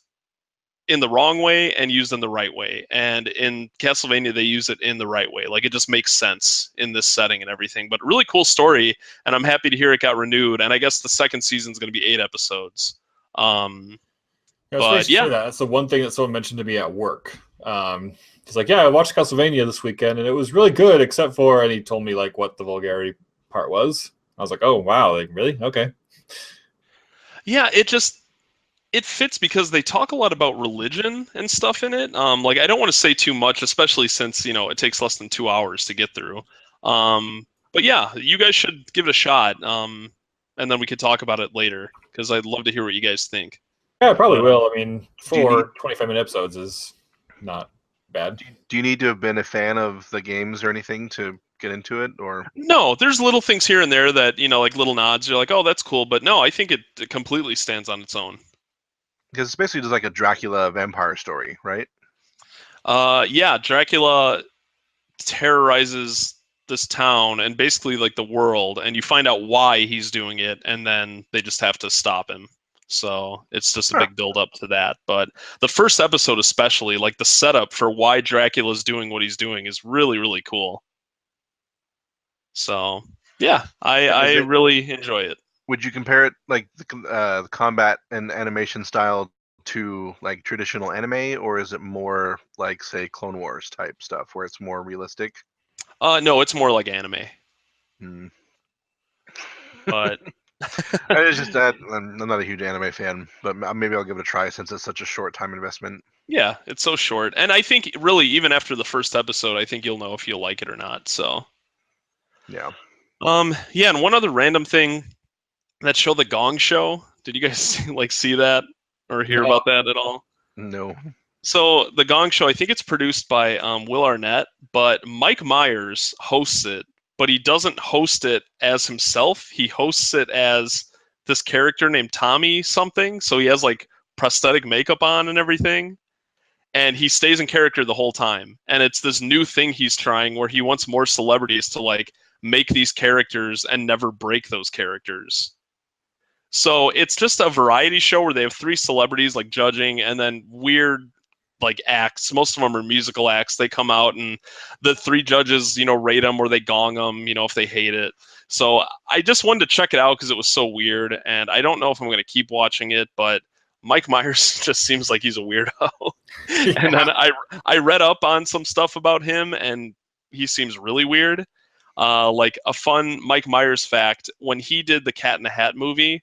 in the wrong way and used in the right way. And in Castlevania, they use it in the right way. Like it just makes sense in this setting and everything. But really cool story. And I'm happy to hear it got renewed. And I guess the second season is going to be 8 episodes. But yeah, that's the one thing that someone mentioned to me at work. He's like, yeah, I watched Castlevania this weekend and it was really good, except for, and he told me like what the vulgarity part was. I was like, oh wow, like really? Okay. Yeah, it fits because they talk a lot about religion and stuff in it. Like I don't want to say too much, especially since it takes less than 2 hours to get through. But yeah, you guys should give it a shot. And then we could talk about it later because I'd love to hear what you guys think. Yeah, I probably will. I mean, 4 25-minute episodes is not bad. Do you need to have been a fan of the games or anything to get into it, or no? There's little things here and there that like little nods. You're like, oh, that's cool, but no, I think it completely stands on its own. Because it's basically just like a Dracula vampire story, right? Yeah, Dracula terrorizes this town and basically like the world, and you find out why he's doing it, and then they just have to stop him. So it's just a big build up to that. But the first episode especially, like the setup for why Dracula's doing what he's doing is really, really cool. So yeah, I really enjoy it. Would you compare it like the combat and animation style to like traditional anime, or is it more like say Clone Wars type stuff where it's more realistic? No, it's more like anime. But it's just that I'm not a huge anime fan, but maybe I'll give it a try since it's such a short time investment. Yeah, it's so short, and I think really even after the first episode, I think you'll know if you'll like it or not. So yeah. Yeah, and one other random thing, that show, The Gong Show. Did you guys see that or hear about that at all? No. So The Gong Show, I think it's produced by Will Arnett, but Mike Myers hosts it, but he doesn't host it as himself. He hosts it as this character named Tommy something. So he has like prosthetic makeup on and everything. And he stays in character the whole time. And it's this new thing he's trying where he wants more celebrities to like make these characters and never break those characters. So it's just a variety show where they have 3 celebrities like judging, and then weird like acts. Most of them are musical acts. They come out and the 3 judges, rate them or they gong them, if they hate it. So I just wanted to check it out because it was so weird, and I don't know if I'm going to keep watching it, but Mike Myers just seems like he's a weirdo. Yeah. And then I read up on some stuff about him, and he seems really weird. Like a fun Mike Myers fact, when he did the Cat in the Hat movie,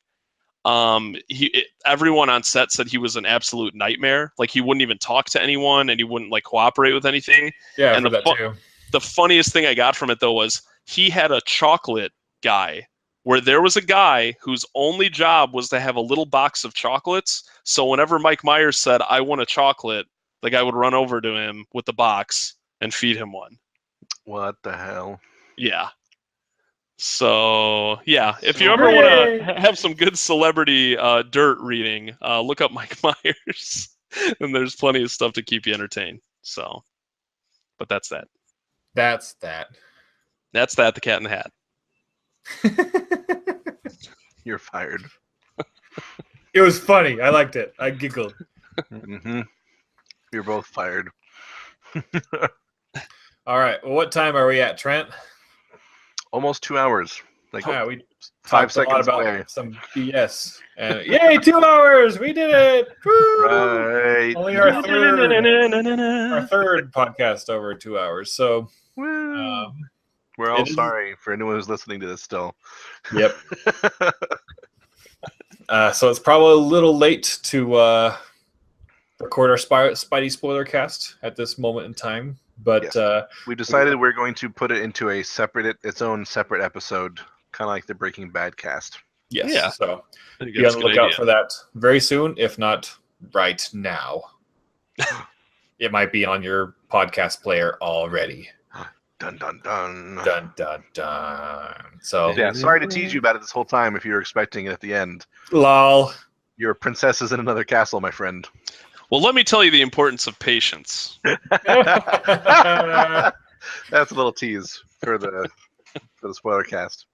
everyone on set said he was an absolute nightmare. Like he wouldn't even talk to anyone, and he wouldn't like cooperate with anything. Yeah, and the funniest thing I got from it though was he had a chocolate guy, where there was a guy whose only job was to have a little box of chocolates. So whenever Mike Myers said, "I want a chocolate," the guy would run over to him with the box and feed him one. What the hell? Yeah. So yeah, if you ever want to have some good celebrity dirt reading, look up Mike Myers, and there's plenty of stuff to keep you entertained. So, but that's that. That's that. That's that. The Cat in the Hat. You're fired. It was funny. I liked it. I giggled. Mm-hmm. You're both fired. All right. Well, what time are we at, Trent? Almost 2 hours. Like We 5 talked a lot seconds about away. some BS. And yay, 2 hours! We did it! Woo! Right. Only our third podcast over 2 hours. So Woo. We're all sorry for anyone who's listening to this still. Yep. So it's probably a little late to record our Spidey spoiler cast at this moment in time, but yes. We decided we're going to put it into its own separate episode, kind of like the Breaking Bad cast. Yes. Yeah. So be on the lookout for that very soon, if not right now. It might be on your podcast player already. Dun dun dun. Dun dun dun. So yeah, sorry to tease you about it this whole time if you were expecting it at the end. Lol. Your princess is in another castle, my friend. Well, let me tell you the importance of patience. That's a little tease for the spoiler cast.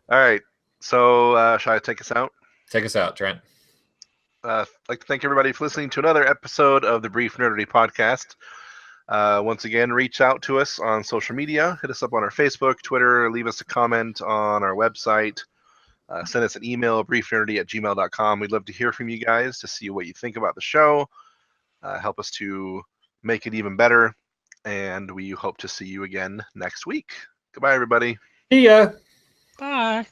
All right, so shall I take us out? Take us out, Trent. I'd like to thank everybody for listening to another episode of the Brief Nerdity podcast. Once again, reach out to us on social media. Hit us up on our Facebook, Twitter. Leave us a comment on our website. Send us an email, briefnerdy@gmail.com. We'd love to hear from you guys to see what you think about the show. Help us to make it even better. And we hope to see you again next week. Goodbye, everybody. See ya. Bye.